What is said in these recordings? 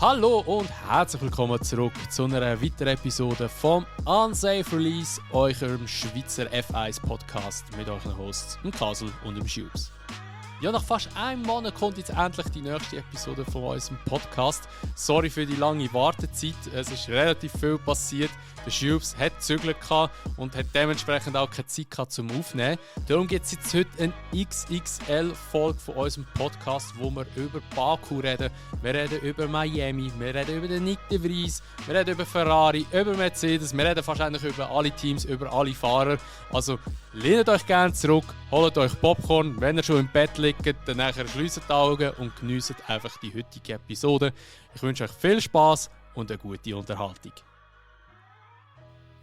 Hallo und herzlich willkommen zurück zu einer weiteren Episode vom Unsafe Release, eurem Schweizer F1 Podcast mit euren Hosts, dem Kasel und dem Schubs. Ja, nach fast einem Monat kommt jetzt endlich die nächste Episode von unserem Podcast. Sorry für die lange Wartezeit, es ist relativ viel passiert. Der Schubs hat Zügel gehabt und hat dementsprechend auch keine Zeit gehabt zum Aufnehmen. Darum gibt es jetzt heute eine XXL-Folge von unserem Podcast, wo wir über Baku reden. Wir reden über Miami, wir reden über den Nick de Vries, wir reden über Ferrari, über Mercedes, wir reden wahrscheinlich über alle Teams, über alle Fahrer. Also lehnt euch gerne zurück, holt euch Popcorn, wenn ihr schon im Bett liegt, dann nachher schließt die Augen und genießt einfach die heutige Episode. Ich wünsche euch viel Spaß und eine gute Unterhaltung.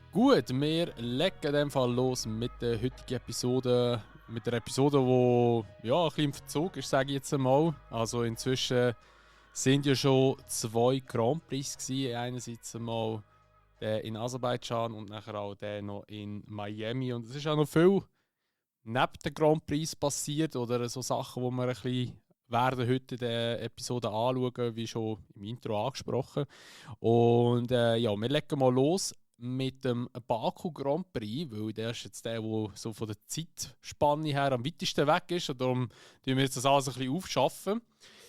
Gut, wir legen in dem Fall los mit der heutigen Episode. Mit der Episode, die ja, ein bisschen im Verzug ist, sage ich jetzt einmal. Also inzwischen sind ja schon 2 Grand Prix gewesen. Einerseits einmal der in Aserbaidschan und nachher auch der noch in Miami. Und es ist auch noch viel neben den Grand Prix passiert oder so Sachen, die wir ein bisschen werden heute in der Episode anschauen, wie schon im Intro angesprochen. Und ja, wir legen mal los mit dem Baku Grand Prix, weil der ist jetzt der so von der Zeitspanne her am weitesten weg ist. Und darum tun wir jetzt das alles ein bisschen aufschaffen.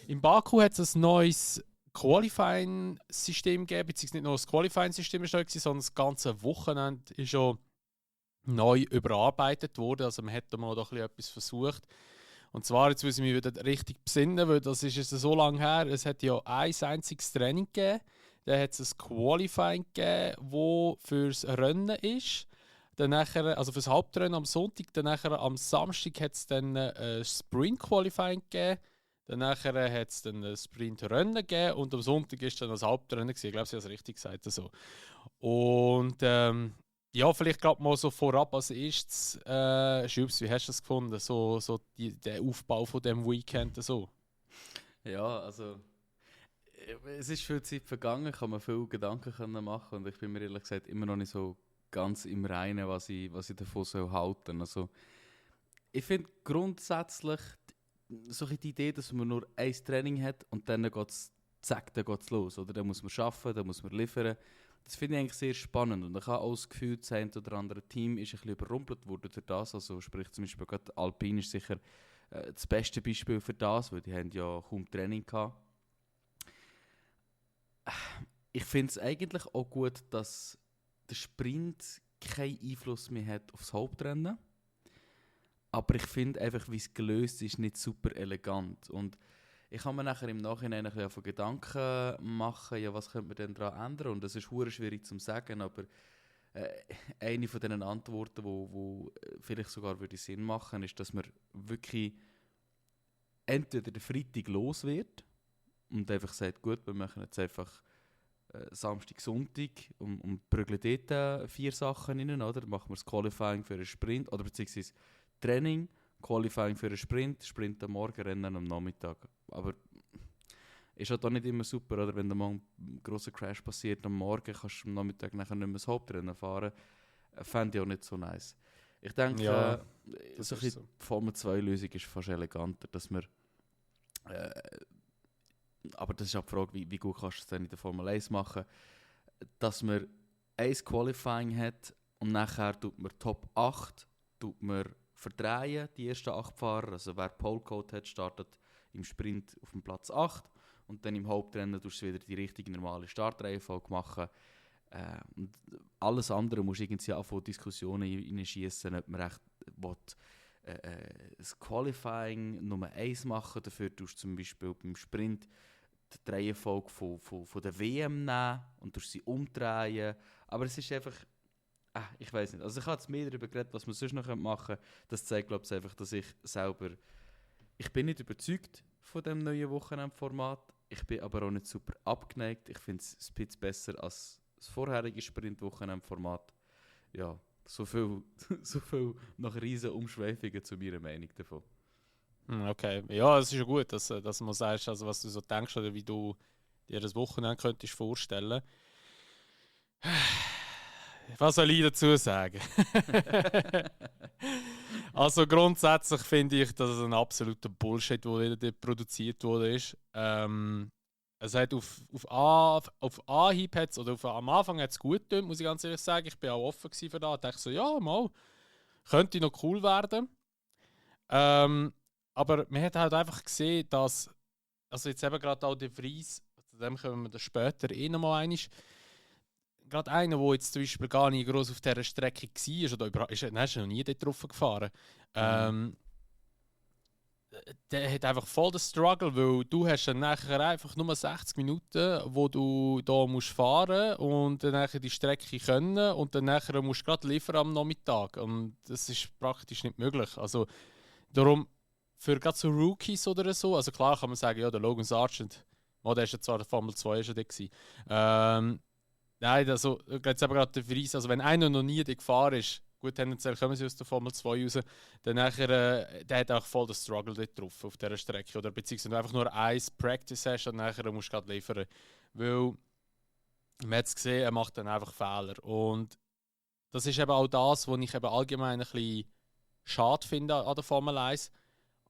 In Baku hat es ein neues Qualifying-System gegeben, beziehungsweise nicht nur das Qualifying-System ist neu gewesen, sondern das ganze Wochenende ist schon neu überarbeitet worden. Also man hat da mal doch etwas versucht. Und zwar, jetzt muss ich mich wieder richtig besinnen, weil das ist jetzt so lange her. Es hat ja ein einziges Training gegeben. Dann hat es ein Qualifying gegeben, das fürs Rennen ist. Dann nachher, also fürs Hauptrennen am Sonntag. Dann nachher, am Samstag hat es dann ein Sprint-Qualifying gegeben. Dann nachher hat es dann ein Sprint-Rennen gegeben. Und am Sonntag ist dann das Hauptrennen gewesen. Ich glaube, sie hat es richtig gesagt. Also. Und ja, vielleicht gerade mal so vorab als erstes, Schubs, wie hast du das gefunden? So der Aufbau von diesem Weekend so? Ja, also es ist viel Zeit vergangen, kann man viele Gedanken machen und ich bin mir ehrlich gesagt immer noch nicht so ganz im Reinen, was ich davon so halten. Also ich finde grundsätzlich so die Idee, dass man nur ein Training hat und dann geht's los. Oder dann muss man arbeiten, dann muss man liefern. Das finde ich eigentlich sehr spannend und ich habe auch das Gefühl, das ein oder andere Team ist ein bisschen überrumpelt worden durch das. Also sprich zum Beispiel gerade Alpine ist sicher das beste Beispiel für das, weil die haben ja kaum Training gehabt. Ich finde es eigentlich auch gut, dass der Sprint keinen Einfluss mehr hat aufs Hauptrennen. Aber ich finde einfach, wie es gelöst ist, nicht super elegant. Und ich kann mir nachher im Nachhinein ein bisschen Gedanken machen, ja, was könnte man denn daran ändern? Und das ist verdammt schwierig zu sagen, aber eine von diesen Antworten, die vielleicht sogar würde Sinn machen, ist, dass man wirklich entweder der Freitag los wird und einfach sagt, gut, wir machen jetzt einfach Samstag, Sonntag und prügeln dort 4 Sachen rein, oder? Dann machen wir das Qualifying für einen Sprint, oder beziehungsweise Training, Qualifying für einen Sprint am Morgen, Rennen am Nachmittag. Aber ist halt auch nicht immer super, oder? Wenn da mal ein grosser Crash passiert am Morgen, kannst du am Nachmittag nachher nicht mehr das Hauptrennen fahren. Fände ich auch nicht so nice. Ich denke, Ja, so die Formel 2-Lösung ist fast eleganter, dass wir aber das ist auch die Frage, wie gut kannst du es dann in der Formel 1 machen, dass man ein Qualifying hat und nachher tut man Top 8 verdrehen, die ersten 8 Fahrer. Also wer Pole Code hat, startet im Sprint auf dem Platz 8 und dann im Hauptrennen tust du wieder die richtige normale Startreihenfolge machen. Und alles andere musst du irgendwie auch von Diskussionen hineinschießen, ob man recht will, das Qualifying Nummer 1 machen. Dafür tust du zum Beispiel beim Sprint die Reihenfolge von der WM nehmen und durch sie umdrehen. Aber es ist einfach, ich weiß nicht. Also ich habe jetzt mehr darüber geredet, was man sonst noch machen könnte. Das zeigt, glaube ich, einfach, dass ich selber, ich bin nicht überzeugt von dem neuen Wochenendformat. Ich bin aber auch nicht super abgeneigt. Ich finde es ein bisschen besser als das vorherige Sprint-Wochenendformat. Ja, so viel nach riesen Umschweifungen zu meiner Meinung davon. Okay, ja, es ist ja gut, dass man sagst, also was du so denkst oder wie du dir das Wochenende könntest vorstellen. Was soll ich dazu sagen? Also grundsätzlich finde ich, dass es ein absoluter Bullshit, der wieder produziert wurde. Es hat auf Anhieb oder am Anfang hat es gut getan, muss ich ganz ehrlich sagen. Ich bin auch offen für das. Ich dachte so, ja, mal, könnte noch cool werden. Aber man hat halt einfach gesehen, dass, also jetzt eben gerade auch der Vries, zu dem kommen wir dann später nochmal einmal, gerade einer, der jetzt zum Beispiel gar nicht groß auf dieser Strecke war, oder ist noch nie dort drauf gefahren, der hat einfach voll den Struggle, weil du hast dann nachher einfach nur 60 Minuten, wo du da musst fahren und dann nachher die Strecke können und dann nachher musst du gerade liefern am Nachmittag und das ist praktisch nicht möglich. Also darum, für gerade so Rookies oder so, also klar kann man sagen, ja, der Logan Sargent, der ist ja zwar der Formel 2 schon da gewesen. Nein, also jetzt eben gerade der Verweis, also wenn einer noch nie gefahren ist, gut, tendenziell kommen sie aus der Formel 2 raus, dann nachher, der hat auch voll den Struggle dort drauf, auf dieser Strecke. Oder beziehungsweise wenn du einfach nur ein Practice hast und nachher musst du gerade liefern. Weil, man hat es gesehen, er macht dann einfach Fehler. Und das ist eben auch das, was ich eben allgemein ein bisschen schade finde an der Formel 1.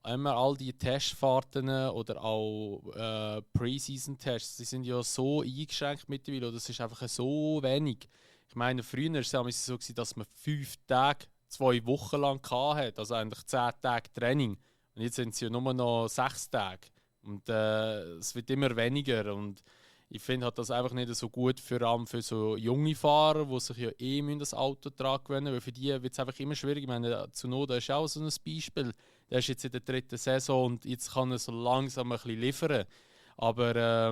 Immer all die Testfahrten oder auch Preseason-Tests, die sind ja so eingeschränkt mittlerweile, oder das ist einfach so wenig. Ich meine, früher war es ja so, dass man 5 Tage, 2 Wochen lang hatte, also eigentlich 10 Tage Training. Und jetzt sind es ja nur noch 6 Tage. Und es wird immer weniger. Und ich finde halt das einfach nicht so gut, vor allem für so junge Fahrer, die sich ja das Auto dran gewöhnen, weil für die wird es einfach immer schwierig. Ich meine, Tsunoda ist ja auch so ein Beispiel. Der ist jetzt in der 3. Saison und jetzt kann er so langsam ein bisschen liefern. Aber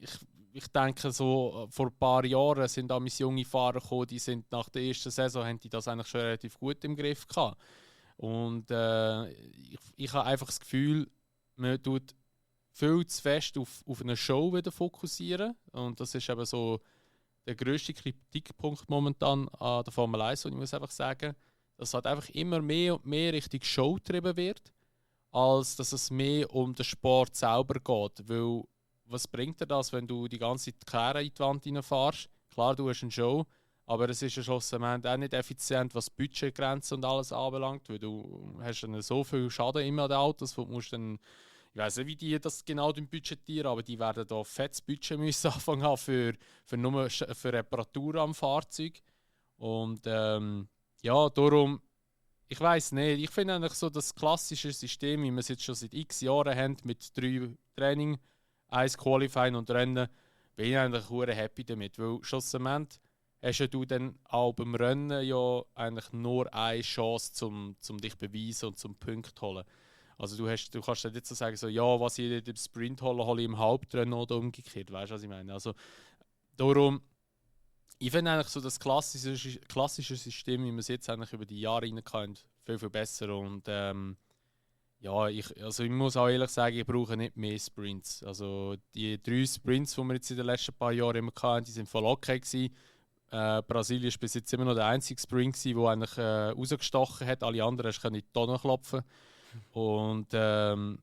ich, ich denke, so vor ein paar Jahren sind da junge Fahrer gekommen, die sind nach der ersten Saison haben die das eigentlich schon relativ gut im Griff gehabt. Und ich habe einfach das Gefühl, man tut viel zu fest auf eine Show wieder fokussieren. Und das ist eben so der grösste Kritikpunkt momentan an der Formel 1, und ich muss einfach sagen, dass halt einfach immer mehr und mehr Richtung Show getrieben wird, als dass es mehr um den Sport selber geht. Weil, was bringt dir das, wenn du die ganze Zeit die Kehre in die Wand reinfährst? Klar, du hast eine Show, aber es ist ja schlussendlich auch nicht effizient, was Budgetgrenzen und alles anbelangt, weil du hast dann so viel Schaden immer an den Autos, wo du musst dann, ich weiß nicht, wie die das genau budgetieren, aber die werden da fettes Budget müssen anfangen haben für Reparatur am Fahrzeug. Und ja, darum, ich weiß nicht, ich finde eigentlich so das klassische System, wie wir es jetzt schon seit x Jahren haben, mit 3 Training, 1 Qualifying und Rennen, bin ich eigentlich sehr happy damit, weil schlussendlich hast ja du dann auch beim Rennen ja eigentlich nur eine Chance, zum dich beweisen und zum Punkt holen. Also du kannst nicht so sagen, so, ja, was ich im Sprint hole, hole ich im Hauptrennen oder umgekehrt, weißt du, was ich meine? Also darum, ich finde eigentlich so das klassische System, wie wir es jetzt eigentlich über die Jahre hinein können, viel, viel besser. Und ja, ich muss auch ehrlich sagen, ich brauche nicht mehr Sprints. Also die 3 Sprints, die wir jetzt in den letzten paar Jahren immer hatten, die sind voll okay gewesen. Brasilien war bis jetzt immer noch der einzige Sprint, der eigentlich rausgestochen hat. Alle anderen können in die Tonne klopfen. Und ja, in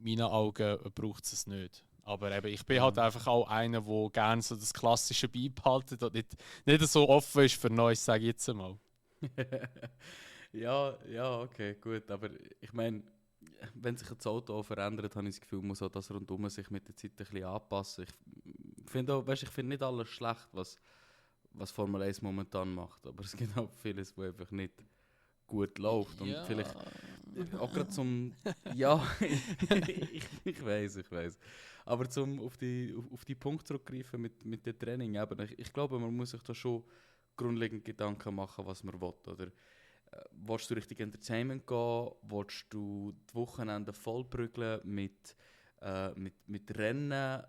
meinen Augen braucht es nicht. Aber eben, ich bin halt einfach auch einer, der gerne so das Klassische beibehalten und nicht so offen ist für Neues, sage ich jetzt einmal. Ja, okay, gut. Aber ich meine, wenn sich das Auto auch verändert, habe ich das Gefühl, muss auch das rundum sich mit der Zeit ein bisschen anpassen. Ich finde auch, weißt, ich finde nicht alles schlecht, was Formel 1 momentan macht. Aber es gibt auch vieles, was einfach nicht gut läuft. Und Ja. vielleicht auch gerade zum. Ja, ich weiß. Aber zum auf die Punkte zurückgreifen mit dem Training. Eben, ich glaube, man muss sich da schon grundlegend Gedanken machen, was man will. Oder willst du richtig Entertainment gehen? Willst du die Wochenende vollprügeln mit Rennen?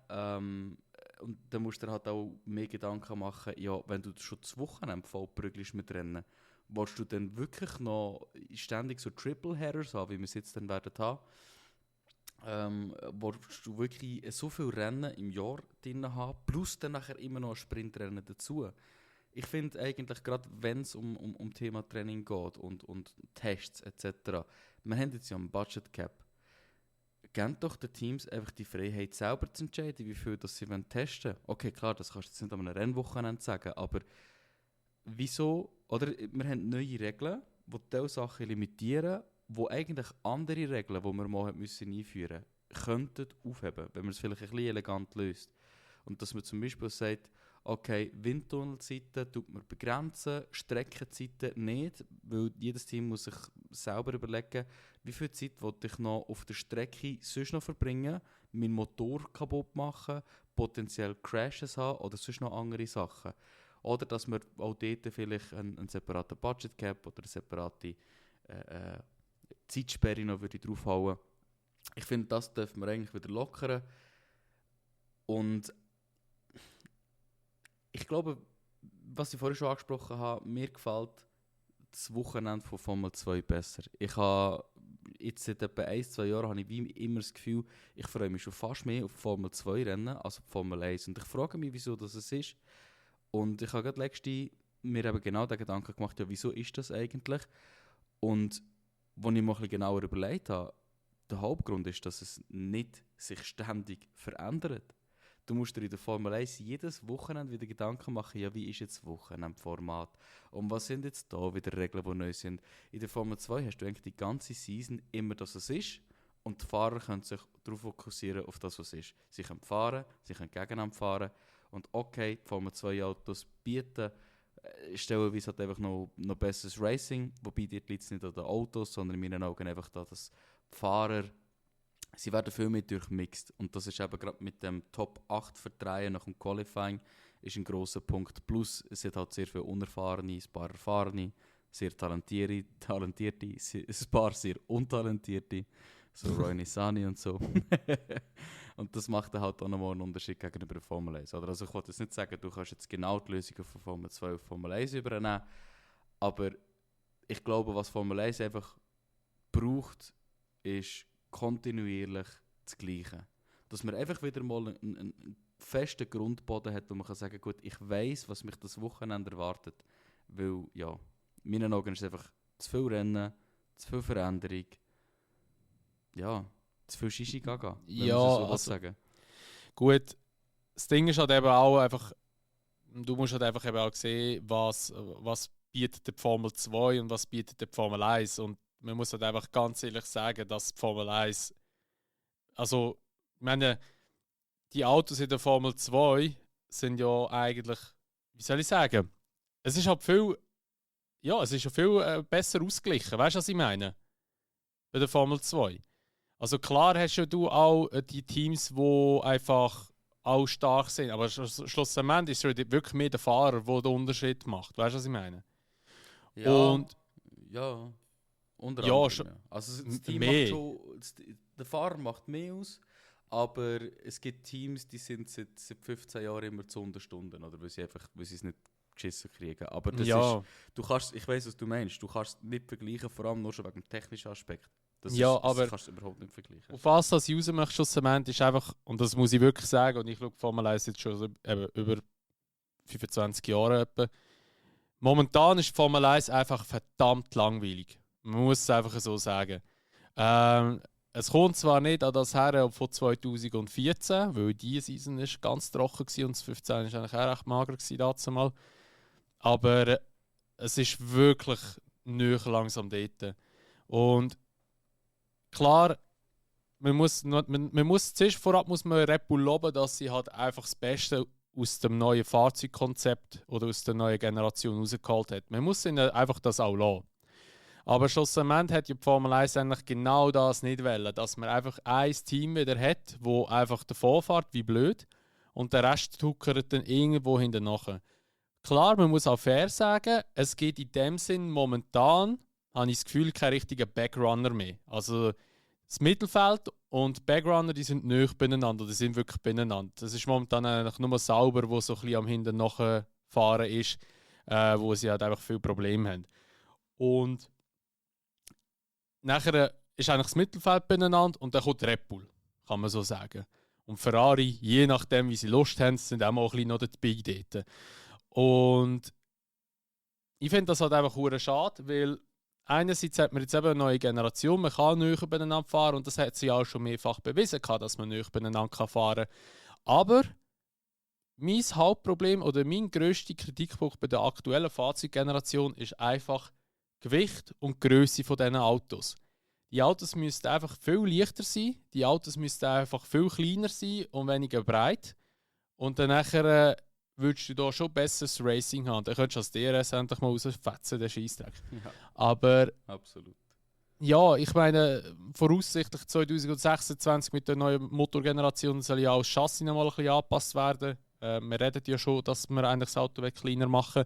Und dann musst du dir halt auch mehr Gedanken machen, ja, wenn du schon das Wochenende vollprügelst mit Rennen, willst du dann wirklich noch ständig so Triple-Headers haben, wie wir es jetzt dann werden haben? Willst du wirklich so viele Rennen im Jahr drin haben, plus dann nachher immer noch ein Sprintrennen dazu? Ich finde eigentlich, gerade wenn es um Thema Training geht und Tests etc., wir haben jetzt ja einen Budget Cap. Gebt doch den Teams einfach die Freiheit, selber zu entscheiden, wie viel das sie testen wollen. Okay, klar, das kannst du jetzt nicht an einem Rennwochenende sagen, aber wieso? Oder wir haben neue Regeln, die diese Sachen limitieren, wo eigentlich andere Regeln, die wir mal müssen einführen könnten aufheben, wenn man es vielleicht ein bisschen elegant löst. Und dass man zum Beispiel sagt, okay, Windtunnelzeiten tut man begrenzen, Streckenzeiten nicht, weil jedes Team muss sich selber überlegen, wie viel Zeit will ich noch auf der Strecke sonst noch verbringen, meinen Motor kaputt machen, potenziell Crashes haben oder sonst noch andere Sachen. Oder dass wir auch dort vielleicht einen separaten Budget Cap oder eine separate Zeitsperre noch draufhauen. Ich finde, das dürfen wir eigentlich wieder lockern. Und ich glaube, was ich vorhin schon angesprochen habe, mir gefällt das Wochenende von Formel 2 besser. Ich habe jetzt seit etwa 1-2 Jahren habe ich wie immer das Gefühl, ich freue mich schon fast mehr auf Formel 2 Rennen als auf Formel 1. Und ich frage mich, wieso das ist. Und ich habe gerade letztens mir eben genau den Gedanken gemacht, ja, wieso ist das eigentlich? Und als ich mir ein bisschen genauer überlegt habe, der Hauptgrund ist, dass es nicht sich ständig verändert. Du musst dir in der Formel 1 jedes Wochenende wieder Gedanken machen, ja, wie ist jetzt das Wochenendformat? Und was sind jetzt da wieder Regeln, die neu sind? In der Formel 2 hast du eigentlich die ganze Season immer, dass es ist. Und die Fahrer können sich darauf fokussieren, auf das, was ist. Sie können fahren, sie können gegeneinander fahren. Und okay, die Formel 2 Autos bieten stellenweise halt einfach noch besseres Racing. Wobei dort liegt es nicht an den Autos, sondern in meinen Augen einfach da, dass die Fahrer sie werden viel mehr durchmixed. Und das ist eben gerade mit dem Top 8 Verdrehen nach dem Qualifying ist ein grosser Punkt. Plus, es hat halt sehr viele Unerfahrene, ein paar Erfahrene, sehr talentierte, ein paar sehr untalentierte, so Roy Nissany und so. Und das macht dann halt auch nochmal einen Unterschied gegenüber der Formel 1. Oder? Also ich wollte jetzt nicht sagen, du kannst jetzt genau die Lösungen von Formel 2 auf Formel 1 übernehmen, aber ich glaube, was Formel 1 einfach braucht, ist kontinuierlich das Gleiche. Dass man einfach wieder mal einen festen Grundboden hat, wo man kann sagen, gut, ich weiss, was mich das Wochenende erwartet. Weil, ja, in meinen Augen ist es einfach zu viel Rennen, zu viel Veränderung, ja, zu viel Shishi Gaga, wenn Ja, man so also, sagen. Gut, das Ding ist halt eben auch einfach, du musst halt einfach eben auch sehen, was bietet die Formel 2 und was bietet die Formel 1. Und man muss halt einfach ganz ehrlich sagen, dass die Formel 1, also, ich meine, die Autos in der Formel 2 sind ja eigentlich, wie soll ich sagen, es ist halt viel, ja, es ist ja viel besser ausgeglichen, weißt du, was ich meine? Bei der Formel 2. Also klar hast ja du auch die Teams, die einfach auch stark sind, aber schlussendlich ist es wirklich mehr der Fahrer, der den Unterschied macht, weißt du, was ich meine? Ja, Und ja, unter ja, anderem. schon Ja. Also das Team mehr. macht schon, der Fahrer macht mehr aus, aber es gibt Teams, die sind seit 15 Jahren immer zu Unterstunden, oder weil sie es nicht geschissen kriegen. Aber das Ja. ist, du kannst, ich weiss, was du meinst, du kannst es nicht vergleichen, vor allem nur schon wegen dem technischen Aspekt. Das Aber kannst du überhaupt nicht vergleichen. auf was das ich raus möchte, schlussendlich ist einfach, und das muss ich wirklich sagen, und ich schaue Formel 1 jetzt schon so, eben über 25 Jahre etwa. Momentan ist Formel 1 einfach verdammt langweilig. Man muss es einfach so sagen. Es kommt zwar nicht an das her von 2014, weil die Season ist ganz trocken war und das 15 war eigentlich auch recht mager dazu mal. Aber es ist wirklich nicht langsam dort. Und klar, man muss zuerst vorab muss man Red Bull loben, dass sie halt einfach das Beste aus dem neuen Fahrzeugkonzept oder aus der neuen Generation rausgeholt hat. Man muss ihnen einfach das auch lassen. Aber schlussendlich hat ja die Formel 1 eigentlich genau das nicht wollen, dass man einfach ein Team wieder hat, wo einfach davor fährt, wie blöd, und der Rest tuckert dann irgendwo hinten nachher. Klar, man muss auch fair sagen, es gibt in dem Sinn momentan, habe ich das Gefühl, kein richtiger Backrunner mehr. Also das Mittelfeld und die Backrunner, die sind nicht beieinander, die sind wirklich beieinander. Das ist momentan eigentlich nur Sauber, wo so ein bisschen am Hinten nachfahren ist, wo sie halt einfach viele Probleme haben. Und nachher ist eigentlich das Mittelfeld beieinander und dann kommt Red Bull, kann man so sagen. Und Ferrari, je nachdem wie sie Lust haben, sind auch mal ein bisschen noch dabei dort. Und ich finde das halt einfach hure schade, weil einerseits hat man jetzt eben eine neue Generation, man kann näher beieinander fahren und das hat sie auch schon mehrfach bewiesen, dass man näher beieinander fahren kann. Aber mein Hauptproblem oder mein grösster Kritikpunkt bei der aktuellen Fahrzeuggeneration ist einfach Gewicht und Größe von diesen Autos. Die Autos müssten einfach viel leichter sein, die Autos müssten einfach viel kleiner sein und weniger breit. Und dann nachher würdest du da schon besseres Racing haben. Dann könntest du als DRS endlich mal rausfetzen, den Scheissdreck. Ja, Aber absolut. ja, ich meine, voraussichtlich 2026 mit der neuen Motorgeneration soll ja auch das Chassis noch mal ein bisschen angepasst werden. Wir reden ja schon, dass wir eigentlich das Auto kleiner machen.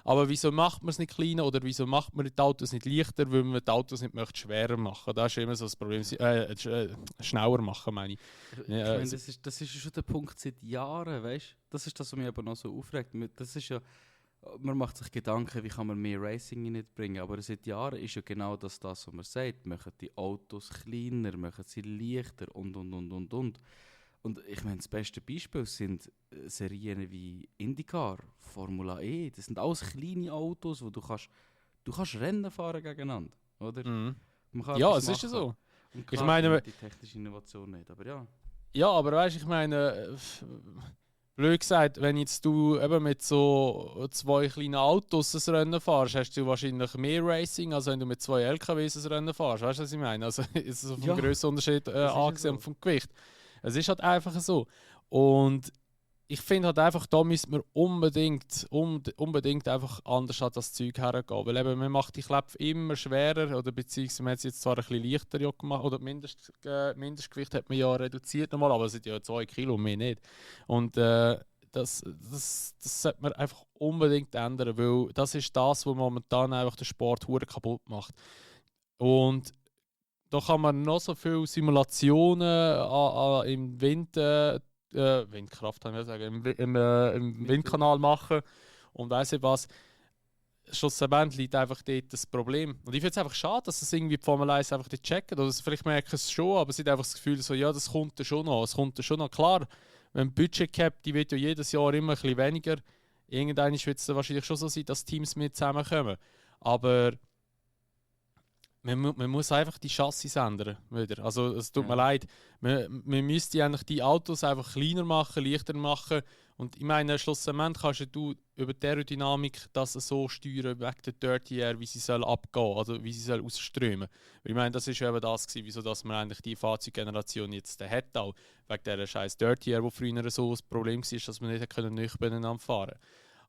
Aber wieso macht man es nicht kleiner oder wieso macht man die Autos nicht leichter, weil man die Autos nicht möchte schwerer machen? Das ist immer so das Problem. Schneller machen, meine ich. Ich Ja, meine, das ist ja schon der Punkt seit Jahren, weißt du? Das ist das, was mich aber noch so aufregt. Das ist ja, man macht sich Gedanken, wie kann man mehr Racing bringen, aber seit Jahren ist ja genau das, was man sagt. Machen die Autos kleiner, machen sie leichter und. Und ich meine, das beste Beispiel sind Serien wie IndyCar, Formula E. Das sind alles kleine Autos, wo du kannst Rennen fahren gegeneinander, oder? Mhm. Man kann Ja, etwas es ist ja machen. so. Und Ich klar, meine, die technische Innovation nicht, aber ja. ja, aber weißt du, ich meine, blöd gesagt, wenn jetzt du eben mit so 2 kleinen Autos ein Rennen fährst, hast du wahrscheinlich mehr Racing, als wenn du mit 2 LKWs ein Rennen fährst. Weißt du, was ich meine? Also ist so vom Ja, Grössenunterschied angesehen und so. vom Gewicht. Es ist halt einfach so. Und ich finde halt einfach, da müssen wir unbedingt einfach anders an das Zeug hergehen. Weil eben, man macht die Kläpfe immer schwerer, oder beziehungsweise man hat sie jetzt zwar ein bisschen leichter ja gemacht, oder Mindestgewicht hat man ja reduziert nochmal, aber es sind ja 2 Kilo, mehr nicht. Und das sollte man einfach unbedingt ändern, weil das ist das, was momentan einfach den Sport hure kaputt macht. Und da kann man noch so viele Simulationen im Windkraft, kann ich sagen, im Windkanal machen und weiss ich was. Schlussendlich liegt einfach dort das Problem. Und ich finde es einfach schade, dass es irgendwie die Formel 1 einfach nicht checken. Oder vielleicht merken es schon, aber sie haben einfach das Gefühl, so, ja, das kommt ja schon noch. Es kommt ja schon noch. Klar, wenn Budget Cap, die wird ja jedes Jahr immer ein bisschen weniger. Irgendwann wird es wahrscheinlich schon so sein, dass Teams mit zusammenkommen. Aber man muss einfach die Chassis ändern. Wieder. Also es tut mir leid. Man müsste eigentlich die Autos einfach kleiner machen, leichter machen. Und ich meine, schlussendlich kannst du über die Aerodynamik das so steuern, wegen der Dirty Air, wie sie soll abgehen, also wie sie soll ausströmen. Weil ich meine, das ist ja eben das gewesen, wieso dass man eigentlich die Fahrzeuggeneration jetzt hat, auch wegen dieser scheiß Dirty Air, wo früher so das Problem war, dass man nicht nicht beieinander fahren konnte.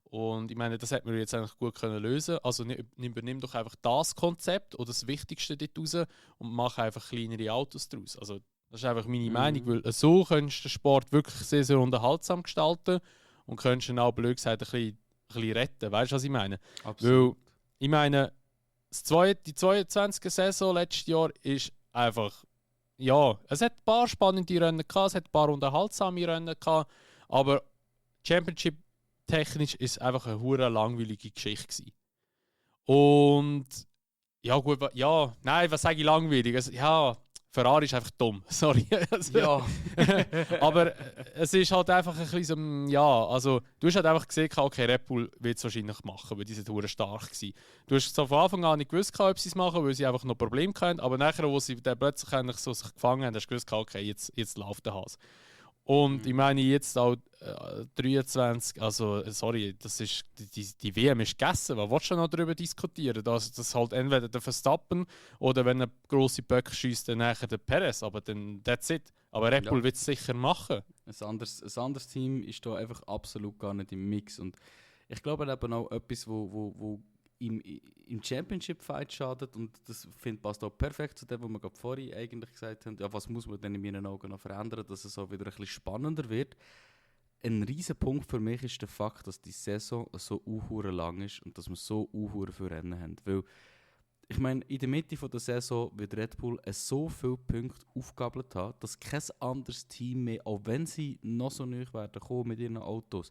Und ich meine, das hätte man jetzt eigentlich gut können lösen. Also übernimm doch einfach das Konzept oder das Wichtigste dort raus und mach einfach kleinere Autos daraus. Also das ist einfach meine Meinung, weil so könntest du den Sport wirklich sehr, sehr unterhaltsam gestalten und könntest ihn auch, blöd gesagt, ein bisschen retten. Weißt du, was ich meine? Absolut. Weil, ich meine, die 22. Saison letztes Jahr ist einfach, ja, es hat ein paar spannende Rennen gehabt, es hat ein paar unterhaltsame Rennen gehabt, aber Championship technisch ist einfach eine hure langweilige Geschichte gewesen. Und ja gut, ja, nein, was sage ich langweilig? Also, ja, Ferrari ist einfach dumm, sorry. Also, Ja. aber es ist halt einfach ein bisschen so, ja, also du hast halt einfach gesehen, okay, Red Bull wird es wahrscheinlich machen, weil die sind hure stark gewesen. Du hast so von Anfang an nicht gewusst, ob sie es machen, weil sie einfach noch Probleme hatten, aber nachher, wo sie dann plötzlich eigentlich so sich gefangen haben, hast du gewusst, okay, jetzt läuft der Hase. Und ich meine jetzt auch 23, also sorry, das ist, die WM ist gegessen. Was willst du noch darüber diskutieren? Das halt entweder der Verstappen oder wenn er grosse Böcke schießt, dann nachher der Perez. Aber dann, that's it. Aber Red Bull wird es sicher machen. Ein anderes Team ist da einfach absolut gar nicht im Mix. Und ich glaube eben auch etwas, wo im Championship-Fight schadet, und das passt auch perfekt zu dem, was wir gerade vorhin eigentlich gesagt haben, ja, was muss man denn in meinen Augen noch verändern, dass es auch wieder ein bisschen spannender wird. Ein riesen Punkt für mich ist der Fakt, dass die Saison so lang ist und dass wir so für Rennen haben. Weil, ich meine, in der Mitte der Saison wird Red Bull so viele Punkte aufgegabelt haben, dass kein anderes Team mehr, auch wenn sie noch so neu werden kommen mit ihren Autos,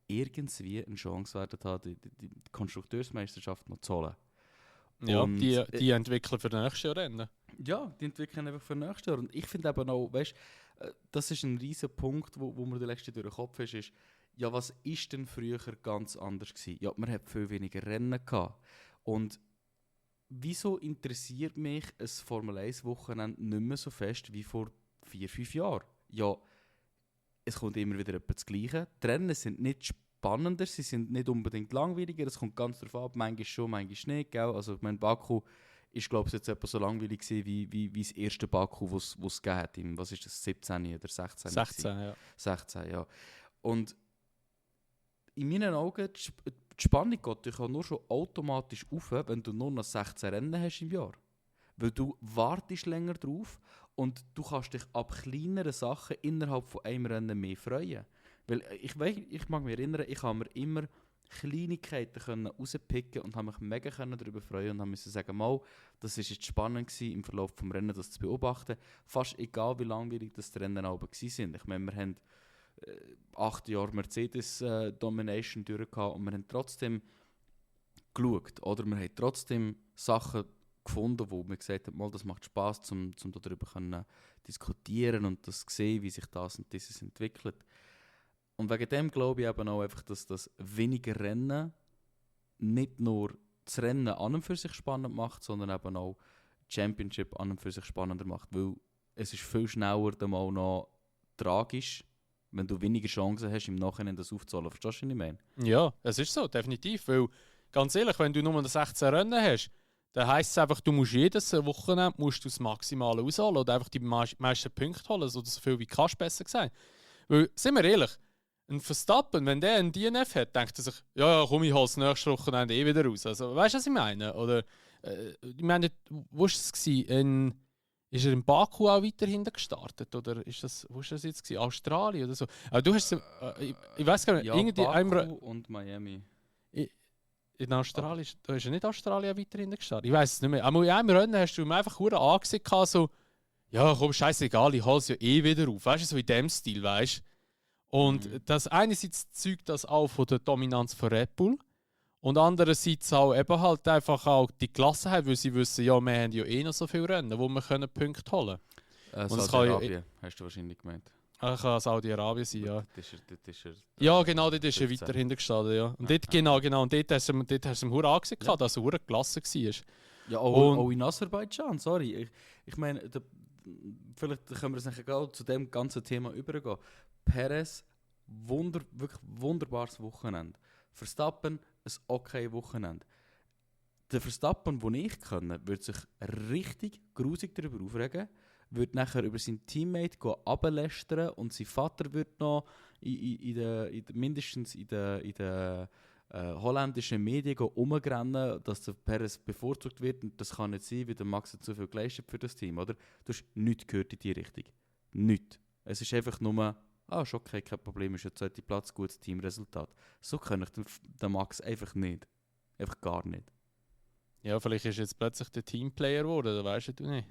irgendwie eine Chance werden haben, die Konstrukteursmeisterschaft noch zu holen. Ja, und die entwickeln für nächstes Jahr Rennen. Ja, die entwickeln einfach für nächstes Jahr. Und ich finde eben auch, weißt, das ist ein riesen Punkt, wo mir der letzte durch den Kopf ist, ja, was ist denn früher ganz anders gewesen? Ja, man hat viel weniger Rennen gehabt. Und wieso interessiert mich ein Formel-1-Wochenende nicht mehr so fest wie vor 4-5 Jahren? Ja, es kommt immer wieder etwas das Gleiche. Die Rennen sind nicht spannender, sie sind nicht unbedingt langweiliger. Es kommt ganz darauf ab, manchmal schon, manchmal nicht. Gell? Also, ich meine, Baku ist, glaube ich, jetzt etwa so langweilig gewesen, wie das erste Baku, was es gegeben hat. Was ist das, 17 oder 16? 16, ja. 16, ja. Und in meinen Augen, die Spannung geht natürlich auch nur schon automatisch auf, wenn du nur noch 16 Rennen hast im Jahr. Weil du wartest länger drauf und du kannst dich ab kleineren Sachen innerhalb von einem Rennen mehr freuen. Weil ich mag mich erinnern, ich habe mir immer Kleinigkeiten rauspicken und habe mich mega darüber freuen und musste sagen, mal, das war jetzt spannend gewesen, im Verlauf des Rennens das zu beobachten. Fast egal, wie langweilig das die Rennen waren. Ich meine, wir haben 8 Jahre Mercedes Domination und wir haben trotzdem geschaut. Oder wir haben trotzdem Sachen gefunden, wo wir gesagt haben, mal, das macht Spass, um darüber zu diskutieren und das zu sehen, wie sich das und dieses entwickelt. Und wegen dem glaube ich eben auch einfach, dass das weniger Rennen nicht nur das Rennen an und für sich spannend macht, sondern eben auch die Championship an und für sich spannender macht. Weil es ist viel schneller dann mal noch tragisch, wenn du weniger Chancen hast, im Nachhinein das aufzuholen. Verstehst du, was ich meine? Ja, es ist so, definitiv. Weil, ganz ehrlich, wenn du nur 16 Rennen hast, dann heisst es einfach, du musst jedes Wochenende das Maximale rausholen oder einfach die meisten Punkte holen, oder so viel wie kannst, besser gesagt. Weil, sind wir ehrlich, ein Verstappen, wenn der einen DNF hat, denkt er sich, ja, komm, ich hole das nächste Wochenende wieder raus. Also, weißt du, was ich meine? Oder, ich meine, wo war es? Ist er in Baku auch weiter hinten gestartet? Oder wo war das jetzt gewesen? Australien oder so? Aber du hast ich weiß gar nicht, ja, irgendwie Baku und Miami. In Australien, da ist er nicht Australien weiter hinten gestartet. Ich weiß es nicht mehr. Aber in einem Rennen hast du ihm einfach angesehen, so, ja, komm, scheißegal, ich hole es ja wieder auf. Weißt du, so in dem Stil, weißt du? Und das einerseits zeugt das auch von der Dominanz von Red Bull und andererseits auch eben halt einfach auch die Gelassenheit, weil sie wissen, ja, wir haben ja eh noch so viele Rennen, wo wir Punkte holen können. Saudi-Arabien, hast du wahrscheinlich gemeint. Kann Saudi-Arabien sein, ja. Ja, genau, dort ist er weiter hinten gestanden, ja. Und dort, genau, und dort hast du ihm angesehen, dass er verdammt gelassen war. Ja, auch in Aserbaidschan, sorry. Ich meine, vielleicht können wir es nachher zu dem ganzen Thema übergehen. Perez, wirklich wunderbares Wochenende. Verstappen, ein okay Wochenende. Der Verstappen, den ich kenne, wird sich richtig grusig darüber aufregen, wird nachher über seinen Teammate ablästern und sein Vater wird noch mindestens in den holländischen Medien rumrennen, dass der Perez bevorzugt wird. Und das kann nicht sein, weil der Max hat zu viel geleistet für das Team. Oder? Du hast nichts gehört in diese Richtung. Nichts. Es ist einfach nur, ist okay, kein Problem, ist ja zweiter Platz, gutes Teamresultat. So kann ich den Max einfach nicht. Einfach gar nicht. Ja, vielleicht ist jetzt plötzlich der Teamplayer geworden, das weißt du nicht.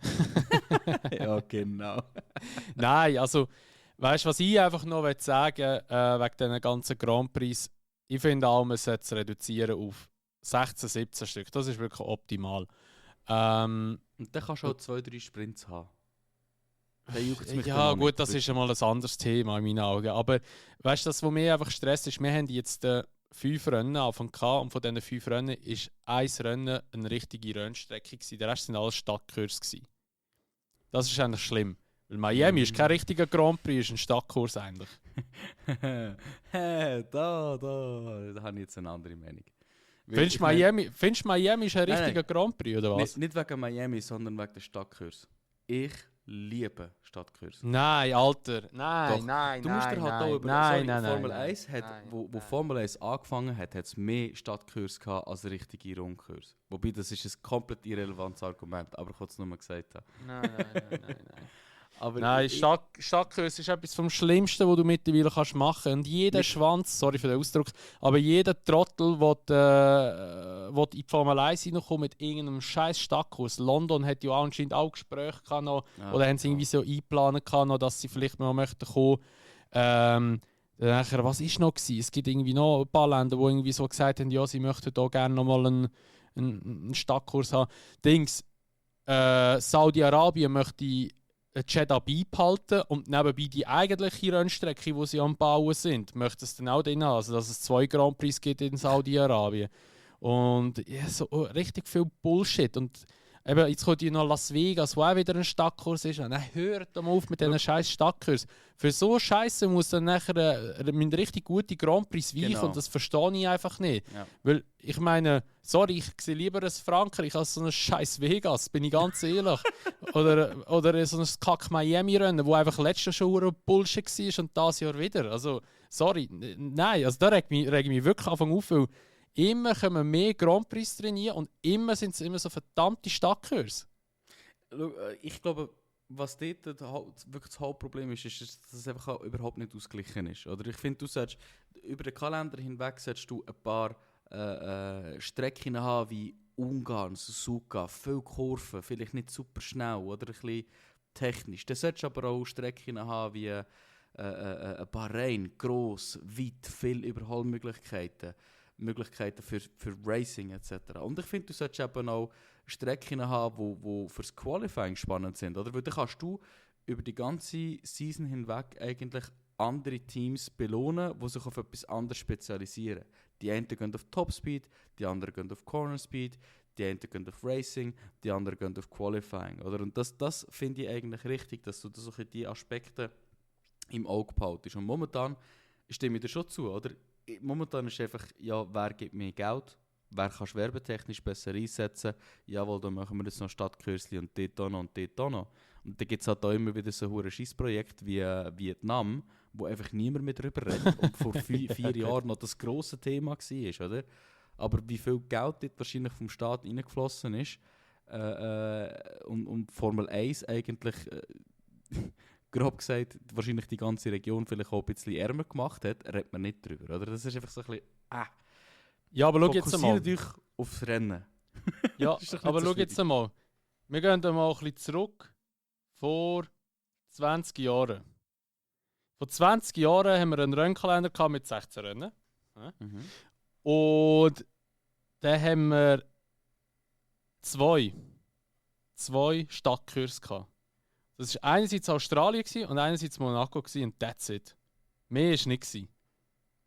Ja, genau. Nein, also, weißt du, was ich einfach noch sagen wegen diesen ganzen Grand Prix, ich finde auch, man sollte es reduzieren auf 16, 17 Stück. Das ist wirklich optimal. Und dann kannst du auch 2-3 Sprints haben. Ja, gut, das ist einmal ein anderes Thema in meinen Augen. Aber weißt du, das, was mich einfach stresst, ist, wir haben jetzt 5 Rennen Anfang gehabt und von diesen 5 Rennen war ein Rennen eine richtige Rennstrecke. Der Rest waren alles Stadtkurs. Das ist eigentlich schlimm. Weil Miami ist kein richtiger Grand Prix, ist ein Stadtkurs eigentlich. Da habe ich jetzt eine andere Meinung. Findest du Miami ist ein richtiger Grand Prix, oder was? Nicht wegen Miami, sondern wegen der Stadtkurs. Ich liebe Stadtkurs. Nein, Alter. Du musst dir halt auch über Formel 1 wo Formel 1 angefangen hat, hat es mehr Stadtkurs gehabt als richtige Rundkurs. Wobei, das ist ein komplett irrelevantes Argument, aber ich wollte es nur mal gesagt haben. Nein. Aber nein, Stadtkurs ist etwas vom Schlimmsten, was du mittlerweile machen kannst. Und jeder Schwanz, sorry für den Ausdruck, aber jeder Trottel, der in die Formel 1 reinkommt mit irgendeinem scheiß Stadtkurs. London hat ja anscheinend auch Gespräche gehabt noch, oder haben sie irgendwie so eingeplant gehabt, dass sie vielleicht mal möchten kommen. Nachher, was war noch gewesen? Es gibt irgendwie noch ein paar Länder, die irgendwie so gesagt haben, ja, sie möchten da gerne noch mal einen Stadtkurs haben. Saudi-Arabien möchte Jeddah beibehalten und nebenbei die eigentliche Rennstrecke, die sie am Bauen sind, möchten es dann auch drin haben, also dass es 2 Grand Prix gibt in Saudi-Arabien. Und ja, so richtig viel Bullshit. Und Eben, jetzt kommt ja noch Las Vegas, wo auch wieder ein Stadtkurs ist. Dann hört doch mal auf mit diesen scheiß Stadtkurs. Für so Scheiße muss dann nachher ein richtig gute Grand Prix weichen und das verstehe ich einfach nicht. Ja. Weil, ich meine, sorry, ich sehe lieber ein Frankreich als so ein scheiß Vegas, bin ich ganz ehrlich. oder so ein Kack Miami-Rennen, wo einfach letztes Jahr schon Bullshit war und dieses Jahr wieder. Also, sorry, nein, also da regt mich wirklich Anfang auf, weil immer kommen mehr Grand Prix trainieren und immer sind es immer so verdammte Stadtkurs. Ich glaube, was dort wirklich das Hauptproblem ist, dass es einfach überhaupt nicht ausgeglichen ist. Oder ich finde, du solltest über den Kalender hinweg solltest du ein paar Strecken haben wie Ungarn, Suzuka, viele Kurven, vielleicht nicht super schnell oder ein bisschen technisch. Dann solltest du aber auch Strecken haben wie Bahrain, gross, weit, viele Überholmöglichkeiten. Möglichkeiten für Racing etc. Und ich finde, du solltest eben auch Strecken haben, die fürs Qualifying spannend sind. Oder? Weil dann kannst du über die ganze Season hinweg eigentlich andere Teams belohnen, die sich auf etwas anderes spezialisieren. Die einen gehen auf Topspeed, die anderen gehen auf Corner Speed, die einen gehen auf Racing, die anderen gehen auf Qualifying. Oder? Und das finde ich eigentlich richtig, dass du solche die Aspekte im Auge behaltest. Und momentan stimme ich dir schon zu, oder? Momentan ist einfach, ja, wer gibt mehr Geld, wer kann werbetechnisch besser einsetzen, jawohl, dann machen wir jetzt noch Stadtkursli und dort auch noch und dort auch noch. Und dann gibt es halt auch immer wieder so ein Scheissprojekt wie Vietnam, wo einfach niemand mehr darüber redet und vor 4 Jahren noch das grosse Thema war, oder? Aber wie viel Geld dort wahrscheinlich vom Staat reingeflossen ist und Formel 1 eigentlich... grob gesagt, wahrscheinlich die ganze Region vielleicht auch ein bisschen ärmer gemacht hat, redet man nicht drüber, oder? Das ist einfach so ein bisschen, Ja, aber schau jetzt mal. Fokussiert euch aufs Rennen. Ja, aber schau jetzt mal. Wir gehen da mal ein bisschen zurück vor 20 Jahren. Vor 20 Jahren haben wir einen Rennkalender mit 16 Rennen. Ja. Mhm. Und dann haben wir zwei Stadtkurse gehabt. Das war einerseits Australien und einerseits Monaco und that's it. Mehr war nicht.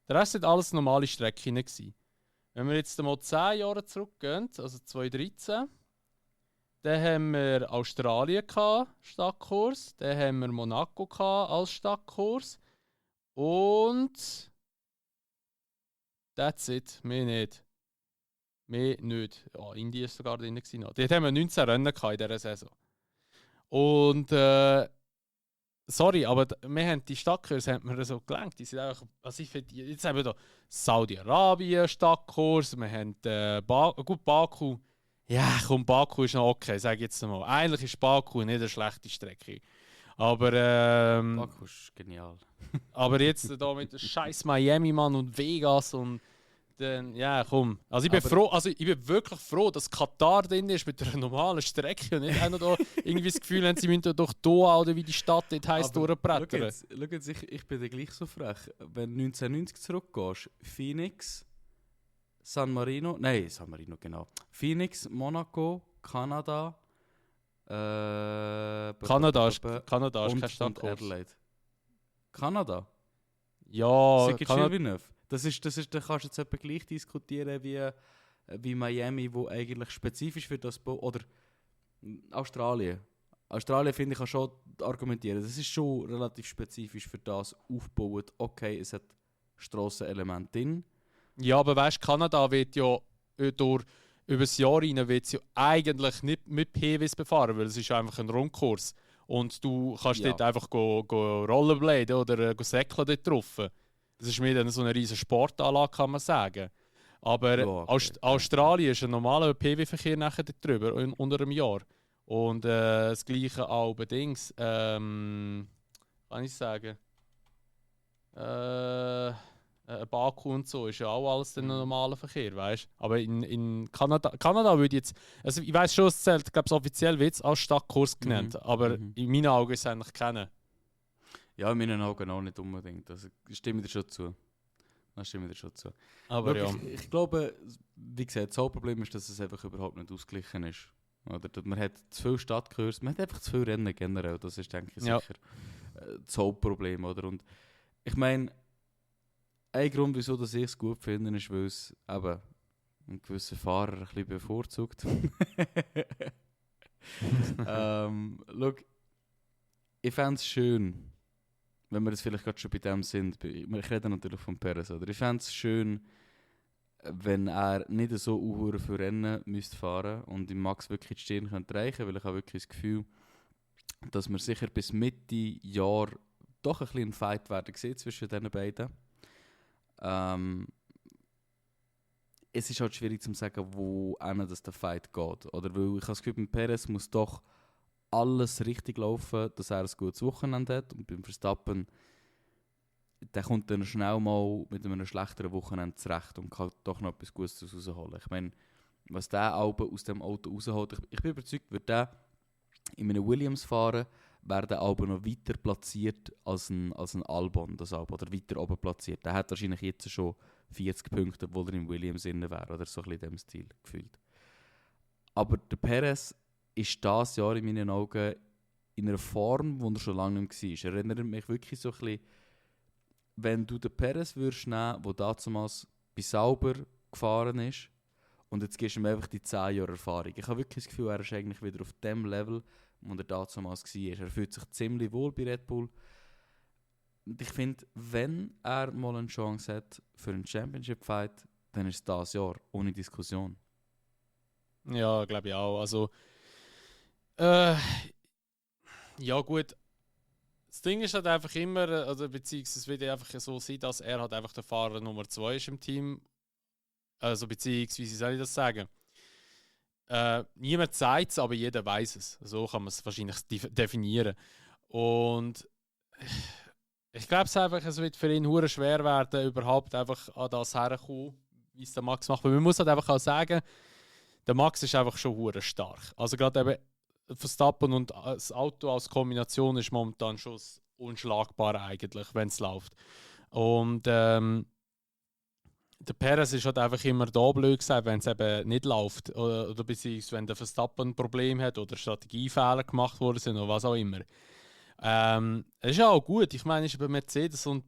Der Rest waren alles normale Strecken. Wenn wir jetzt mal 10 Jahre zurückgehen, also 2013, dann haben wir Australien gehabt, Stadtkurs, dann haben wir Monaco gehabt als Stadtkurs und that's it, mehr nicht. Mehr nicht. Ja, Indien war sogar drin. Dort haben wir 19 Rennen gehabt in dieser Saison. Und sorry, aber wir haben die Stadtkurse haben wir so gelenkt. Die sind einfach, also ich finde, jetzt haben wir da Saudi-Arabien Stadtkurs, wir haben gut, Baku. Ja, komm, Baku ist noch okay, sage ich jetzt mal. Eigentlich ist Baku nicht eine schlechte Strecke. Aber Baku ist genial. Aber jetzt da mit dem scheiß Miami, Mann, und Vegas und dann, ja, komm. Also ich bin froh, also ich bin wirklich froh, dass Katar drin ist mit einer normalen Strecke und nicht auch noch da irgendwie das Gefühl haben, sie müssen durch Doha oder wie die Stadt dort heisst durchbrettern. Schau jetzt, ich bin dir gleich so frech. Wenn du 1990 zurückgehst, Phoenix, San Marino, genau. Phoenix, Monaco, Kanada, Kanada ist kein Stadtkurs. Adelaide. Kanada? Ja, Kanada. Das ist, da kannst du jetzt etwa gleich diskutieren wie Miami, wo eigentlich spezifisch für das oder Australien. Australien finde ich kann schon argumentieren. Das ist schon relativ spezifisch für das aufgebaut. Okay, es hat Strassenelemente drin. Ja, aber weißt, Kanada wird ja über das Jahr hinein wird ja eigentlich nicht mit PWs befahren, weil es ist einfach ein Rundkurs und du kannst dort einfach go Rollerbladen oder säckeln dort drauf. Das ist mehr dann so eine riesige Sportanlage, kann man sagen. Aber Australien ist ein normaler PW-Verkehr nachher drüber, unter einem Jahr. Und das gleiche auch bei Dings, kann ich sagen, Baku und so ist ja auch alles ein normaler Verkehr, weißt du? Aber in Kanada würde jetzt, also ich weiß schon, es zählt, glaube ich, offiziell wird es als Stadtkurs genannt, aber in meinen Augen ist es eigentlich keiner. Ja, in meinen Augen auch nicht unbedingt. Also, stimme dir schon zu. Aber wirklich, ich glaube, wie gesagt, das Hauptproblem ist, dass es einfach überhaupt nicht ausgeglichen ist. Oder? Man hat zu viele Stadtkurse, man hat einfach zu viele Rennen generell. Das ist, denke ich, sicher das Hauptproblem. Oder? Und ich meine, ein Grund, wieso ich es gut finde, ist, weil es eben einen gewissen Fahrer ein bisschen bevorzugt. Schau, ich fände es schön, wenn wir jetzt vielleicht gerade schon bei dem sind. Ich rede natürlich von Perez, oder? Ich fände es schön, wenn er nicht so unhuere für Rennen müsste fahren und im Max wirklich die Stirn könnte reichen, weil ich habe wirklich das Gefühl, dass wir sicher bis Mitte Jahr doch ein bisschen einen Fight werden sehen zwischen diesen beiden. Es ist halt schwierig zu sagen, wo das der Fight geht. Oder weil ich habe das Gefühl, beim Perez muss doch alles richtig laufen, dass er ein gutes Wochenende hat. Und beim Verstappen, der kommt dann schnell mal mit einem schlechteren Wochenende zurecht und kann doch noch etwas Gutes rausholen. Ich meine, was der Alben aus dem Auto rausholt, ich bin überzeugt, wird der in einem Williams fahren, wäre der Alben noch weiter platziert als ein Albon, das Alben, oder weiter oben platziert. Der hat wahrscheinlich jetzt schon 40 Punkte, obwohl er im Williams inne wäre, oder so ein bisschen in diesem Stil gefühlt. Aber der Perez ist dieses Jahr in meinen Augen in einer Form, wo er schon lange nicht mehr war. Erinnert mich wirklich so ein bisschen, wenn du den Perez würdest nehmen, der damals bei Sauber gefahren ist, und jetzt gibst du ihm einfach die 10 Jahre Erfahrung. Ich habe wirklich das Gefühl, er ist eigentlich wieder auf dem Level, wo er damals war. Er fühlt sich ziemlich wohl bei Red Bull. Und ich finde, wenn er mal eine Chance hat für einen Championship-Fight, dann ist es dieses Jahr, ohne Diskussion. Ja, glaube ich auch. Also, ja gut. Das Ding ist halt einfach immer, also beziehungsweise es wird einfach so sein, dass er halt einfach der Fahrer Nummer 2 ist im Team. Also beziehungsweise, wie soll ich das sagen? Niemand sagt es, aber jeder weiß es. So kann man es wahrscheinlich definieren. Und ich glaube es wird für ihn hure schwer werden, überhaupt einfach an das herzukommen, wie es der Max macht. Aber man muss halt einfach auch sagen, der Max ist einfach schon hure stark. Also gerade eben Verstappen und das Auto als Kombination ist momentan schon unschlagbar eigentlich, wenn es läuft. Und der Perez ist halt einfach immer da, blöd gesagt, wenn es eben nicht läuft. Oder beziehungsweise wenn der Verstappen ein Problem hat oder Strategiefehler gemacht worden sind oder was auch immer. Es ist ja auch gut. Ich meine, es ist bei Mercedes und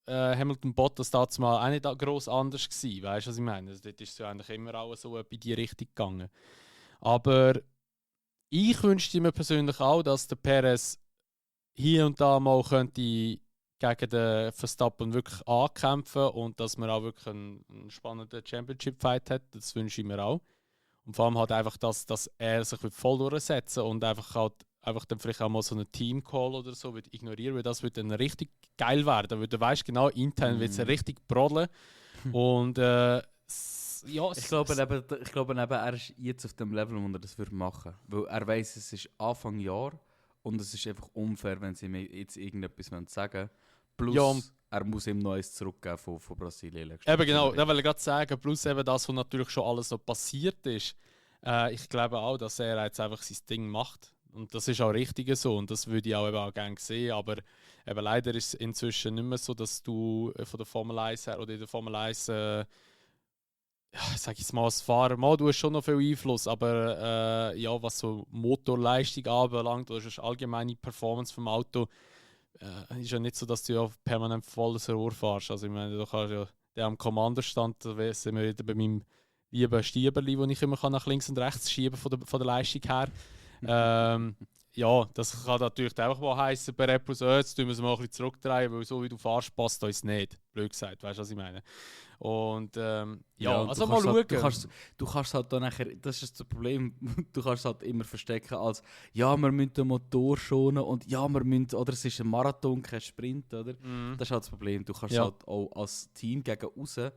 Hamilton Bottas damals auch nicht gross anders gewesen. Weißt du, was ich meine? Also, dort ist es ja eigentlich immer auch so in die Richtung gegangen. Aber ich wünschte mir persönlich auch, dass der Perez hier und da mal könnte gegen den Verstappen wirklich ankämpfen und dass man auch wirklich einen spannenden Championship-Fight hat. Das wünsche ich mir auch. Und vor allem halt einfach, dass er sich voll durchsetzen und einfach dann vielleicht auch mal so einen Team-Call oder so wird ignorieren, weil das wird dann richtig geil werden. Weil du weißt genau, intern wird es richtig brodeln. Und ja, ich glaube eben, er ist jetzt auf dem Level, wo er das machen würde. Weil er weiss, es ist Anfang Jahr und es ist einfach unfair, wenn sie mir jetzt irgendetwas sagen wollen. Plus, ja, er muss ihm Neues zurückgeben von Brasilien. Eben genau, da will ich gerade sagen, plus eben das, was natürlich schon alles so passiert ist. Ich glaube auch, dass er jetzt einfach sein Ding macht. Und das ist auch richtig so und das würde ich auch, eben auch gerne sehen. Aber eben leider ist es inzwischen nicht mehr so, dass du von der Formel 1 her oder in der Formel 1 sag ich mal, als Fahrer, du hast schon noch viel Einfluss, aber ja, was so Motorleistung anbelangt oder allgemeine Performance vom Auto, ist ja nicht so, dass du ja permanent volles Rohr fährst. Also ich meine, du kannst ja der am Kommandostand, da sind wir wieder bei meinem lieben Stieberli, wo ich immer nach links und rechts schieben von der Leistung her. Ja, das kann natürlich auch mal heißen bei Red Bull, so, jetzt tun wir es mal ein bisschen zurückdrehen, weil so wie du fährst, passt uns nicht. Blöd gesagt, weißt du, was ich meine? Und ja, also mal schauen. Du kannst halt dann nachher, das ist das Problem, du kannst halt immer verstecken als, ja, wir müssen den Motor schonen und ja, wir müssen, oder es ist ein Marathon, kein Sprint, oder? Das ist halt das Problem. Du kannst halt auch als Team gegen außen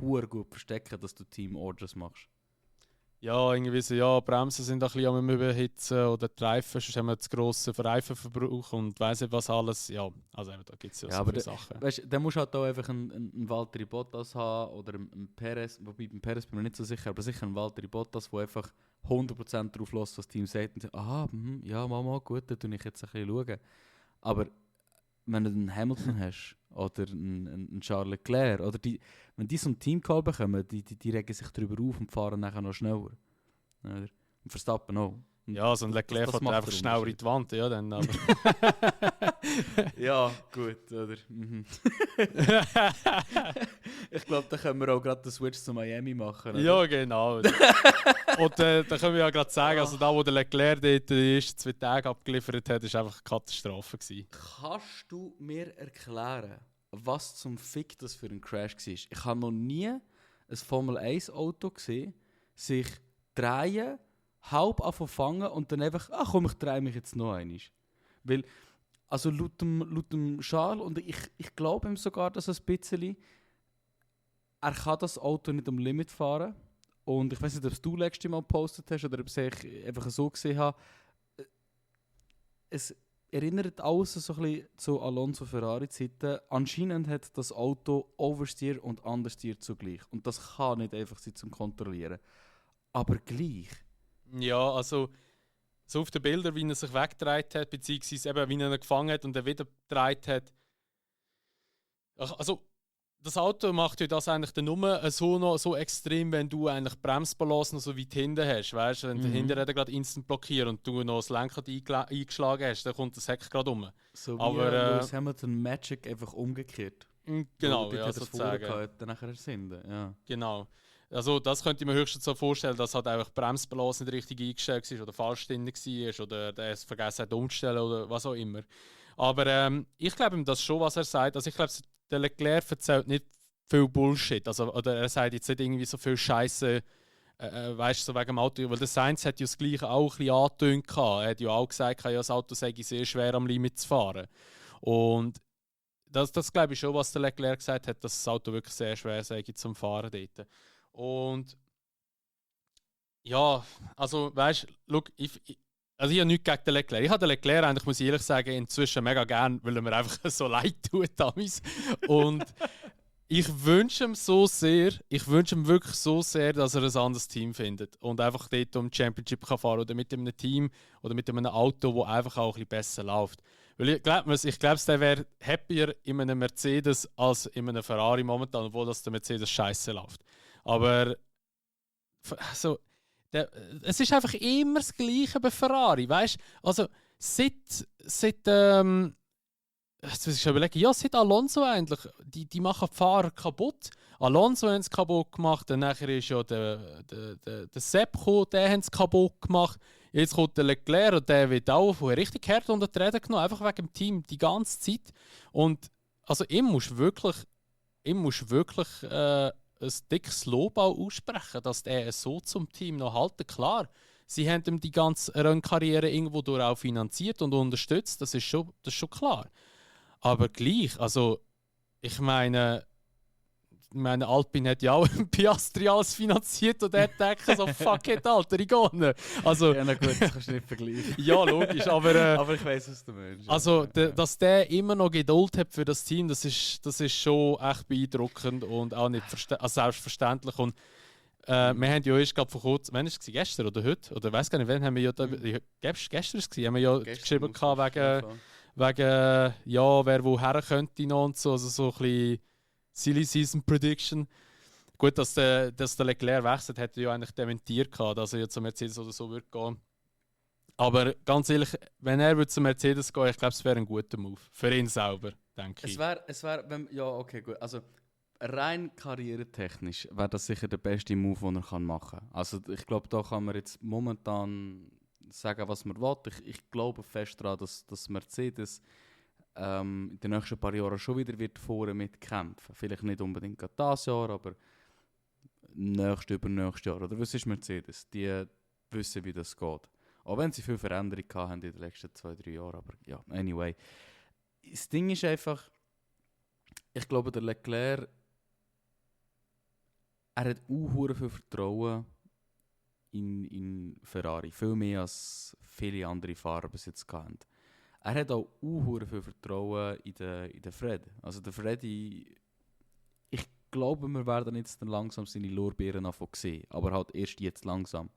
sehr gut verstecken, dass du Team-Orders machst. Ja, irgendwie so, ja, Bremsen sind ein bisschen am Überhitzen oder die Reifen, sonst haben wir zu grossen Reifenverbrauch und weiss nicht was alles. Ja, also da gibt es ja so viele Sachen. Weißt, dann musst du halt auch einfach einen Valtteri Bottas haben oder einen Perez, wobei beim Perez bin ich mir nicht so sicher, aber sicher einen Valtteri Bottas, der einfach 100% darauf lässt, was das Team sagt und sagt, aha, ja, mal gut, dann schaue ich jetzt ein bisschen schauen. Aber wenn du einen Hamilton hast oder einen Charles Leclerc, oder wenn die so einen Teamcall bekommen, die regen sich darüber auf und fahren nachher noch schneller. Oder? Und Verstappen auch. Und ja, so ein Leclerc fährt einfach schneller in die Wand, ja dann. Aber. Ja, gut, oder? Ich glaube, da können wir auch gerade den Switch zu Miami machen. Oder? Ja, genau. Und da können wir ja gerade sagen, also da, wo der Leclerc dort die ersten 2 Tage abgeliefert hat, war einfach eine Katastrophe gewesen. Kannst du mir erklären, was zum Fick das für ein Crash war? Ich habe noch nie ein Formel-1-Auto gesehen, sich drehen, halb anfangen und dann einfach, ach komm, ich drehe mich jetzt noch einmal. Weil, also laut dem Charles, und ich glaube ihm sogar, dass ein bisschen, er kann das Auto nicht am Limit fahren. Und ich weiß nicht, ob es du letztes Mal gepostet hast oder ob ich einfach so gesehen habe. Es erinnert alles so ein bisschen zu Alonso Ferrari-Zeiten. Anscheinend hat das Auto Oversteer und Understeer zugleich. Und das kann nicht einfach sein zum Kontrollieren. Aber gleich. Ja, also so auf den Bildern, wie er sich weggedreht hat, beziehungsweise eben, wie er ihn gefangen hat und er wieder gedreht hat. Also, das Auto macht ja das eigentlich dann nur so extrem, wenn du eigentlich die Bremsbalance noch so weit hinten hast. Weißt du, wenn der Hinterräder gerade instant blockiert und du noch das Lenkrad eingeschlagen hast, dann kommt das Heck gerade um. So wie Aber, Lewis Hamilton Magic einfach umgekehrt. Genau, ja, sozusagen. Dann nachher ersinden, ja. Genau. Also das könnte ich mir höchstens so vorstellen, dass halt einfach die Bremsbalance nicht richtig eingestellt war oder falsch drin war oder der es vergessen hat umzustellen oder was auch immer. Aber ich glaube ihm das schon, was er sagt. Also ich glaube, der Leclerc erzählt nicht viel Bullshit. Also, oder er sagt jetzt nicht irgendwie so viel Scheiße, weißt du, so wegen dem Auto. Weil der Sainz hat ja das Gleiche auch ein bisschen angetönt. Er hat ja auch gesagt, ja, das Auto sei sehr schwer am Limit zu fahren. Und das glaube ich schon, was der Leclerc gesagt hat, dass das Auto wirklich sehr schwer sei zum Fahren dort. Und ja, also weißt du, also ich habe nichts gegen den Leclerc. Ich habe den Leclerc eigentlich, muss ich ehrlich sagen, inzwischen mega gern, weil er mir einfach so leid tut damals. Und ich wünsche ihm wirklich so sehr, dass er ein anderes Team findet und einfach dort um die Championship kann fahren oder mit einem Team oder mit einem Auto, das einfach auch ein bisschen besser läuft. Weil ich glaube, der wäre happier in einem Mercedes als in einem Ferrari momentan, obwohl das der Mercedes scheiße läuft. Aber also, es ist einfach immer das Gleiche bei Ferrari, weißt du? Also seit jetzt muss ich schon überlegen, ja, seit Alonso eigentlich, die machen die Fahrer kaputt. Alonso haben es kaputt gemacht, dann nachher ist ja der Sepp gekommen, den haben es kaputt gemacht. Jetzt kommt der Leclerc und der wird auch richtig hart unter die Räder genommen, einfach wegen dem Team die ganze Zeit. Und also ihm musst wirklich ein dickes Lob auch aussprechen, dass er so zum Team noch halten. Klar, sie haben ihm die ganze Rennkarriere irgendwo durch auch finanziert und unterstützt, das ist schon klar. Aber gleich, also ich meine Alpine hat ja auch Piastri alles finanziert und er denkt so, fuck it, Alter, ich gehe nicht. Also, Ja, na gut, das kannst du nicht vergleichen. ja, logisch, aber aber ich weiss, was du meinst. also, dass der immer noch Geduld hat für das Team, das ist schon echt beeindruckend und auch nicht selbstverständlich. Und wir haben ja erst gerade vor kurzem, wann war es? Gestern oder heute? Oder ich weiß gar nicht, wann haben wir ja da, gestern haben wir ja geschrieben wegen ja, wer woher könnte noch und so, also so ein bisschen Silly Season Prediction. Gut, dass der Leclerc wechselt, hätte er ja eigentlich dementiert gehabt, dass er jetzt zum Mercedes oder so würde gehen. Aber ganz ehrlich, wenn er zum Mercedes gehen, ich glaube, es wäre ein guter Move. Für ihn selber, denke ich. Es wär, ja, okay, gut. Also, rein karrieretechnisch wäre das sicher der beste Move, den er machen kann. Also, ich glaube, da kann man jetzt momentan sagen, was man will. Ich glaube fest daran, dass Mercedes in den nächsten paar Jahren schon wieder wird vorne mitkämpfen. Vielleicht nicht unbedingt gerade dieses Jahr, aber übernächstes Jahr. Oder was ist Mercedes? Die wissen, wie das geht. Auch wenn sie viel Veränderung haben in den letzten 2-3 Jahren. Aber ja, anyway. Das Ding ist einfach, ich glaube, der Leclerc, er hat auch viel Vertrauen in Ferrari. Viel mehr als viele andere Fahrer bis jetzt hatten. Er hat auch viel Vertrauen in den Fred. Also der Freddy, ich glaube, wir werden jetzt dann langsam seine Lorbeeren sehen. Aber halt erst jetzt langsam.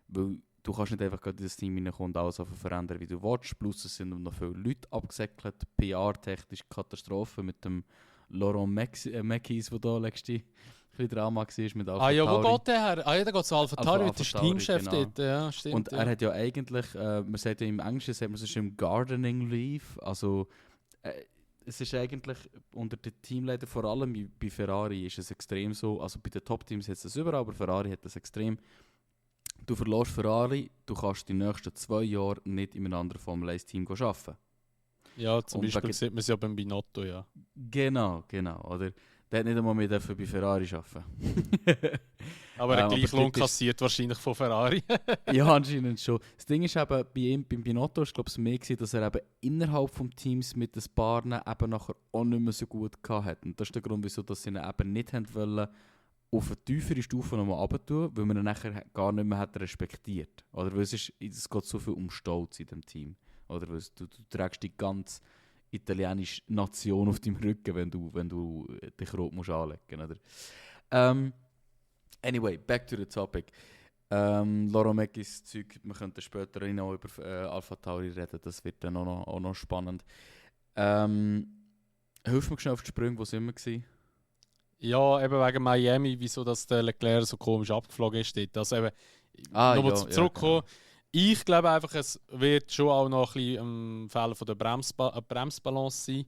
Weil du kannst nicht einfach in das Team reinkommen und alles verändern, wie du willst. Plus es sind noch viele Leute abgesäckelt. PR-technisch Katastrophe mit dem Laurent Mekis, der da letzte ein Drama war mit Alpha ja, Tauri. wo geht der her? Der geht zu Alpha Tauri, der Teamchef genau. dort. Ja, stimmt. Und er hat ja eigentlich, man sagt ja im Englischen, sagt man es ist im Gardening Leave. Also es ist eigentlich unter den Teamleitern, vor allem bei Ferrari, ist es extrem so. Also bei den Top-Teams hat es das überall, aber Ferrari hat das extrem. Du verlierst Ferrari, du kannst die nächsten 2 Jahre nicht in einem anderen Formel 1-Team arbeiten. Ja, zum Und Beispiel sieht man es ja beim Binotto, ja. Genau. Oder? Der hat nicht einmal mehr bei Ferrari arbeiten. Aber er gleich aber Lohn dort ist- kassiert wahrscheinlich von Ferrari. Ja, anscheinend schon. Das Ding ist eben, bei ihm, beim Binotto ist glaube ich mehr gewesen, dass er eben innerhalb des Teams mit den Paaren eben nachher auch nicht mehr so gut gehabt hat. Und das ist der Grund, wieso dass sie ihn eben nicht haben wollen, auf eine tiefere Stufe nochmal runter, weil man ihn nachher gar nicht mehr hat respektiert. Oder weil es geht so viel um Stolz in dem Team. Oder weil du trägst die ganze italienische Nation auf deinem Rücken, wenn du dich rot musst anlegen. Oder? Anyway, back to the topic. Loro Meckis Zeug, wir könnten später noch über Alpha Tauri reden, das wird dann auch noch spannend. Hilf mir schnell auf die Sprünge, wo sind wir gewesen? Ja, eben wegen Miami, wieso dass der Leclerc so komisch abgeflogen ist dort. Also eben, nochmal zurückkommen. Genau. Ich glaube einfach, es wird schon auch noch ein bisschen ein Fehler von der Bremsbalance sein.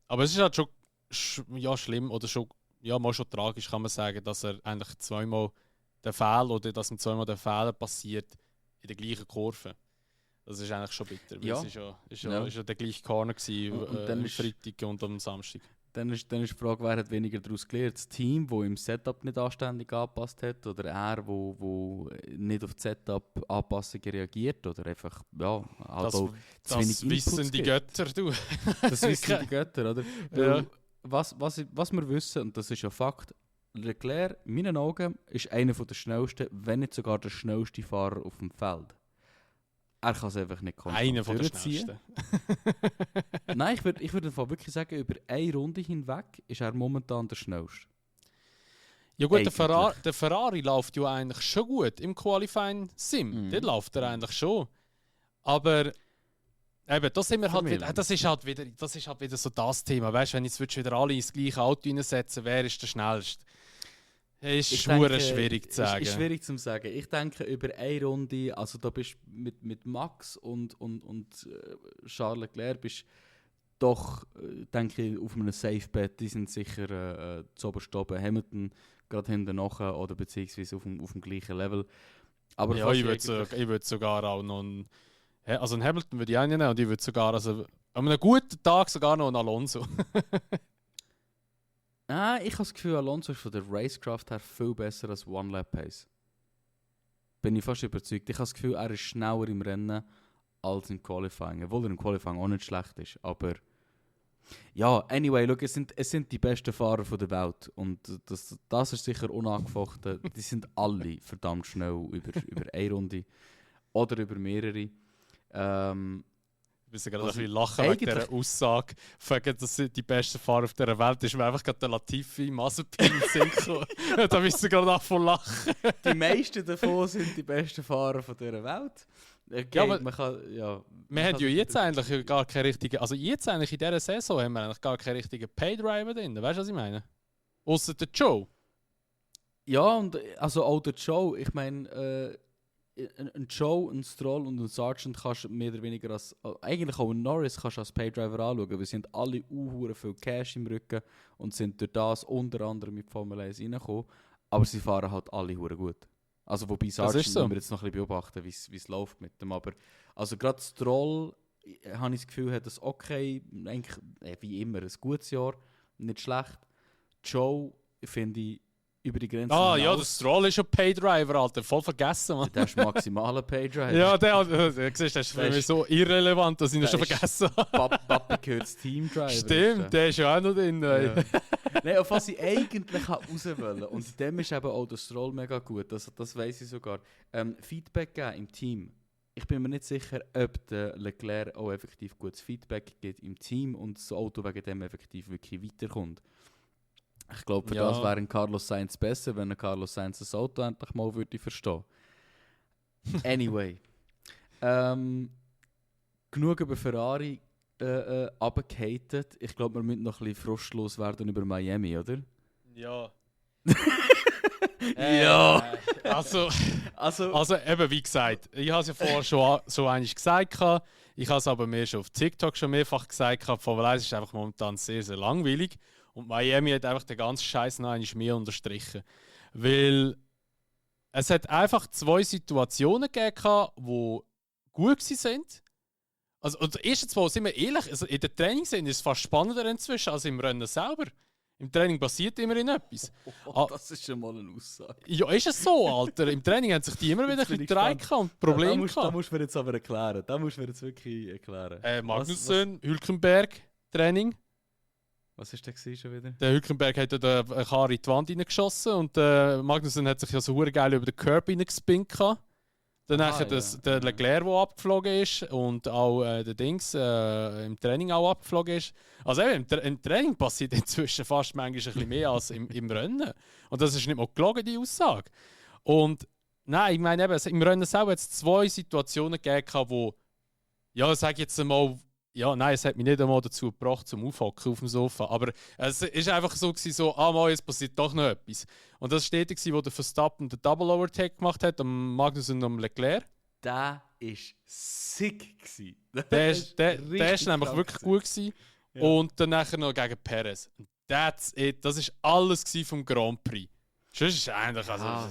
Aber es ist halt schon schlimm oder schon, mal schon tragisch, kann man sagen, dass er eigentlich zweimal der Fehler oder dass ihm zweimal der Fehler passiert in der gleichen Kurve. Das ist eigentlich schon bitter. Weil Ja. Es ist ja der gleiche Corner gewesen, Und dann am ist- Freitag und am Samstag. Dann ist die Frage, wer hat weniger daraus gelernt? Das Team, das im Setup nicht anständig angepasst hat, oder er, wo nicht auf die Setup-Anpassungen reagiert, oder einfach, ja, halt Das, auch zu das wenig wissen Inputs die gibt. Götter, du. Das wissen die Götter, oder? Ja. Weil was wir wissen, und das ist ja Fakt, Leclerc, in meinen Augen, ist einer der schnellsten, wenn nicht sogar der schnellste Fahrer auf dem Feld. Er kann es einfach nicht Einer von der durchziehen. schnellsten. Nein, ich würd einfach wirklich sagen, über eine Runde hinweg ist er momentan der schnellste. Ja gut, der Eigentlich. Ferrari läuft ja eigentlich schon gut im Qualifying Sim. Mhm. Dort läuft er eigentlich schon. Aber eben, das sind wir halt mich wieder, das ist halt wieder so das Thema. Weißt du, wenn jetzt wieder alle ins gleiche Auto reinsetzen, wer ist der schnellste? Ist schwierig zu sagen. Ist schwierig zu sagen. Ich denke, über eine Runde, also da bist du mit Max und Charles Leclerc bist doch, denke ich, auf einem Safe Bet. Die sind sicher zuoberst oben. Hamilton gerade hinten nachher oder beziehungsweise auf dem gleichen Level. Aber ja, ich würde sogar auch noch einen Hamilton würde ich auch nicht nehmen und ich würde sogar, also an einem guten Tag sogar noch einen Alonso. Ich habe das Gefühl, Alonso ist von der Racecraft her viel besser als One-Lap-Pace. Bin ich fast überzeugt. Ich habe das Gefühl, er ist schneller im Rennen als im Qualifying. Obwohl er im Qualifying auch nicht schlecht ist. Aber ja, anyway, schau, es sind die besten Fahrer der Welt. Und das ist sicher unangefochten. Die sind alle verdammt schnell über eine Runde. Oder über mehrere. Ich muss gerade ein Also bisschen lachen wegen eigentlich- dieser Aussage, wegen, dass sie die besten Fahrer auf dieser Welt ist, mir einfach gerade der Latifi Mazepin in den Sinn gekommen. Da müsst ihr gerade davon lachen. Die meisten davon sind die besten Fahrer dieser Welt. Okay, Ja, aber man kann, ja, Wir haben ja jetzt eigentlich gar keine richtigen, also jetzt eigentlich in dieser Saison haben wir eigentlich gar keinen richtigen Paydriver drin, weißt du, was ich meine? Außer der Joe. Ja, und also auch der Joe, ich meine, ein Joe, ein Stroll und ein Sargent kannst du mehr oder weniger als, eigentlich auch ein Norris kannst du als Paydriver anschauen, weil sie haben alle viel Cash im Rücken und sind durch das unter anderem mit Formel 1 reingekommen, aber sie fahren halt alle hure gut. Also wobei Sargent ist so. müssen wir jetzt noch ein bisschen beobachten, wie es läuft mit dem, aber also gerade Stroll, habe ich das Gefühl, hat das okay, eigentlich wie immer, ein gutes Jahr, nicht schlecht. Joe finde ich über die Grenze Ah ja, der hinaus. Stroll ist schon Paydriver, Alter, voll vergessen, man. Der ist maximaler Paydriver. Ja, siehst, das ist für mich so irrelevant, dass ich ihn der schon ist- vergessen habe. Papi gehört das Teamdriver. Stimmt, der ist ja auch noch drin. Ja. Nein, auf was ich eigentlich raus wollte. Und in dem ist eben auch der Stroll mega gut. Das weiss ich sogar. Feedback geben im Team. Ich bin mir nicht sicher, ob der Leclerc auch effektiv gutes Feedback gibt im Team und das Auto wegen dem effektiv wirklich weiterkommt. Ich glaube, für Ja. das wäre ein Carlos Sainz besser, wenn ein Carlos Sainz das Auto endlich mal würde verstehen. Anyway. Genug über Ferrari runtergehatet. Ich glaube, wir müssen noch ein bisschen frustlos werden über Miami, oder? Ja. Ja. Also Also, eben, wie gesagt, ich habe es ja vorher schon so eigentlich gesagt. Ich habe es aber mir schon auf TikTok schon mehrfach gesagt. Formel 1 ist einfach momentan sehr, sehr langweilig. Und Miami hat einfach den ganzen Scheiß noch einmal mehr unterstrichen. Weil es hat einfach 2 Situationen gegeben, die gut waren. Also, und erstens mal, sind wir ehrlich, also in den Trainings ist es fast spannender inzwischen als im Rennen selber. Im Training passiert immerhin etwas. Das ist schon mal eine Aussage. Ja, ist es so, Alter? Im Training haben sich die immer wieder ein bisschen gedreht und Probleme gehabt. Da musst du mir jetzt aber erklären. Da musst du mir jetzt wirklich erklären. Magnussen, Hülkenberg, Training. Was war der schon wieder? Der Hülkenberg hat eine Karre in die Wand reingeschossen und Magnussen hat sich ja so geil über den Curb reingespinnt. Dann der Leclerc, der abgeflogen ist und auch der Dings im Training auch abgeflogen ist. Also eben, im Training passiert inzwischen fast manchmal ein bisschen mehr als im Rennen. Und das ist nicht mal gelogen, die Aussage. Und nein, ich meine eben, im Rennen selber hat es 2 Situationen gegeben, wo, ja, sag ich jetzt einmal, ja, nein, es hat mich nicht einmal dazu gebracht, zum Aufhocken auf dem Sofa. Aber es war einfach so, mal, jetzt passiert doch noch etwas. Und das war dort, wo der Verstappen den Double Overtake gemacht hat, am Magnussen und am Leclerc. Der war sick. Der ist nämlich wirklich gut gewesen. Ja. Und dann nachher noch gegen Perez. That's it. Das war alles vom Grand Prix. Sonst ist eigentlich, aber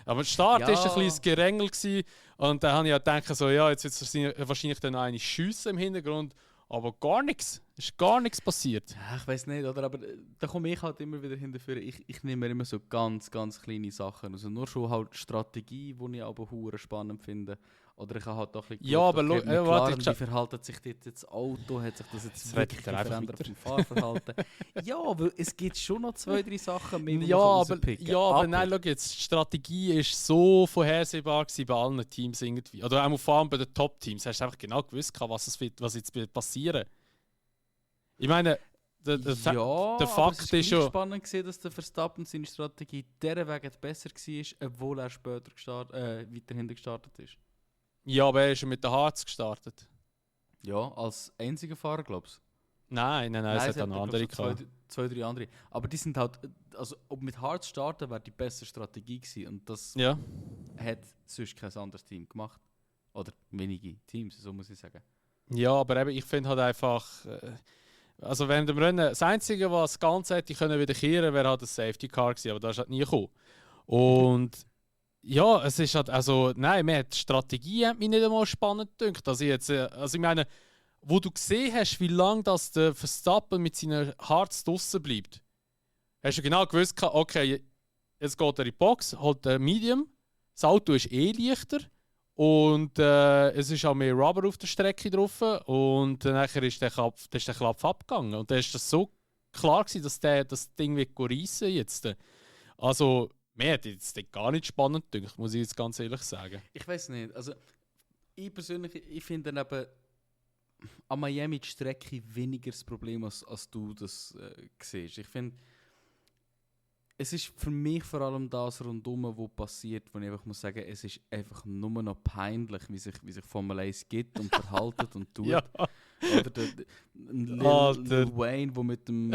der Start war ein kleines Gerängel gewesen. Und dann habe ich ja gedacht, so, ja, jetzt wird es wahrscheinlich dann noch eine Schüsse im Hintergrund. Aber gar nichts. Es ist gar nichts passiert. Ja, ich weiß nicht, oder? Aber da komme ich halt immer wieder hinterher. Ich nehme mir immer so ganz, ganz kleine Sachen. Also nur schon halt Strategie, die ich aber hure spannend finde. Oder ich habe halt auch ein bisschen wie verhaltet sich das Auto? Hat sich das jetzt wirklich verändert vom Fahrverhalten? Ja, weil es gibt schon noch 2, 3 Sachen mehr, die aber nein, schau jetzt, die Strategie war so vorhersehbar bei allen Teams irgendwie. Oder auch vor allem bei den Top-Teams. Hast du einfach genau gewusst, was jetzt passieren. Ich meine, der Fakt ist schon spannend gewesen, dass der Verstappen seine Strategie dieser Weg besser war, obwohl er später weiterhin gestartet ist. Ja, aber er ist mit den Harz gestartet. Ja, als einziger Fahrer, glaubst du? Nein, es hat auch noch andere gehabt. 2, 3 andere. Aber die sind halt, also ob mit Harz starten wäre die bessere Strategie gewesen. Und das hat sonst kein anderes Team gemacht. Oder wenige Teams, so muss ich sagen. Ja, aber eben, ich finde halt einfach, also während dem Rennen, das Einzige, was das Ganze hätte wieder kehren, wäre halt ein Safety Car gewesen, aber das ist halt nie gekommen. Und ja, es ist halt, also, nein, die Strategie hat mich nicht einmal spannend gedacht. Also ich meine, wo du gesehen hast, wie lange das der Verstappen mit seinen Harz draussen bleibt, hast du genau gewusst, okay, jetzt geht er in die Box, holt den Medium, das Auto ist leichter und es ist auch mehr Rubber auf der Strecke drauf und nachher ist der Klapp abgegangen. Und dann ist das so klar gewesen, dass das Ding wird reissen jetzt. Also, mir hat jetzt gar nicht spannend gedacht, muss ich jetzt ganz ehrlich sagen. Ich weiß nicht. Also, ich persönlich, ich finde eben an Miami die Strecke weniger das Problem, als du das siehst. Ich finde, es ist für mich vor allem das rundum, was passiert, wo ich einfach muss sagen, es ist einfach nur noch peinlich, wie sich Formel 1 gibt und verhaltet und tut. Ja. Oder der Lil Wayne, der mit dem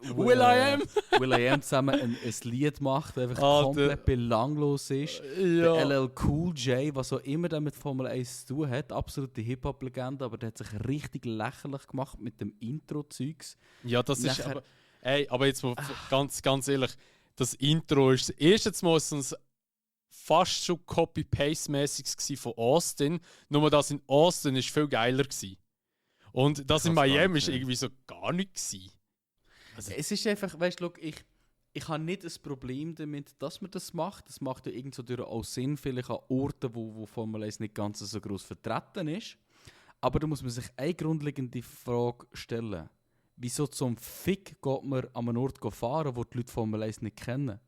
Will.i.am zusammen ein Lied macht, das einfach komplett belanglos ist. Ja. Der LL Cool J, was auch immer der mit Formel 1 zu tun hat, absolute Hip-Hop-Legende, aber der hat sich richtig lächerlich gemacht mit dem Intro-Zeugs. Ja, das ist aber... aber jetzt mal ganz ehrlich, das Intro ist das erste Mal fast schon Copy-Paste-mäßiges von Austin, nur das in Austin ist viel geiler gewesen. Und das in Miami ist irgendwie so gar nicht gewesen. Also, es ist einfach, weißt du, ich habe nicht ein Problem damit, dass man das macht. Das macht ja irgend so auch Sinn, vielleicht an Orten, wo Formel 1 nicht ganz so groß vertreten ist. Aber da muss man sich eine grundlegende Frage stellen. Wieso zum Fick geht man an einen Ort fahren, wo die Leute Formel 1 nicht kennen?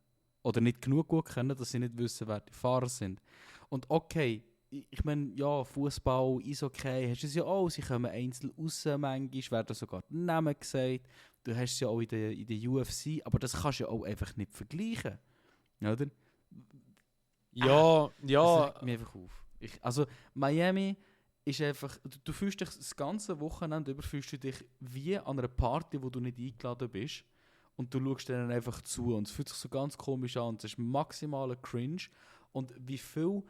Oder nicht genug gut kennen, dass sie nicht wissen, wer die Fahrer sind. Und okay, ich meine, ja, Fußball, Eishockey, hast du es ja auch, sie kommen einzeln raus, manchmal werden sogar die Namen gesagt. Du hast es ja auch in der UFC, aber das kannst du ja auch einfach nicht vergleichen. Oder? Ja. Das regt mich einfach auf. Also, Miami ist einfach, du fühlst dich das ganze Wochenende über, fühlst du dich wie an einer Party, wo du nicht eingeladen bist. Und du schaust denen einfach zu. Und es fühlt sich so ganz komisch an. Es ist maximaler Cringe. Und wie viel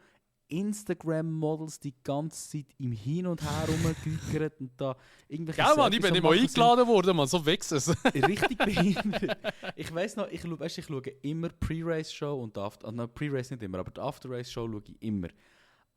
Instagram-Models die ganze Zeit im Hin und Her rumgügert und da irgendwelche Ja, Mann, ich Selfies bin am nicht mal Machen eingeladen worden, man, so wechseln. sind. Richtig behindert. Ich weiss noch, ich schaue immer Pre-Race-Show und Pre-Race nicht immer, aber die After-Race-Show schaue ich immer.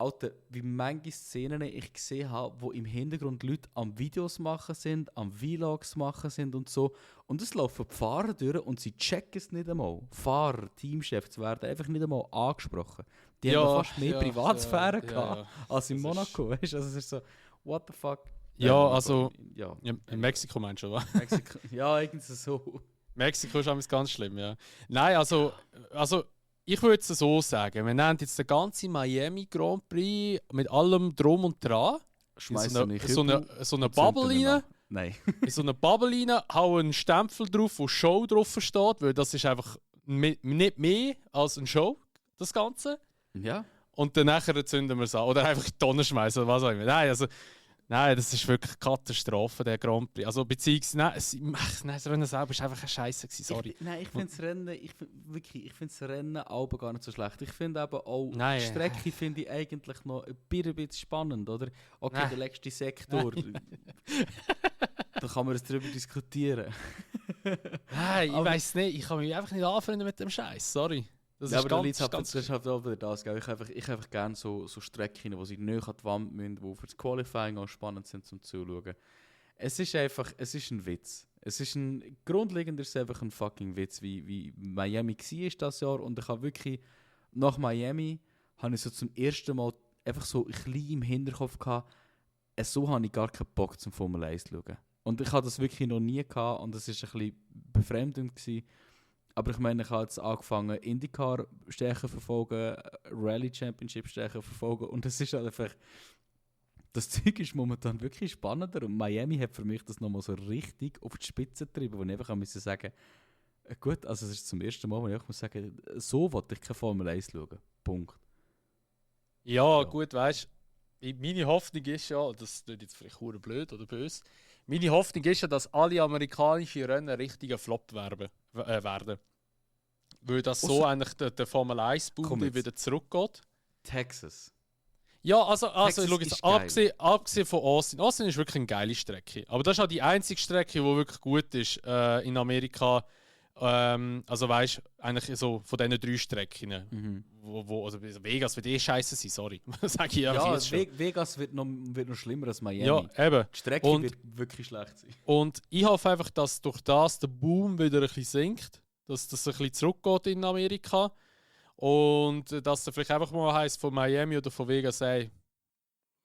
Alter, wie manche Szenen ich gesehen habe, wo im Hintergrund Leute am Videos machen sind, am Vlogs machen sind und so. Und es laufen die Fahrer durch und sie checken es nicht einmal. Fahrer, Teamchefs werden einfach nicht einmal angesprochen. Die haben noch fast mehr Privatsphäre gehabt als in Monaco. Weißt? Also es ist so, what the fuck? Ja, also Ja, in Mexiko meinst du, was? Mexiko, ja, irgendwie so. Mexiko ist alles ganz schlimm, ja. Nein, also ich würde es so sagen, wir nehmen jetzt den ganzen Miami Grand Prix mit allem Drum und Dran, Schmeiß so eine Bubble rein. Nein. In so eine Bubble rein, hau einen Stempel drauf, wo Show drauf steht, weil das ist einfach nicht mehr als eine Show, das Ganze. Ja. Und dann nachher zünden wir es an. Oder einfach in die Tonne schmeißen oder was auch immer. Nein, das ist wirklich eine Katastrophe, der Grand Prix. Also beziehungsweise, das Rennen selber war einfach eine Scheiße, sorry. Ich finde das Rennen auch gar nicht so schlecht. Ich finde aber auch, Nein. die Strecke finde ich eigentlich noch ein bisschen spannend, oder? Okay, der letzte Sektor. Da kann man darüber diskutieren. Nein, ich weiss nicht. Ich kann mich einfach nicht anfreunden mit dem Scheiß, sorry. Das ja, ist aber ganz das ist halt auch wieder das. Gell? Ich einfach gerne so Strecken, wo sie näher an die Wand müssen, die für das Qualifying auch spannend sind zum Zuschauen. Es ist ein Witz. Grundlegend ist es einfach ein fucking Witz, wie Miami war das Jahr. Und ich habe wirklich, nach Miami, habe ich so zum ersten Mal einfach so ein bisschen im Hinterkopf gehabt, so habe ich gar keinen Bock zum Formel 1 zu schauen. Und ich hatte das wirklich noch nie gehabt und es war ein bisschen befremdend gewesen. Aber ich meine, ich habe jetzt angefangen, IndyCar stärker verfolgen, Rally Championship stärker verfolgen und es ist halt einfach, das Zeug ist momentan wirklich spannender und Miami hat für mich das nochmal so richtig auf die Spitze getrieben, wo ich einfach müssen sagen, gut, also es ist zum ersten Mal, wo ich auch muss sagen, so wollte ich keine Formel 1 schauen. Punkt. Ja, gut, weißt du, meine Hoffnung ist ja, das klingt jetzt vielleicht verdammt blöd oder böse, meine Hoffnung ist ja, dass alle amerikanischen Rennen richtige Flop werden. Weil das so eigentlich der Formel 1-Boom wieder zurückgeht. Texas. Ja, also Texas ich schaue jetzt abgesehen von Austin. Austin ist wirklich eine geile Strecke. Aber das ist auch die einzige Strecke, die wirklich gut ist in Amerika. Also weißt du, eigentlich so von diesen 3 Strecken. Also Vegas wird scheiße sein, sorry. Sag ich einfach jetzt schon. Vegas wird noch schlimmer als Miami. Ja, eben. Die Strecke wird wirklich schlecht sein. Und ich hoffe einfach, dass durch das der Boom wieder ein bisschen sinkt. Dass das ein bisschen zurückgeht in Amerika. Und dass es vielleicht einfach mal heisst von Miami oder von Vegas, ey,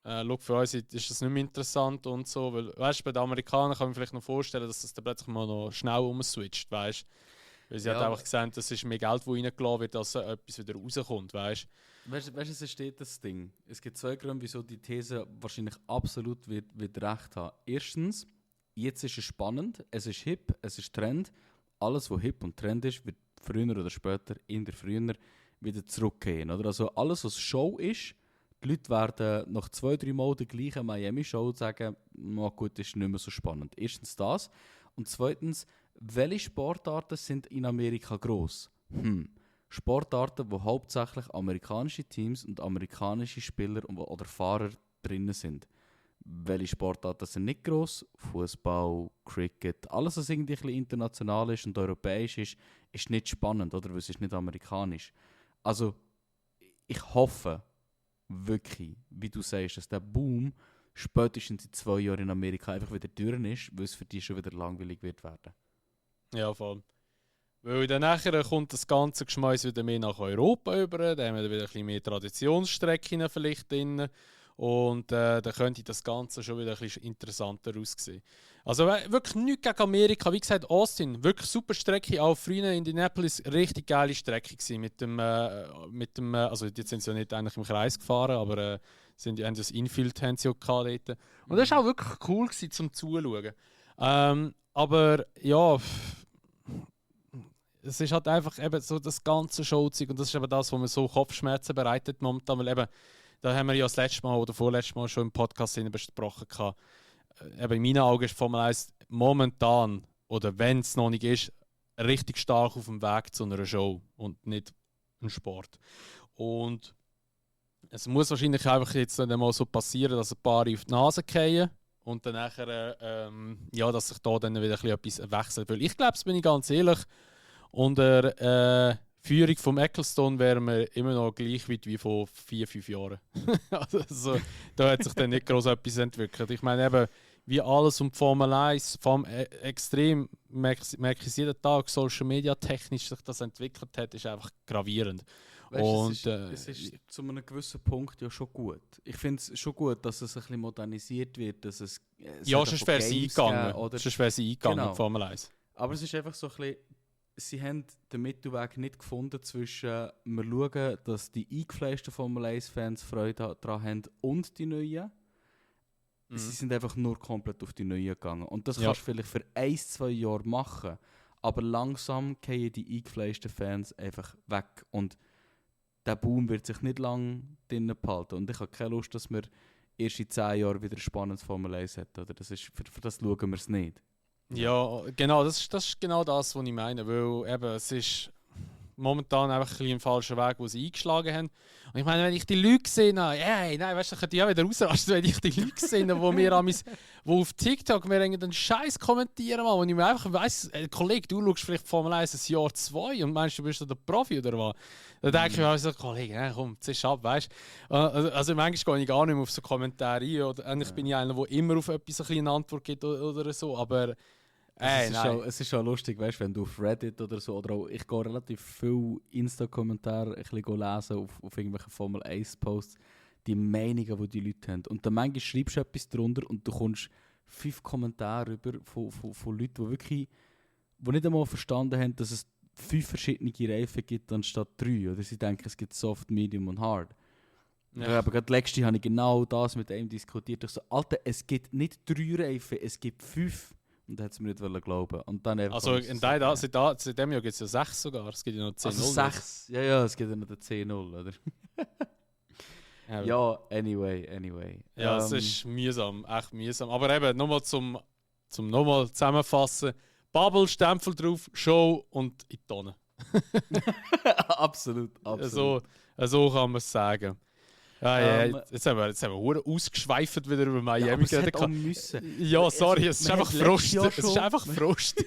schau, für uns ist das nicht mehr interessant und so. Weil, weißt du, bei den Amerikanern kann man vielleicht noch vorstellen, dass das dann plötzlich mal noch schnell umswitcht, weißt du? Weil sie hat einfach gesagt, das ist mehr Geld, das reingelassen wird, dass etwas wieder rauskommt, weißt du? Weißt du, es entsteht das Ding. Es gibt 2 Gründe, wieso die These wahrscheinlich absolut wird recht haben. Erstens, jetzt ist es spannend, es ist hip, es ist Trend. Alles, was hip und Trend ist, wird früher oder später, früher, wieder zurückgehen. Oder? Also alles, was Show ist, die Leute werden nach 2-3 Mal der gleichen Miami-Show sagen, na gut, ist nicht mehr so spannend. Erstens das. Und zweitens, welche Sportarten sind in Amerika gross? Sportarten, wo hauptsächlich amerikanische Teams und amerikanische Spieler oder Fahrer drinnen sind. Welche Sportarten sind nicht gross? Fußball, Cricket, alles, was irgendwie ein bisschen international ist und europäisch ist nicht spannend, oder? Weil es ist nicht amerikanisch. Also, ich hoffe wirklich, wie du sagst, dass der Boom spätestens in 2 Jahren in Amerika einfach wieder durch ist, weil es für die schon wieder langweilig wird werden. Ja, voll. Weil dann nachher kommt das ganze Geschmeiß wieder mehr nach Europa über, da haben wir wieder ein bisschen mehr Traditionsstrecken vielleicht drin. Und dann könnte das Ganze schon wieder ein bisschen interessanter aussehen. Also wirklich nichts gegen Amerika. Wie gesagt, Austin, wirklich super Strecke. Auch früher in Indianapolis, richtig geile Strecke gewesen. Also jetzt sind sie ja nicht eigentlich im Kreis gefahren, aber haben das Infield haben sie auch dort. Und das war auch wirklich cool gewesen, zum Zuschauen. Aber ja, es ist halt einfach eben so das ganze Showzeug und das ist eben das, was mir so Kopfschmerzen bereitet momentan, weil eben da haben wir ja das letzte Mal oder vorletztes Mal schon im Podcast besprochen. In meinen Augen ist Formel 1 momentan, oder wenn es noch nicht ist, richtig stark auf dem Weg zu einer Show und nicht ein Sport. Und Es muss wahrscheinlich einfach jetzt dann mal so passieren, dass ein paar auf die Nase fallen und dann nachher, dass sich da dann wieder etwas wechselt. Weil ich glaube, bin ich ganz ehrlich, unter Führung vom Ecclestone wären wir immer noch gleich weit wie vor 4-5 Jahren. Also, da hat sich dann nicht groß etwas entwickelt. Ich meine eben, wie alles um die Formel 1, extrem, merke ich jeden Tag, Social Media technisch sich das entwickelt hat, ist einfach gravierend. Weißt, es ist zu einem gewissen Punkt ja schon gut. Ich finde es schon gut, dass es ein bisschen modernisiert wird. Dass es ja, sonst wäre sie eingegangen. Sonst wäre sie eingegangen, genau. Die Formel 1. Aber es ist einfach so ein bisschen, sie haben den Mittelweg nicht gefunden zwischen wir schauen, dass die eingefleischten Formel 1-Fans Freude daran haben und die neuen. Sie sind einfach nur komplett auf die neuen gegangen. Und das kannst du vielleicht für 1-2 Jahre machen, aber langsam gehen die eingefleischten Fans einfach weg. Und der Boom wird sich nicht lange drinnen behalten. Und ich habe keine Lust, dass wir erst in 10 Jahren wieder ein spannendes Formel 1 hat. Oder? Das ist, für das schauen wir es nicht. Ja, genau, das ist genau das, was ich meine. Weil eben, es ist momentan einfach ein falscher Weg, den sie eingeschlagen haben. Und ich meine, wenn ich die Leute sehe, weißt du, ich könnte ja wieder rausrasten, wenn ich die Leute sehe, wo auf TikTok mir einen Scheiß kommentieren, wo ich mir einfach weiss, Kollege, du schaust vielleicht Formel 1 ein Jahr 2 und meinst, du bist der Profi oder was? Dann denke ich mir auch so, Kollege, komm, zieh ab, weißt du. Also manchmal gehe ich gar nicht mehr auf so Kommentare ein. Oder eigentlich bin ich einer, der immer auf etwas eine Antwort gibt oder so, aber es ist schon lustig, weißt, wenn du auf Reddit oder so, oder auch, ich gehe relativ viel Insta-Kommentare lesen auf irgendwelchen Formel 1-Posts, die Meinungen, die die Leute haben. Und dann manchmal schreibst du etwas drunter und du kommst 5 Kommentare über von Leuten, die wirklich die nicht einmal verstanden haben, dass es 5 verschiedene Reifen gibt anstatt 3. Oder sie denken, es gibt Soft, Medium und Hard. Ja, aber gerade letzte habe ich genau das mit ihm diskutiert. Ich so, Alter, es gibt nicht 3 Reifen, es gibt 5. Und da hat es mir nicht glauben. Und dann also seitdem Jahr gibt es ja 6 sogar. Es gibt ja noch 10-0. Also 6? Ja, es gibt ja noch den 10-0, oder? Ja, anyway. Ja, es ist mühsam, echt mühsam. Aber eben, nochmal zum nochmal zusammenfassen. Bubble, Stempel drauf, Show und in die Tonne. Absolut. So kann man es sagen. Jetzt haben wir ausgeschweift wieder über Miami geredet. Ja, sorry, es ist einfach Frust. Es ist einfach Frust.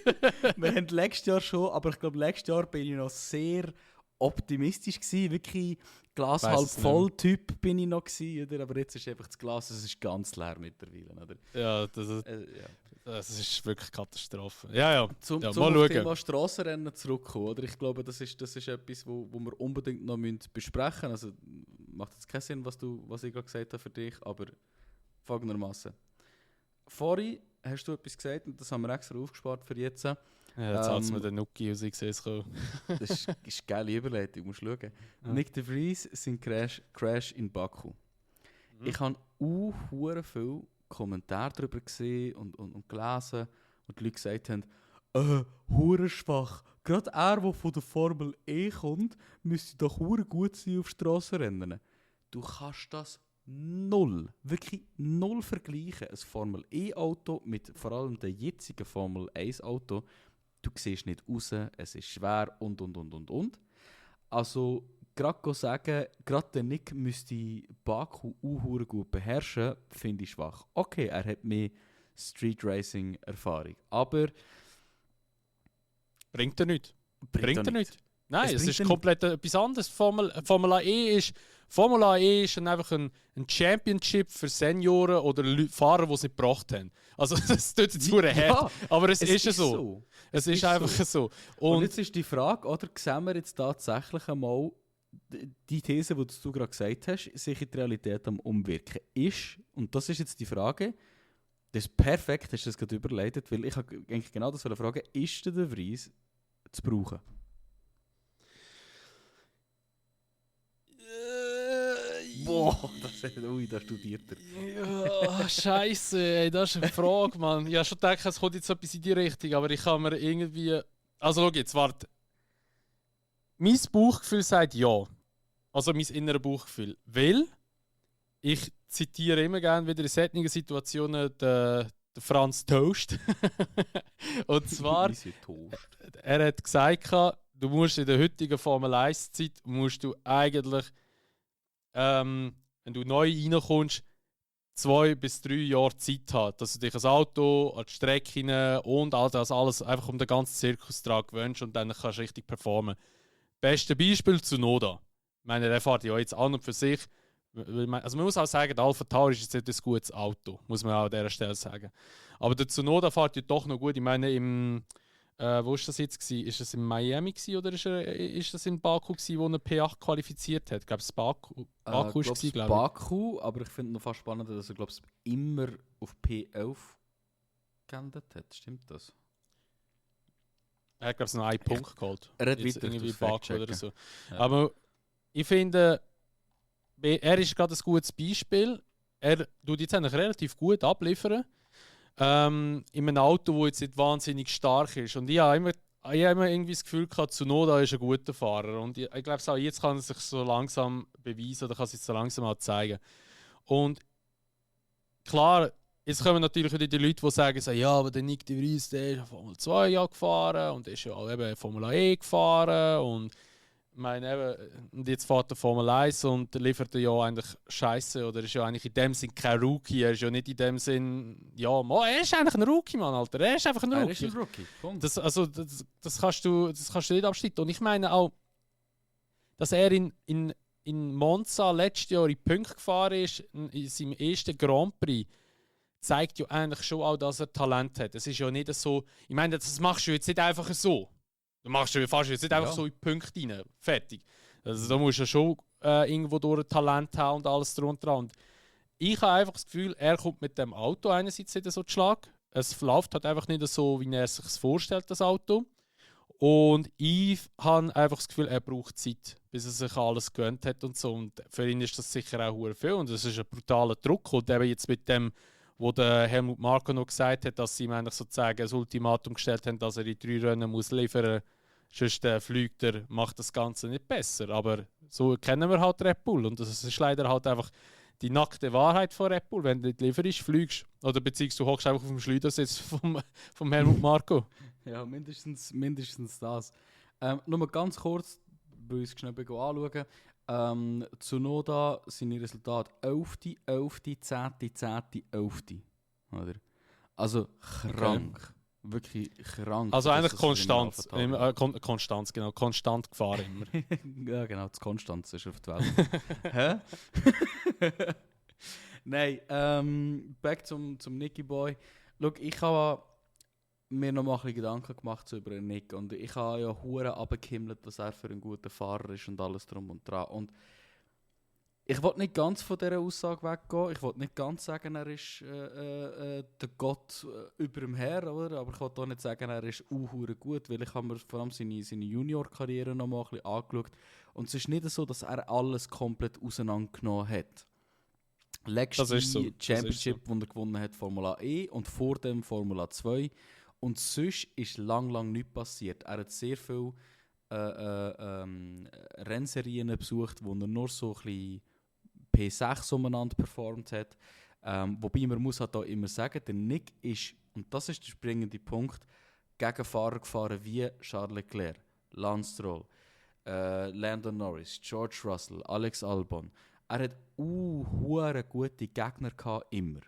Wir haben letztes Jahr schon, aber ich glaube, letztes Jahr bin ich noch sehr optimistisch gewesen. Wirklich Glas halb voll Typ bin ich noch gewesen, oder? Aber jetzt ist einfach das Glas, es ist ganz leer mittlerweile, oder? Ja, das ist wirklich Katastrophe. Ja. Zum mal schauen. Thema Strassenrennen zurückkommen, oder? Ich glaube, das ist etwas, wo wir unbedingt noch besprechen müssen. Also macht jetzt keinen Sinn, was ich gerade gesagt habe für dich, aber folgendermaßen. Vorhin hast du etwas gesagt und das haben wir extra aufgespart für jetzt. Ja, jetzt hat es mir den Nuki aus gesehen. Das ist eine geile Überleitung, musst du schauen. Ja. Nick de Vries sind Crash in Baku. Ich habe auch viele Kommentare darüber gesehen und gelesen und die Leute gesagt haben, hure schwach. Gerade er, der von der Formel E kommt, müsste doch hure gut sein auf Strassenrennen. Du kannst das wirklich null vergleichen. Ein Formel E-Auto mit vor allem dem jetzigen Formel 1-Auto. Du siehst nicht raus, es ist schwer und. Also, gerade sagen, gerade der Nick müsste Baku auch gut beherrschen, finde ich schwach. Okay, er hat mehr Street Racing Erfahrung, aber bringt er nicht. Nein, es ist komplett etwas anderes. Formula E ist einfach ein Championship für Senioren oder Fahrer, die es nicht gebracht haben. Also das tut jetzt hart, aber es ist so. Es ist einfach so. Und jetzt ist die Frage, oder sehen wir jetzt tatsächlich einmal die These, die du gerade gesagt hast, sich in die Realität am Umwirken ist, und das ist jetzt die Frage, das ist perfekt, hast du das gerade überleitet, weil ich habe eigentlich genau das fragen, ist der De Vries zu brauchen? Boah, da studiert er. Ja, Scheiße, das ist eine Frage, Mann. Ich habe schon gedacht, es kommt jetzt etwas in die Richtung, aber ich kann mir irgendwie... Also schau jetzt, warte. Mein Bauchgefühl sagt ja. Also mein inneres Bauchgefühl. Weil, ich zitiere immer gerne wieder in solchen Situationen den Franz Toast. Und zwar, er hat gesagt, du musst in der heutigen Formel 1-Zeit musst du eigentlich wenn du neu reinkommst, 2 bis 3 Jahre Zeit hat, dass du dich ein Auto an die Strecke rein und all das alles einfach um den ganzen Zirkus dran gewöhnst und dann kannst du richtig performen. Beste Beispiel Tsunoda. Ich meine, der fährt ja jetzt an und für sich. Also man muss auch sagen, der Alpha Tauri ist jetzt nicht ein gutes Auto, muss man auch an dieser Stelle sagen. Aber der Tsunoda fährt ja doch noch gut. Ich meine, wo ist das jetzt gewesen? Ist das in Miami gewesen, oder ist das in Baku gewesen, wo er P8 qualifiziert hat? Ich glaube, es Baku ist gewesen, glaube ich. Baku, aber ich finde noch fast spannend, dass er immer auf P11 geändert hat. Stimmt das? Er hat, glaube ich, noch einen Punkt geholt. Er hat jetzt weiter irgendwie das Baku Fact-checken. oder so. Ja. Aber ich finde, er ist gerade ein gutes Beispiel. Er tut jetzt eigentlich relativ gut abliefern. In einem Auto, das jetzt nicht wahnsinnig stark ist. Und ich habe immer irgendwie das Gefühl gehabt, Tsunoda ist ein guter Fahrer. Und ich glaube, auch jetzt kann er sich so langsam beweisen oder kann sich so langsam auch zeigen. Und klar, jetzt kommen natürlich wieder die Leute, die sagen, so, ja, aber der Nick de Vries, der ist Formel 2 ja gefahren und ist ja auch eben Formel E gefahren. Und ich meine, eben, und jetzt fährt der Formel 1 und liefert er ja eigentlich Scheiße oder ist ja eigentlich in dem Sinn kein Rookie. Er ist ja nicht in dem Sinn, ja, er ist eigentlich ein Rookie, Mann, Alter. Er ist einfach ein Rookie. Er ist ein Rookie. Punkt. Das kannst du nicht abstreiten. Und ich meine auch, dass er in Monza letztes Jahr in Punkte gefahren ist, in seinem ersten Grand Prix, zeigt ja eigentlich schon auch, dass er Talent hat. Es ist ja nicht so, ich meine, das machst du jetzt nicht einfach so. Du fährst jetzt nicht einfach so in die Punkte rein. Fertig. Also da musst du ja schon irgendwo durch ein Talent haben und alles drunter. Und ich habe einfach das Gefühl, er kommt mit dem Auto einerseits nicht so zu Schlag. Es läuft halt einfach nicht so, wie er es sich vorstellt, das Auto. Und ich habe einfach das Gefühl, er braucht Zeit, bis er sich alles gewöhnt hat und so. Und für ihn ist das sicher auch sehr viel. Und das ist ein brutaler Druck. Und eben jetzt mit dem, wo der Helmut Marko noch gesagt hat, dass sie ihm eigentlich sozusagen ein Ultimatum gestellt haben, dass er in 3 Rennen muss liefern muss. Sonst fliegt er, macht das Ganze nicht besser. Aber so kennen wir halt Red Bull. Und das ist leider halt einfach die nackte Wahrheit von Red Bull. Wenn du nicht lieferst, fliegst du. Oder beziehungsweise du hockst einfach auf dem Schleudersitz vom Helmut Marko. Ja, mindestens das. Nur mal ganz kurz, bei uns schnell anschauen. Tsunoda, seine Resultate 11., 11., 10., 10., 11. Oder? Also krank. Okay. Wirklich krank. Also eigentlich Konstanz. Konstanz, genau. Konstant gefahren immer. Ja, genau. Das Konstanz ist auf der Welt. Hä? Nein, back zum Nicky Boy. Schau, ich habe mir noch mal ein bisschen Gedanken gemacht über den Nick. Und ich habe ja hure runtergehimmelt, was er für ein guter Fahrer ist und alles drum und dran. Und ich wollte nicht ganz von dieser Aussage weggehen. Ich wollte nicht ganz sagen, er ist der Gott über dem Herr, oder? Aber ich wollte auch nicht sagen, er ist hure gut, weil ich habe mir vor allem seine Junior-Karriere noch mal ein bisschen angeschaut. Und es ist nicht so, dass er alles komplett auseinandergenommen hat. Letzte Championship, die er gewonnen hat, Formula E und vor dem Formula 2. Und sonst ist lang nichts passiert. Er hat sehr viele Rennserien besucht, wo er nur so ein bisschen P6 umeinander performt hat. Wobei man muss halt auch immer sagen, der Nick ist, und das ist der springende Punkt, gegen Fahrer gefahren wie Charles Leclerc, Lance Stroll, Lando Norris, George Russell, Alex Albon. Er hat hure gute Gegner gehabt, immer.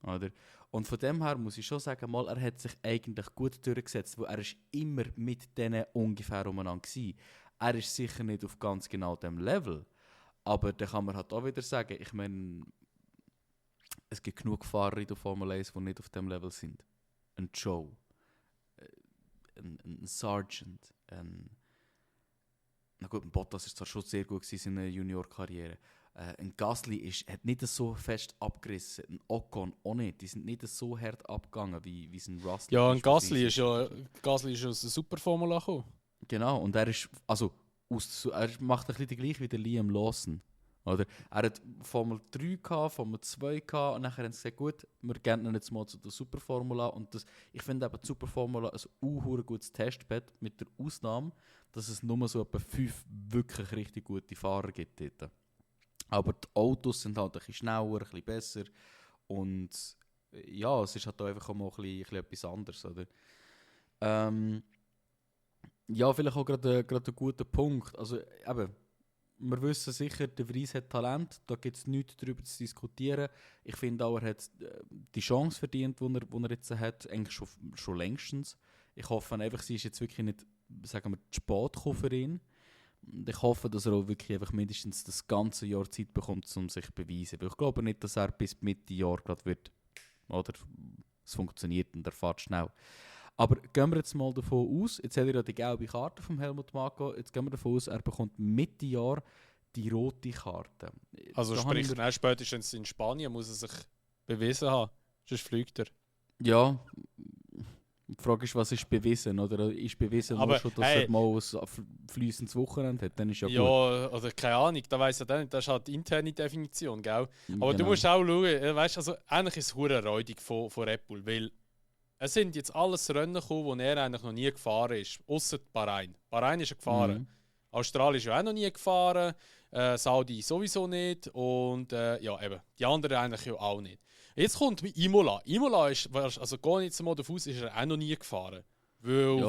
Oder? Und von dem her muss ich schon sagen, mal, er hat sich eigentlich gut durchgesetzt, weil er ist immer mit denen ungefähr umeinander war. Er ist sicher nicht auf ganz genau dem Level, aber da kann man halt auch wieder sagen, ich meine, es gibt genug Fahrer in der Formel 1, die nicht auf dem Level sind. Ein Joe, ein Sargent, na gut, ein Bottas ist zwar schon sehr gut in seiner Junior-Karriere. Ein Gasly hat nicht so fest abgerissen, ein Ocon auch nicht. Die sind nicht so hart abgegangen wie ein Russell. Ja, ein Gasly ist ja aus der Superformula gekommen. Genau, und er ist, also, er macht ein bisschen die gleiche wie der Liam Lawson. Oder? Er hat Formel 3 gehabt, Formel 2 gehabt und nachher haben sie gesagt, gut, wir gehen ihn jetzt mal zu der Superformula. Und ich finde eben die Superformula ein gutes Testbed, mit der Ausnahme, dass es nur so etwa 5 wirklich richtig gute Fahrer gibt dort. Aber die Autos sind halt ein bisschen schneller, ein bisschen besser. Und ja, es ist halt auch einfach auch mal ein bisschen etwas anderes. Oder? Ja, vielleicht auch gerade ein guter Punkt. Also eben, wir wissen sicher, der Vries hat Talent, da gibt es nichts darüber zu diskutieren. Ich finde auch, er hat die Chance verdient, die er jetzt hat, eigentlich schon längstens. Ich hoffe einfach, sie ist jetzt wirklich nicht, sagen wir, zu spät gekommen für ihn. Und ich hoffe, dass er auch wirklich einfach mindestens das ganze Jahr Zeit bekommt, um sich zu beweisen. Weil ich glaube nicht, dass er bis Mitte Jahr gerade wird, oder es funktioniert und er fährt schnell. Aber gehen wir jetzt mal davon aus, jetzt hat er ja die gelbe Karte von Helmut Marko, jetzt gehen wir davon aus, er bekommt Mitte Jahr die rote Karte. Also Da sprich, habe spätestens in Spanien muss er sich bewiesen haben, sonst fliegt er. ja, die Frage ist, was ist bewiesen? Oder ist bewiesen Aber, nur schon, dass er mal ein fließendes Wochenende hat? Dann ist ja gut. Ja, oder keine Ahnung, da weiss ja dann nicht, das ist halt die interne Definition, gell? Aber du Genau. musst auch schauen, weißt, also eigentlich ist es hure räudig von Red Bull, weil es sind jetzt alles Rennen gekommen, wo er eigentlich noch nie gefahren ist, ausser Bahrain. Bahrain ist er gefahren. Mhm. Australien ist ja auch noch nie gefahren, Saudi sowieso nicht und ja eben, die anderen eigentlich ja auch nicht. Jetzt kommt mit Imola. Imola ist, also gar nicht zum davon aus, ist er auch noch nie gefahren. Weil Ja,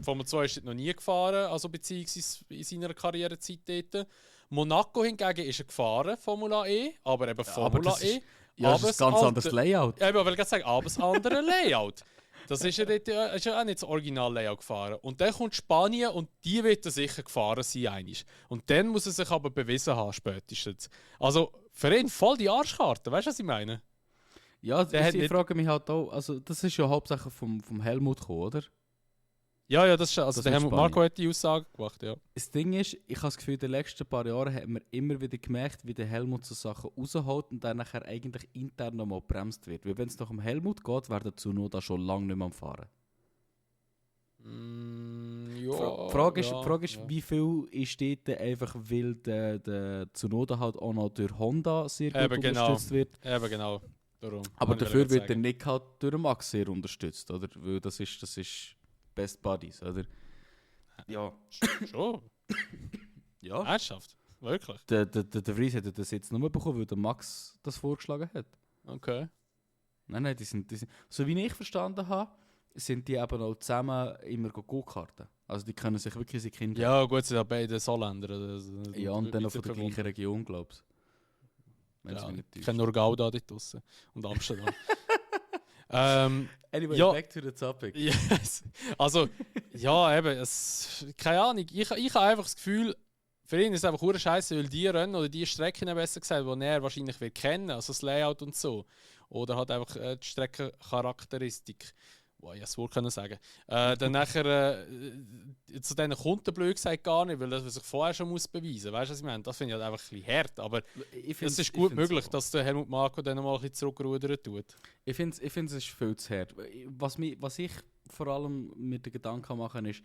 Formel 2 ist er noch nie gefahren, also beziehungsweise in seiner Karrierezeit dort. Monaco hingegen ist er gefahren, Formula E, aber eben Formula das ist- E. Ja, das aber ist ein ganz anderes Layout. Ja, aber ich will sagen, aber das andere Layout. Das ist ja, dort, ist ja auch nicht das Original-Layout gefahren. Und dann kommt Spanien und die wird er sicher gefahren sein. Einmal. Und dann muss er sich aber bewiesen haben, spätestens. Also für ihn voll die Arschkarte, weißt du, was ich meine? Ja, Der hat ich nicht- frage mich halt auch, also das ist ja hauptsächlich vom Helmut gekommen, oder? Ja, das ist also Das der mit Helmut Spanien. Marko hat die Aussage gemacht, ja. Das Ding ist, ich habe das Gefühl, in den letzten paar Jahren hat man immer wieder gemerkt, wie der Helmut so Sachen rausholt und dann nachher eigentlich intern nochmal gebremst wird. Weil wenn es nach dem Helmut geht, wäre der Tsunoda schon lange nicht mehr am Fahren. Ja, Die Frage ist, ja. wie viel ist dort einfach, weil der Tsunoda halt auch noch durch Honda sehr gut Eben genau. unterstützt wird. Eben genau. Darum. Aber Wollte ich dafür gerade wird der sagen. Nick halt durch den Max sehr unterstützt, oder? Weil das ist Best Buddies, oder? Ja. Schon? Ja. Ernsthaft? Wirklich? Der Vries hätte das jetzt nur bekommen, weil der Max das vorgeschlagen hat. Okay. Nein, die sind, so wie ich verstanden habe, sind die eben auch zusammen immer Go-Karten. Also die können sich wirklich in Kinder. Ja, gut, sind ja beide Saarländer. Ja, und dann noch von der gleichen Region, glaubst du. Wenn es Ja, mich nicht ich täuscht. kenne nur Gouda dort draussen und Amsterdam. Anyway, ja. back to the topic. Yes. Also, ja, eben, keine Ahnung. Ich habe einfach das Gefühl, für ihn ist es einfach hure scheiße, weil die Rennen oder die Strecken, besser gesagt, die er wahrscheinlich wird kennen, also das Layout und so. Oder halt einfach die Streckencharakteristik. Wow, ich das Wort können sagen. Dann nachher zu denen kommt der blöd gesagt gar nicht, weil er sich vorher schon muss beweisen muss. Weißt du, was ich meine? Das finde ich halt einfach ein bisschen hart. Aber es ist gut möglich, dass der Helmut Marko dann mal ein bisschen zurückrudern tut. Ich finde es ist viel zu hart. Was ich vor allem mit den Gedanken mache, ist,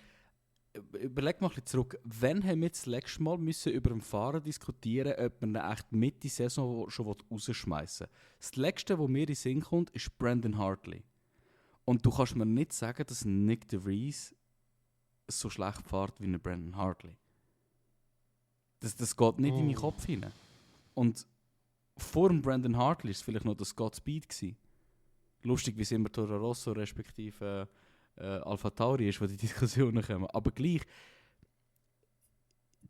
überleg mal ein bisschen zurück, wann haben wir das letzte Mal müssen über den Fahrer diskutieren, ob man ihn echt mit die Saison schon rausschmeißen will. Das letzte, was mir in den Sinn kommt, ist Brandon Hartley. Und du kannst mir nicht sagen, dass Nick de Vries so schlecht fährt wie ein Brandon Hartley. Das geht nicht in meinen Kopf hinein. Und vor dem Brandon Hartley war es vielleicht noch der Scott Speed gewesen. Lustig, wie es immer Toro Rosso respektive Alpha Tauri ist, wo die Diskussionen kommen. Aber gleich,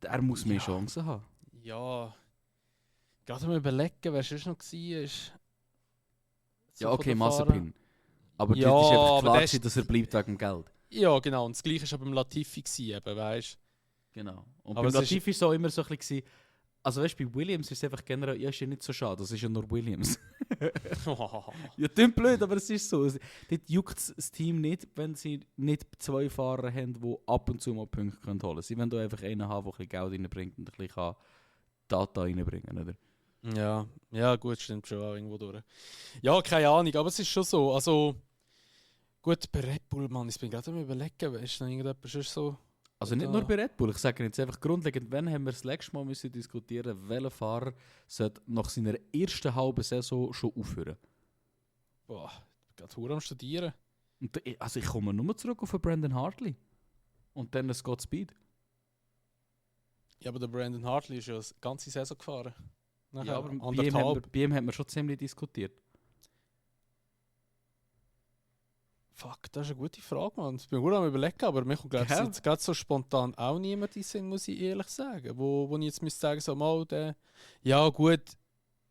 er muss mehr Chancen haben. Ja. Gerade mal überlegen, wer sonst noch war. Ja, okay, Mazepin. Aber Ja, das ist einfach aber klar, der gewesen, dass er bleibt wegen dem Geld. Ja, genau. Und das Gleiche war beim Latifi, eben, weißt Genau. Und aber beim Latifi war es auch immer so ein bisschen, also weißt du, bei Williams ist es einfach generell, ja, ist ja nicht so schade, das ist ja nur Williams. du? Ja, klingt blöd, aber es ist so. Dort juckt das Team nicht, wenn sie nicht zwei Fahrer haben, die ab und zu mal Punkte holen können. Sie wollen da einfach einen haben, der ein bisschen Geld reinbringt und ein bisschen Data reinbringen, oder? Ja, gut, stimmt schon auch irgendwo durch. Ja, keine Ahnung, aber es ist schon so. Also, gut, bei Red Bull, Mann, ich bin gerade am Überlegen, ist noch irgendjemand schon so. Also nicht Da. nur bei Red Bull, ich sage jetzt einfach grundlegend, wenn haben wir das letzte Mal müssen diskutieren, welcher Fahrer sollte nach seiner ersten halben Saison schon aufhören. Boah, ich bin gerade verdammt am Studieren. Und also ich komme nur zurück auf den Brandon Hartley. Und dann Scott Speed. Ja, aber der Brandon Hartley ist ja eine ganze Saison gefahren. Nachher Ja, aber bei anderthalb. ihm haben wir schon ziemlich diskutiert. Fuck, das ist eine gute Frage, Mann. Ich bin gut am überlegen, aber mir kommt glaube ich jetzt gerade so spontan auch niemand in den Sinn, muss ich ehrlich sagen. Wo ich jetzt müsste sagen, so mal, der... Ja gut,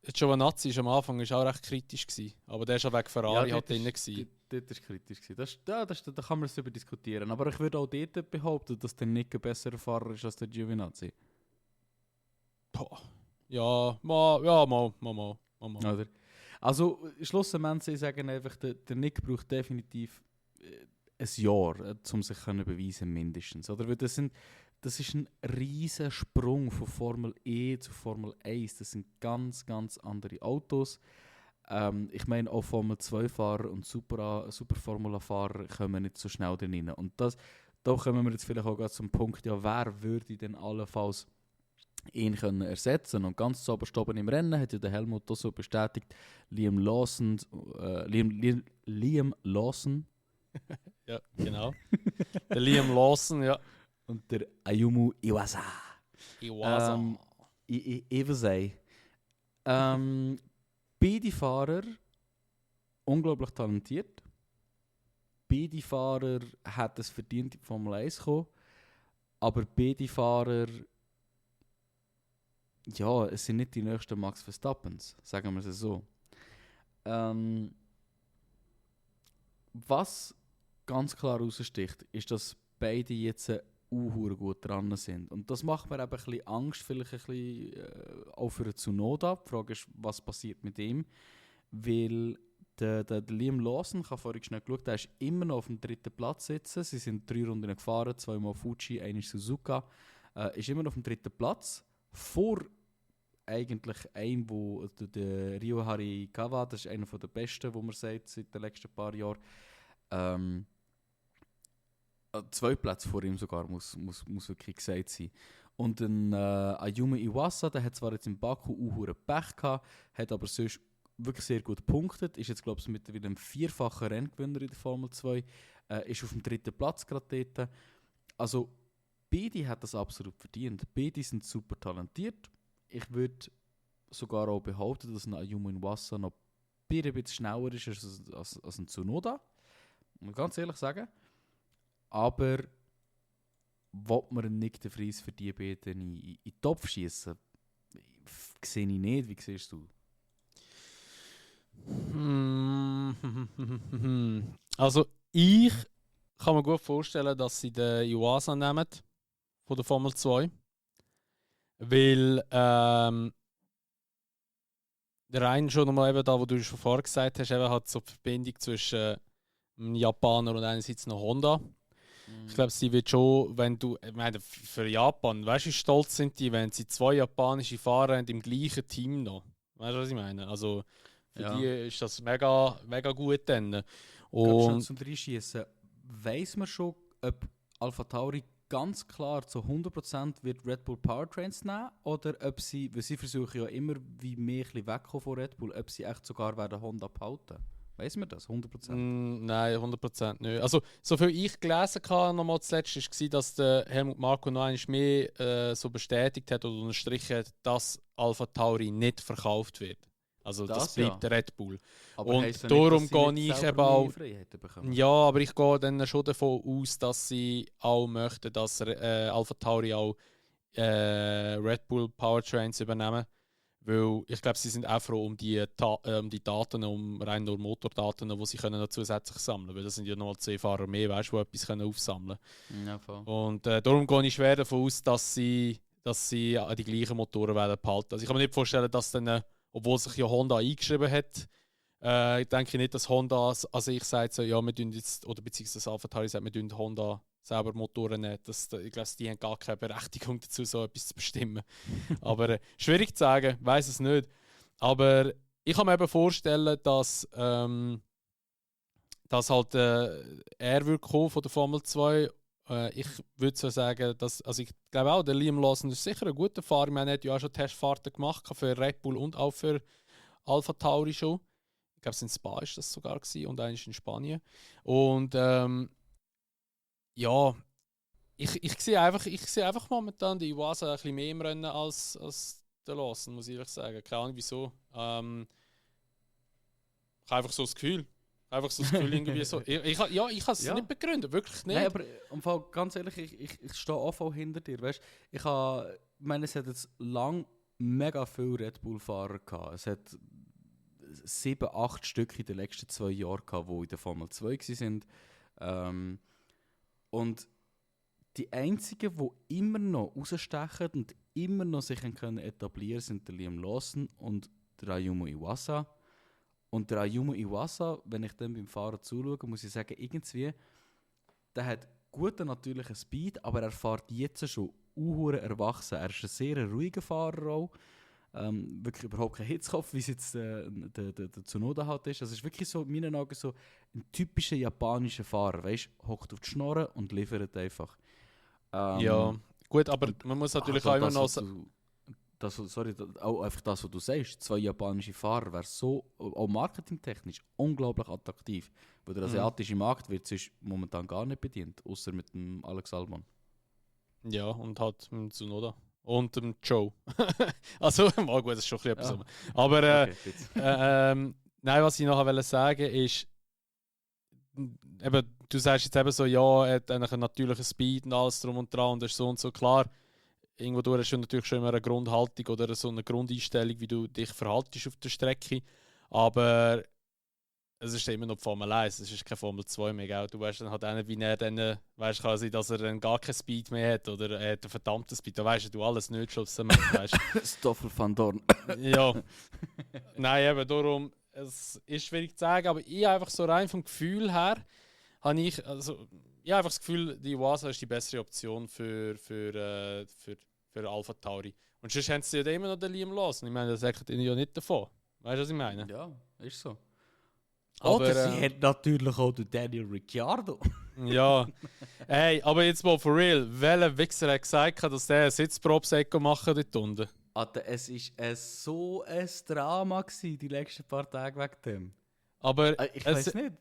Giovanazzi ist am Anfang ist auch recht kritisch gewesen, aber der ist auch wegen Ferrari halt drin gewesen. Dort ist kritisch gewesen. Da kann man es darüber diskutieren. Aber ich würde auch dort behaupten, dass der Nick ein besserer Fahrer ist als der Giovinazzi. Boah. Mal. Oder? Also, schlussendlich sagen einfach, der Nick braucht definitiv ein Jahr, um sich zu beweisen, mindestens. Oder? Weil das ist ein riesen Sprung von Formel E zu Formel 1. Das sind ganz, ganz andere Autos. Ich meine, auch Formel 2-Fahrer und Super-Formula-Fahrer kommen nicht so schnell rein. Und da kommen wir jetzt vielleicht auch zum Punkt, ja, wer würde denn allenfalls ihn können ersetzen. Und ganz zu oberst oben im Rennen hat ja der Helmut auch so bestätigt, Liam Lawson. Ja, genau. Der Liam Lawson, ja. Und der Ayumu Iwasa. Iwasa. Beide Fahrer unglaublich talentiert. Beide Fahrer hätten es verdient, in die Formel 1 zu kommen. Aber beide Fahrer, ja, es sind nicht die nächsten Max Verstappens, sagen wir es so. Was ganz klar raussticht, ist, dass beide jetzt gut dran sind. Und das macht mir eben ein bisschen Angst, vielleicht ein bisschen auch für Tsunoda. Die Frage ist, was passiert mit ihm? Weil der Liam Lawson, ich habe vorhin schnell geschaut, der ist immer noch auf dem 3. Platz sitzen. Sie sind 3 Runden gefahren, 2-mal Fuji, 1 Suzuka. Ist immer noch auf dem 3. Platz. Vor eigentlich einem, wo der Ryo Harikawa, das ist einer der besten, wo man sagt, seit den letzten paar Jahren. 2 Plätze vor ihm sogar, muss wirklich gesagt sein. Und ein Ayumu Iwasa, der hat zwar jetzt im Baku Pech gehabt, hat aber sonst wirklich sehr gut gepunktet, ist jetzt glaube ich mit einem 4-fachen Renngewinner in der Formel 2, ist auf dem 3. Platz gerade dort. Also beide hat das absolut verdient. Beide sind super talentiert. Ich würde sogar auch behaupten, dass ein Ayumu Iwasa noch ein bisschen schneller ist als ein Tsunoda. Muss ich ganz ehrlich sagen. Aber will man Nick de Vries für die beiden in den Topf schießen? Sehe ich nicht. Wie siehst du? Also ich kann mir gut vorstellen, dass sie den Iwasa nehmen von der Formel 2. Weil der eine schon nochmal eben da, wo du schon vorher gesagt hast, eben hat so die Verbindung zwischen einem Japaner und einerseits noch Honda. Ich glaube, sie wird schon, wenn du, ich meine, für Japan, weißt du, wie stolz sind die, wenn sie 2 japanische Fahrer haben im gleichen Team noch. Weißt du, was ich meine? Also für die ist das mega, mega gut dann. Und zum Reinschießen, weiss man schon, ob AlphaTauri ganz klar zu 100% wird Red Bull Powertrains nehmen oder ob sie, weil sie versuchen ja immer wie mehr wegkommen von Red Bull, ob sie echt sogar werden Honda behalten. Weiss man das? 100%? Nein, 100% nicht. Also, so viel ich gelesen habe, nochmal zuletzt, war, dass der Helmut Marko noch einmal mehr so bestätigt hat oder unterstrichen hat, dass AlphaTauri nicht verkauft wird. Also das bleibt der Red Bull. Aber und darum gehe ich eben auch... Ja, aber ich gehe dann schon davon aus, dass sie auch möchten, dass AlphaTauri auch Red Bull Powertrains übernehmen. Weil ich glaube, sie sind auch froh um die Daten, um rein nur Motordaten, die sie können noch zusätzlich sammeln können. Weil das sind ja nochmal 10 Fahrer mehr, weißt, die etwas können aufsammeln können. Ja, voll. Und darum gehe ich schwer davon aus, dass sie die gleichen Motoren werden behalten. Also ich kann mir nicht vorstellen, dass dann, obwohl sich ja Honda eingeschrieben hat, ich denke nicht, dass Honda, also ich sage so, ja, wir tun jetzt, oder beziehungsweise AlphaTauri sagt, wir tun Honda selber Motoren nicht. Ich glaube, die haben gar keine Berechtigung dazu, so etwas zu bestimmen. Aber schwierig zu sagen, weiß es nicht. Aber ich kann mir eben vorstellen, dass halt er wird kommen von der Formel 2. Ich würde so sagen, dass, also ich glaube auch, der Liam Lawson ist sicher ein guter Fahrer. Man hat ja auch schon Testfahrten gemacht für Red Bull und auch für AlphaTauri schon. Ich glaube, in Spa ist das sogar gewesen, und eigentlich in Spanien. Und ja, ich sehe einfach momentan die Iwasa ein bisschen mehr im Rennen als der Lawson, muss ich ehrlich sagen. Keine Ahnung wieso. Ich habe einfach so das Gefühl. Einfach so das Gefühl irgendwie so. Ich kann es Ja. nicht begründen, wirklich nicht. Nein, aber im Fall, ganz ehrlich, ich stehe auch voll hinter dir. Weißt? Ich meine, es hat jetzt lang mega viele Red Bull-Fahrer gehabt. Es hat 7, 8 Stück in den letzten 2 Jahren gehabt, die in der Formel 2 waren. Und die einzigen, die immer noch rausstechen und immer noch sich können etablieren, sind der Liam Lawson und der Ayumu Iwasa. Und der Ayumu Iwasa, wenn ich dann beim Fahren zuschaue, muss ich sagen, irgendwie, der hat guten natürlichen Speed, aber er fährt jetzt schon erwachsen. Er ist ein sehr ruhiger Fahrer auch. Wirklich überhaupt kein Hitzkopf, wie es jetzt der Tsunoda halt ist. Also es ist wirklich so, in meinen Augen so ein typischer japanischer Fahrer. Weißt du, hockt auf die Schnorre und liefert einfach. Ja, gut, aber man muss natürlich auch immer noch sagen. Auch einfach das, was du sagst, 2 japanische Fahrer wäre so, auch marketingtechnisch, unglaublich attraktiv. Weil der asiatische Markt wird sonst momentan gar nicht bedient, außer mit dem Alex Albon. Ja, und halt mit dem Tsunoda. Und dem Joe. Also, mal gut, das ist schon ein bisschen etwas. Aber Okay, nein, was ich nachher sagen wollte, ist, eben, du sagst jetzt eben so, ja, er hat einen natürlichen Speed und alles drum und dran und das ist so und so klar. Irgendwo durch hast du natürlich schon immer eine Grundhaltung oder so eine Grundeinstellung, wie du dich verhaltest auf der Strecke. Aber es ist immer noch die Formel 1, es ist keine Formel 2 mehr, gell? Du weißt dann halt auch nicht, wie er dann, weißt kann sein, dass er dann gar keinen Speed mehr hat oder er hat einen verdammten Speed. Da weißt du alles nicht, weißt Stoffel van Dorn. Ja. Nein, eben darum, es ist schwierig zu sagen, aber ich einfach so rein vom Gefühl her, habe ich, also, ich habe einfach das Gefühl, die Iwasa ist die bessere Option für Alpha Tauri. Und sonst haben sie ja immer noch den Liam Lawson. Ich meine, das sagt ihnen ja nicht davon. Weißt du, was ich meine? Ja, ist so. Aber, Oder sie hat natürlich auch den Daniel Ricciardo. Ja. Hey, aber jetzt mal for real. Welcher Wichser hat gesagt, dass der einen Sitzprobsäcke machen dort unten? Alter, es war so ein Drama die letzten paar Tage wegen dem. Aber Ich weiß nicht.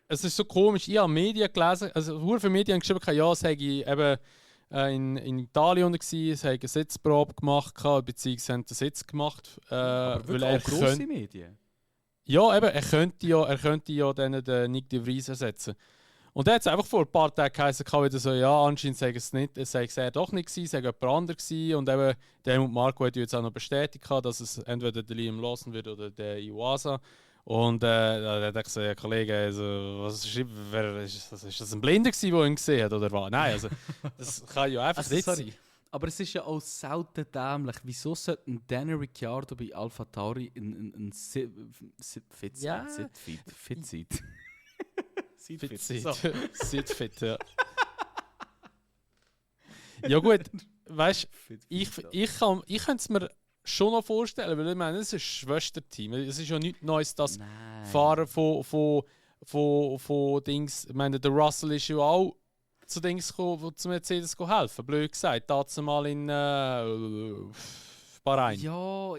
Es ist so komisch. Ich habe Medien gelesen, also viele Medien haben geschrieben, ja, es hätte eben in Italien gewesen, es hätte eine Sitzprobe gemacht, beziehungsweise haben den Sitz gemacht. Aber weil wirklich auch grosse Medien? Ja, eben, er könnte ja dann den Nick de Vries ersetzen. Und er hat es einfach vor ein paar Tagen geheißen, wieder so, ja, anscheinend sei es nicht, es sei er doch nicht gewesen, es sei jemand anderes gewesen. Und eben, der Helmut Marko hat jetzt auch noch bestätigt, dass es entweder der Liam Lawson wird oder der Iwasa. Und da hat er gesagt, Kollege, also, ist das ein Blinder gewesen, der ihn gesehen hat, oder was? Nein, also, das kann ja einfach nicht sein. Aber es ist ja auch selten dämlich. Wieso sollte ein Daniel Ricciardo bei Alpha Tauri ein Fit Ja. Fit Sit-fit, ja. Ja gut, weißt du, ich könnte es mir schon noch vorstellen, weil ich meine, es ist ein Schwesterteam. Es ist ja nichts Neues, das Fahren von Dings. Ich meine, der Russell ist ja auch zu Dings gekommen, zu Mercedes helfen. Blöd gesagt, dazu mal in Bahrain. Ja,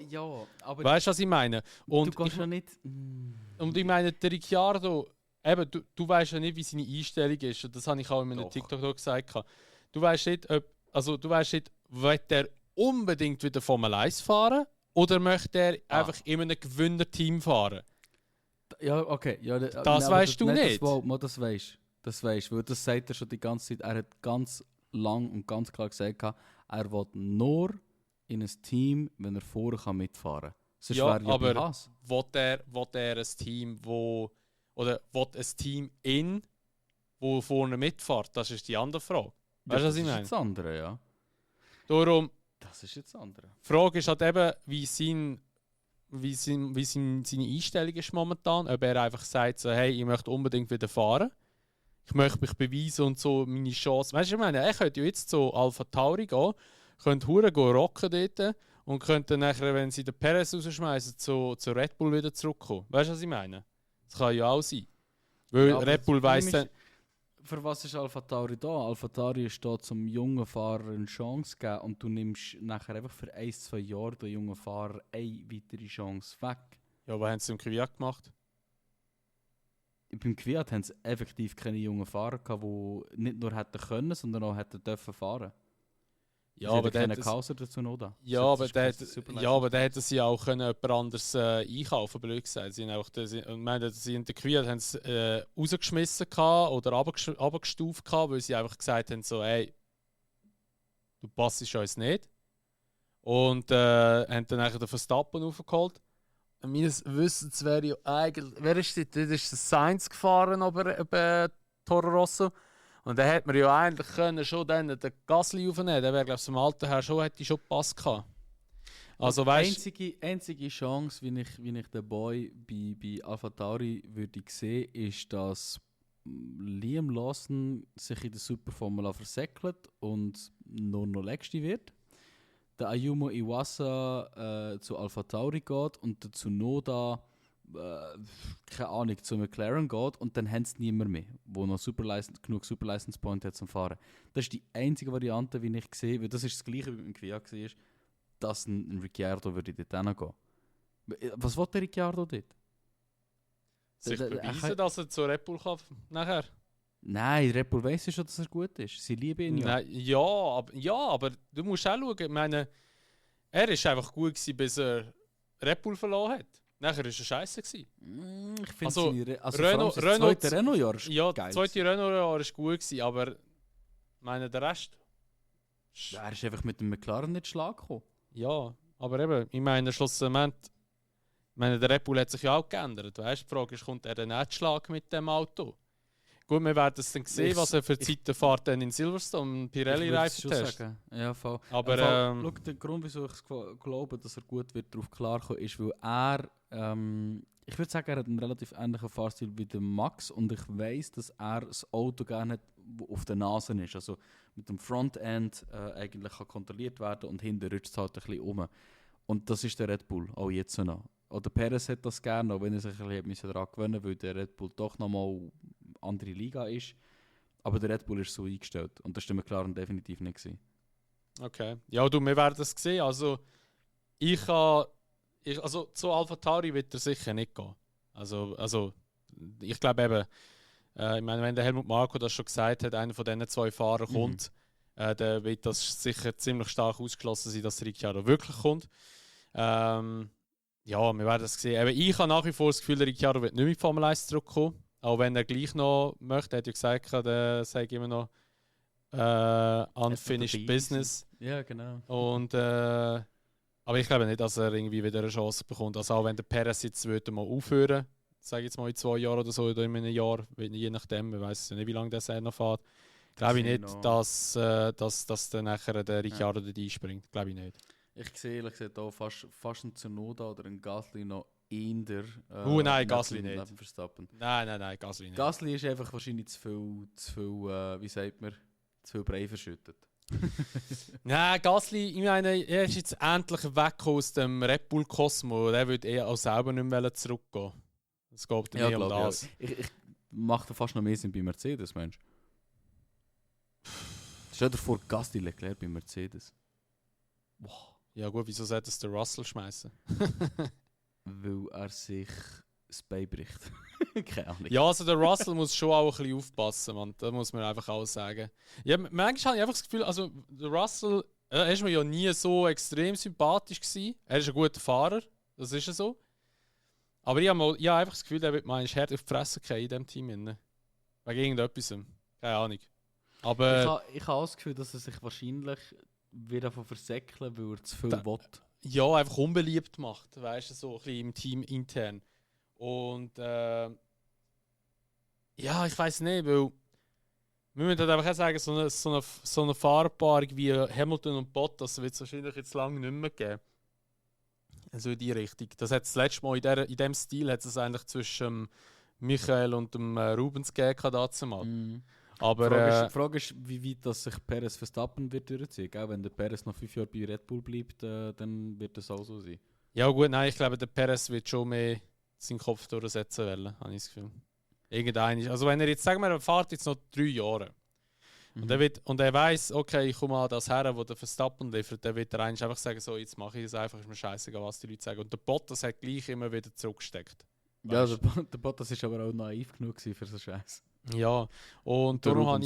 aber weißt du, was ich meine? Und du gehst ja nicht. Und ich meine, der Ricciardo, eben, du weißt ja nicht, wie seine Einstellung ist. Und das habe ich auch in einem TikTok gesagt. Du weißt nicht, will der unbedingt wieder Formel 1 fahren oder möchte er einfach in einem Gewinnerteam fahren? Ja, okay. Ja, das weißt du nicht. Das weißt du, weil das sagt er schon die ganze Zeit. Er hat ganz lang und ganz klar gesagt, er will nur in ein Team, wenn er vorher mitfahren kann. Sonst Ja, wäre aber bei Haas. Will er ein Team, oder will ein Team wo vorne mitfährt? Das ist die andere Frage. Weißt du, was ich meine? Das ist das andere, ja. Darum, Das ist jetzt das andere. die Frage ist halt eben, wie seine Einstellung ist momentan. Ob er einfach sagt, so, hey, ich möchte unbedingt wieder fahren. Ich möchte mich beweisen und so meine Chance. Weißt du, ich meine, er könnte ja jetzt zu Alpha Tauri gehen, könnte hure rocken dort und könnte nachher, wenn sie den Perez rausschmeißen, zu Red Bull wieder zurückkommen. Weißt du, was ich meine? Das kann ja auch sein. Weil Ja, Red Bull weiss dann. Für was ist Alpha Tauri da? Alpha Tauri ist da, zum jungen Fahrer eine Chance zu geben und du nimmst nachher einfach für 1-2 Jahre den jungen Fahrer eine weitere Chance weg. Ja, was haben sie im Kvyat gemacht? Beim Kvyat haben sie effektiv keine jungen Fahrer gehabt, die nicht nur hätten können, sondern auch hätten dürfen fahren. Ja, aber der hat Kauser dazu noch da. Ja, aber der hätte sie auch können jemand anderes einkaufen, blöd gesagt. Sie haben auch, sie in der Queer haben sie rausgeschmissen oder runtergestuft, weil sie einfach gesagt haben, so, hey, du passest uns nicht. Und haben dann den Verstappen aufgeholt. Meines Wissens wäre ja eigentlich, wer ist das? Das ist der Sainz gefahren über Toro Rosso. Und dann hätte man ja eigentlich können schon dann den Gasly aufnehmen. Der wäre, glaube ich, vom Alter her hätte schon Pass gehabt. Also, weißt, einzige Chance, wie ich den Boy bei AlphaTauri würde sehen, ist, dass Liam Lawson sich in der Superformula versäckelt und nur noch Letzte wird. Der Ayumu Iwasa zu AlphaTauri geht und der Tsunoda keine Ahnung, zu McLaren geht und dann haben sie niemand mehr, der noch genug Superlicense Point hat zum Fahren. Das ist die einzige Variante, wie ich sehe, weil das ist das gleiche wie mit dem Kvyat war, dass ein Ricciardo würde dort hingehen. Was will der Ricciardo dort? Sich beweisen, dass er zu Red Bull kann nachher? Nein, Red Bull weiss schon, dass er gut ist. Sie lieben ihn ja. Nein, ja, aber du musst auch schauen, ich meine, er war einfach gut gewesen, bis er Red Bull verloren hat. Nachher war er scheiße. Ich finde also Renault, das zweite Renault-Jahr ist ja, geil. Das zweite Renault-Jahr war gut gewesen, aber meine, der Rest... Ja, er ist einfach mit dem McLaren nicht Schlag gekommen. Ja, aber eben, ich meine, schlussendlich... der Red Bull hat sich ja auch geändert. Weißt? Die Frage ist, kommt er dann nicht Schlag mit dem Auto? Gut, wir werden es dann sehen, was er für Zeiten fährt dann in Silverstone, Pirelli-Reifen-Test. Ja, voll. Aber schau, der Grund, wieso ich glaube, dass er gut wird darauf klarkommen, ist, weil er, ich würde sagen, er hat einen relativ ähnlichen Fahrstil wie der Max und ich weiss, dass er das Auto gerne hat, das auf der Nase ist. Also mit dem Frontend eigentlich kann kontrolliert werden und hinten rutscht es halt ein bisschen um. Und das ist der Red Bull, auch jetzt noch. Oder Perez hat das gerne, auch wenn er sich ein bisschen daran gewöhnen musste, weil der Red Bull doch nochmal eine andere Liga ist. Aber der Red Bull ist so eingestellt und das war der McLaren definitiv nicht gewesen. Okay. Ja, du, wir werden das sehen. Also, zu AlphaTauri wird er sicher nicht gehen. Also ich glaube eben, ich meine, wenn der Helmut Marko das schon gesagt hat, einer von diesen zwei Fahrern kommt, dann wird das sicher ziemlich stark ausgeschlossen sein, dass der Ricciardo wirklich kommt. Ja, wir werden das sehen. Aber ich habe nach wie vor das Gefühl, der Ricciardo wird nicht mit Formel 1 zurückkommen. Auch wenn er gleich noch möchte. Er hat ja gesagt, der sagt immer noch unfinished business. Ja, genau. Und, aber ich glaube nicht, dass er irgendwie wieder eine Chance bekommt. Also auch wenn der Perez jetzt mal aufhören, sage ich jetzt mal in 2 Jahren oder so, oder in einem Jahr, je nachdem, ich weiß ja nicht, wie lange der noch fährt. Glaube ich nicht, dass dann nachher der Ricciardo dort einspringt. Glaube ich nicht. Ich sehe ehrlich gesagt auch fast einen Tsunoda oder einen Gasly noch in der... nein, Gasly nicht. Verstappen. Nein, Gasly nicht. Gasly ist einfach wahrscheinlich zu viel wie sagt man, zu viel Brei verschüttet. Nein, Gasly, ich meine, er ist jetzt endlich weg aus dem Red Bull Cosmo. Er würde auch selber nicht mehr zurückgehen. Es geht nicht um das. Ja. Ich mache fast noch mehr Sinn bei Mercedes, Mensch. Stell dir vor, Gasly Leclerc bei Mercedes. Wow. Ja gut, wieso sollte es der Russell schmeißen? Weil er sich das Bein bricht. Keine Ahnung. Ja, also der Russell muss schon auch ein bisschen aufpassen, man. Da muss man einfach auch sagen. Ja, manchmal habe ich einfach das Gefühl, also der Russell, er ist mir ja nie so extrem sympathisch gewesen. Er ist ein guter Fahrer, das ist ja so. Aber ich habe einfach das Gefühl, der wird mal hart auf die Fresse fallen in diesem Team. Wegen irgendetwas. Keine Ahnung. Aber ich habe auch das Gefühl, dass er sich wahrscheinlich wieder davon versäckeln, weil er zu viel will. Ja, einfach unbeliebt macht, weißt du, so ein bisschen im Team intern. Und ja, ich weiß nicht, weil wir müssen halt einfach auch sagen, so eine Fahrpaarung wie Hamilton und Bottas wird es wahrscheinlich jetzt lange nicht mehr geben. Also in die Richtung. Das hat das letzte Mal in diesem Stil hat es eigentlich zwischen Michael und dem Rubens gegeben dazu mal. Aber die Frage ist, wie weit das sich Perez Verstappen wird durchziehen. Wenn der Perez noch 5 Jahre bei Red Bull bleibt, dann wird das auch so sein. Ja gut, nein, ich glaube, der Perez wird schon mehr seinen Kopf durchsetzen wollen, habe ich das Gefühl. Also wenn er jetzt, sagen wir, er fährt jetzt noch 3 Jahre und er weiss, okay, ich komme an das her, wo der Verstappen liefert, dann wird er eigentlich einfach sagen, so, jetzt mache ich es einfach, ist mir scheißegal, was die Leute sagen. Und der Bottas hat gleich immer wieder zurückgesteckt. Ja, der Bottas war aber auch naiv genug für so Scheiß. Ja, und darum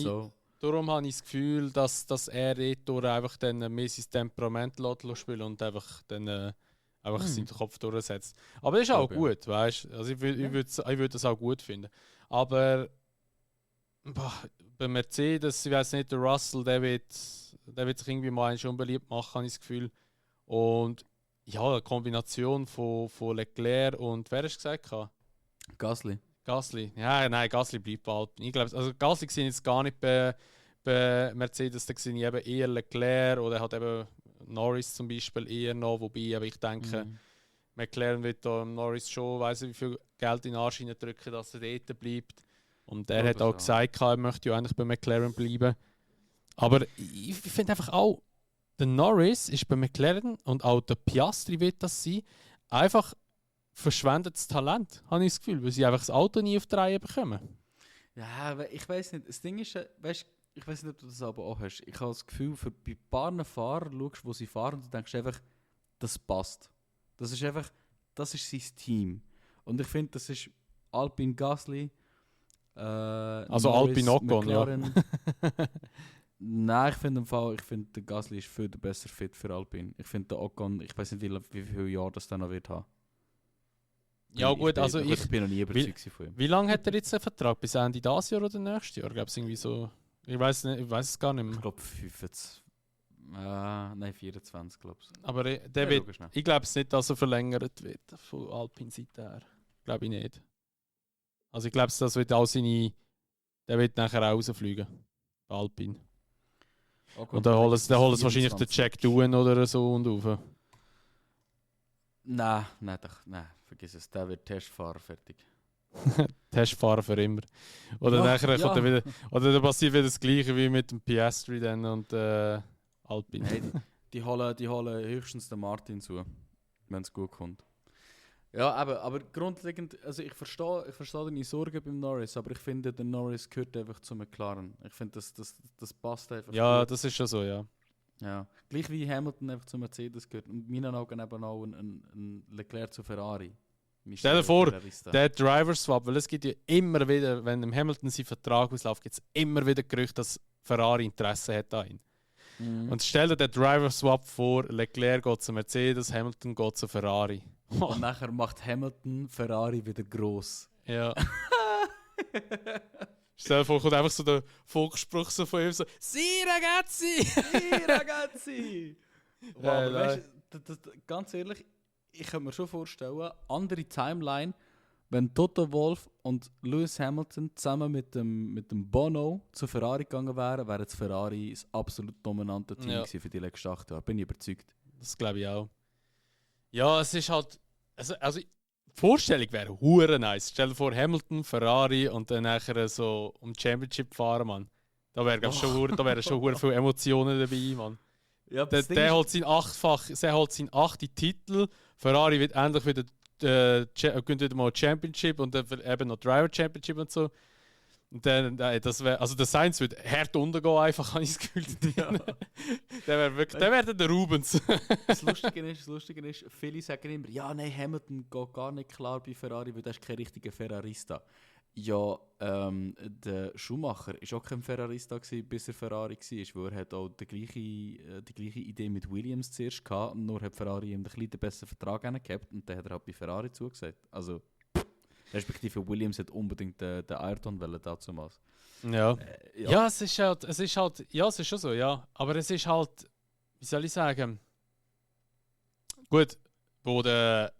darum habe ich das Gefühl, dass er dort einfach dann mehr sein Temperament spielen und einfach dann einfach seinen Kopf durchsetzt. Aber das ist auch gut, weißt du? Also ich würd das auch gut finden. Aber bei Mercedes, ich weiß nicht, der Russell, der wird sich irgendwie mal schon unbeliebt machen, habe ich das Gefühl. Und ja, eine Kombination von Leclerc und wer hast du gesagt? Gasly. Ja, nein, Gasly bleibt bei Alpine. Ich glaube, also Gasly sehe ich jetzt gar nicht bei Mercedes, da sehe ich eben eher Leclerc oder hat eben Norris zum Beispiel eher noch, wobei aber ich denke, McLaren wird da Norris schon, weiss ich, wie viel Geld in den Arsch drücken, dass er dort bleibt. Und er hat auch gesagt, er möchte ja eigentlich bei McLaren bleiben. Aber ich finde einfach auch, der Norris ist bei McLaren und auch der Piastri wird das sein, einfach verschwendetes Talent, habe ich das Gefühl, weil sie einfach das Auto nie auf die Reihe bekommen. Ja, aber ich weiß nicht. Das Ding ist, weißt, ich weiß nicht, ob du das aber auch hast. Ich habe das Gefühl, für bei paar Fahrern schaust, wo sie fahren, und du denkst einfach, das passt. Das ist einfach, das ist sein Team. Und ich finde, das ist Alpine Gasly. Also Norris, Alpine Ocon, McLaren. Ja. Nein, ich finde, der Gasly ist viel besser fit für Alpine. Ich finde, der Ocon, ich weiß nicht, wie viele Jahre das dann noch wird haben. Ja gut, ich bin noch nie überzeugt von ihm. Wie lange hat er jetzt einen Vertrag? Bis Ende dieses Jahr oder nächstes Jahr? Ich irgendwie so. Ich weiß es gar nicht mehr. Ich glaube 25. Nein, 24, glaube ich. Aber ich glaube es nicht, dass er verlängert wird von Alpine Seite her. Glaube ich nicht. Also ich glaube, das wird auch der wird nachher auch rausfliegen. Alpine. Okay, und dann holen sie wahrscheinlich den Jack Doohan oder so und rauf. Nein, vergiss es. Der wird Testfahrer fertig. Testfahrer für immer. Oder nachher kommt er wieder. Oder dann passiert wieder das Gleiche wie mit dem Piastri dann und Alpine. Hey, die holen höchstens den Martin zu, wenn es gut kommt. Ja, aber grundlegend, also ich verstehe deine Sorgen beim Norris, aber ich finde, der Norris gehört einfach zu McLaren. Ich finde, das passt einfach. Ja, gut. Das ist schon so, ja. Ja, gleich wie Hamilton einfach zu Mercedes gehört und in meinen Augen eben auch ein Leclerc zu Ferrari. Stell dir vor, der Driver-Swap, weil es gibt ja immer wieder, wenn im Hamilton sein Vertrag ausläuft, gibt es immer wieder Gerüchte, dass Ferrari Interesse hat an ihn. Und stell dir den Driver-Swap vor, Leclerc geht zu Mercedes, Hamilton geht zu Ferrari. Und nachher macht Hamilton Ferrari wieder gross. Ja. Stell dir vor, kommt einfach so der Volksspruch so von ihm so «Si ragazzi!» «Si ragazzi!» Wow, aber weißt, ganz ehrlich, ich kann mir schon vorstellen, andere Timeline, wenn Toto Wolff und Lewis Hamilton zusammen mit dem Bono zu Ferrari gegangen wären, wäre das Ferrari das absolut dominante Team gewesen für die letzten 8 Jahre. Bin ich überzeugt. Das glaube ich auch. Ja, es ist halt... Also die Vorstellung wäre hure nice. Stell dir vor, Hamilton, Ferrari und dann nachher so um Championship fahren, Mann. Da wären schon hure viele Emotionen dabei, Mann. Ja, der holt seinen 8. Titel. Ferrari wird endlich wieder gewinnt wieder mal Championship und dann eben noch Driver Championship und so. Und dann, das wär, also der Sainz wird hart untergehen, einfach, habe ich das Gefühl. Ja. Der wäre der Rubens. Das Lustige ist, viele sagen immer, ja, nein, Hamilton geht gar nicht klar bei Ferrari, weil der ist kein richtiger Ferrarista. Ja, der Schumacher war auch kein Ferrarista gewesen, bis er Ferrari war, weil er hat auch die gleiche Idee mit Williams zuerst gehabt, nur hat Ferrari ihm den besseren Vertrag gehabt und dann hat er halt bei Ferrari zugesagt. Also, respektive Williams hat unbedingt den Ayrton wollen damals. Ja. Ja, es ist schon so, ja. Aber es ist halt, wie soll ich sagen, gut, der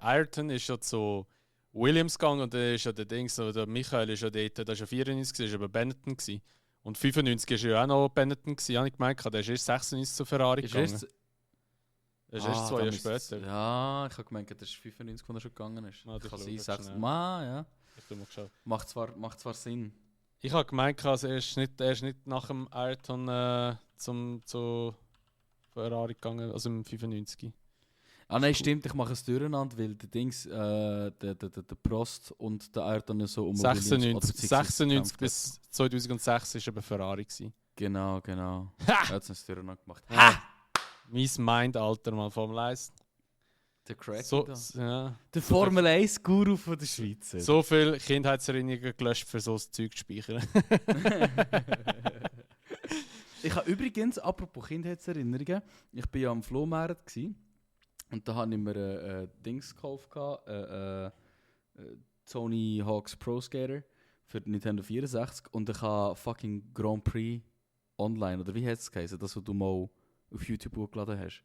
Ayrton ist ja zu Williams gegangen und dann ist ja der Michael ist ja dort, der ist ja 94, ist ja bei Benetton gewesen. Und 95 ist ja auch noch Benetton gewesen, habe ich gemeint, der ist erst 96 zu Ferrari gegangen. Das ist erst 2 Jahre später. Ja, ich habe gemeint, das ist 95, wo er schon gegangen ist. Ja, kann sein, 6 ja. Macht zwar Sinn. Ich habe gemeint, also er ist nicht nach dem Ayrton zu Ferrari gegangen, also im 95. Ah nein, stimmt, ich mache es durcheinander, weil der Prost und der Ayrton so um 96 bis 2006 war er bei Ferrari gewesen. Genau. Ha! Er hat es durcheinander gemacht. Ha! Mein Mind, Alter, mal Formel 1. Der Crack So, da. ja, Der Formel 1 Guru von der Schweiz. so viele Kindheitserinnerungen gelöscht für so ein Zeug zu speichern. Ich habe übrigens, apropos Kindheitserinnerungen, ich war ja am Flohmarkt gsi und da habe ich mir Dings gekauft, Tony Hawk's Pro Skater für Nintendo 64 und ich habe fucking Grand Prix Online, oder wie heißt es geheißen, das, was du mal auf YouTube hochgeladen hast?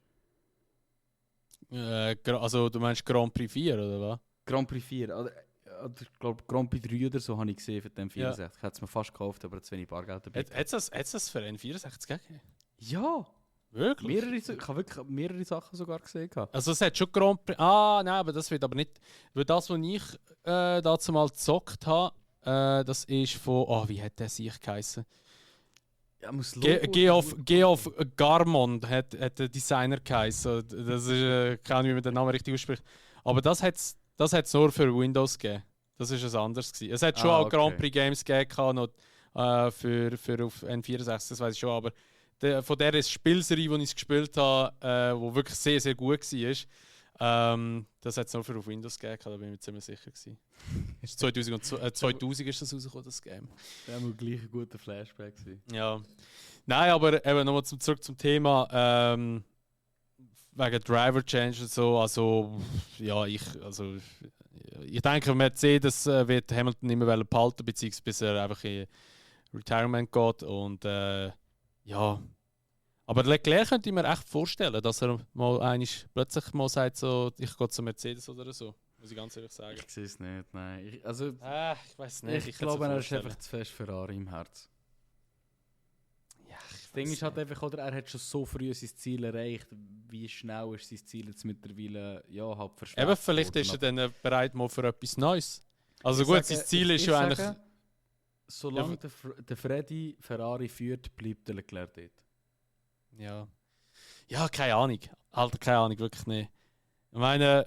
Also du meinst Grand Prix 4 oder was? Grand Prix 4, oder ich glaube Grand Prix 3 oder so habe ich gesehen für den 64. Ich hätte es mir fast gekauft, aber zu wenig Bargeld dabei. Hat es für einen 64 gegeben? Ja! Wirklich? Ich habe wirklich mehrere Sachen sogar gesehen. Also es hat schon Grand Prix... Ah, nein, aber das wird aber nicht... Weil das, was ich dazu mal gezockt habe, das ist von... Oh, wie hat der sich geheißen? Ja, muss Geoff Garmond hat der Designer geheißen. Das ist... keine Ahnung, wie man den Namen richtig ausspricht. Aber das hat's nur für Windows gegeben. Das war ein anderes gewesen. Es hat schon auch Grand Prix Games gegeben, noch, für auf N64, das weiß ich schon. Aber von dieser Spielserie, die ich gespielt habe, die wirklich sehr, sehr gut war, das hat es nur für auf Windows gegeben, da bin ich mir ziemlich sicher gewesen. 2000 ist das rausgekommen, das Game. Das war gleich ein guter Flashback. Ja. Nein, aber eben nochmal zurück zum Thema, wegen Driver Change und so, also ja, ich denke, Mercedes wird Hamilton immer behalten, beziehungsweise bis er einfach in Retirement geht und ja. Aber Leclerc könnte ich mir echt vorstellen, dass er plötzlich mal sagt, so, ich gehe zu Mercedes oder so. Muss ich ganz ehrlich sagen. Ich sehe es nicht, nein. Ich weiß nicht. Ich glaube, er ist einfach zu fest Ferrari im Herz. Ja, das Ding ist halt einfach, oder, er hat schon so früh sein Ziel erreicht. Wie schnell ist sein Ziel jetzt mittlerweile halt verschwunden? Eben, vielleicht ist er dann bereit mal für etwas Neues. Also gut, sein Ziel ist ja eigentlich... Solange der Freddy Ferrari führt, bleibt der Leclerc dort. Ja. Ja, keine Ahnung. Alter, keine Ahnung, wirklich nicht. Ich meine,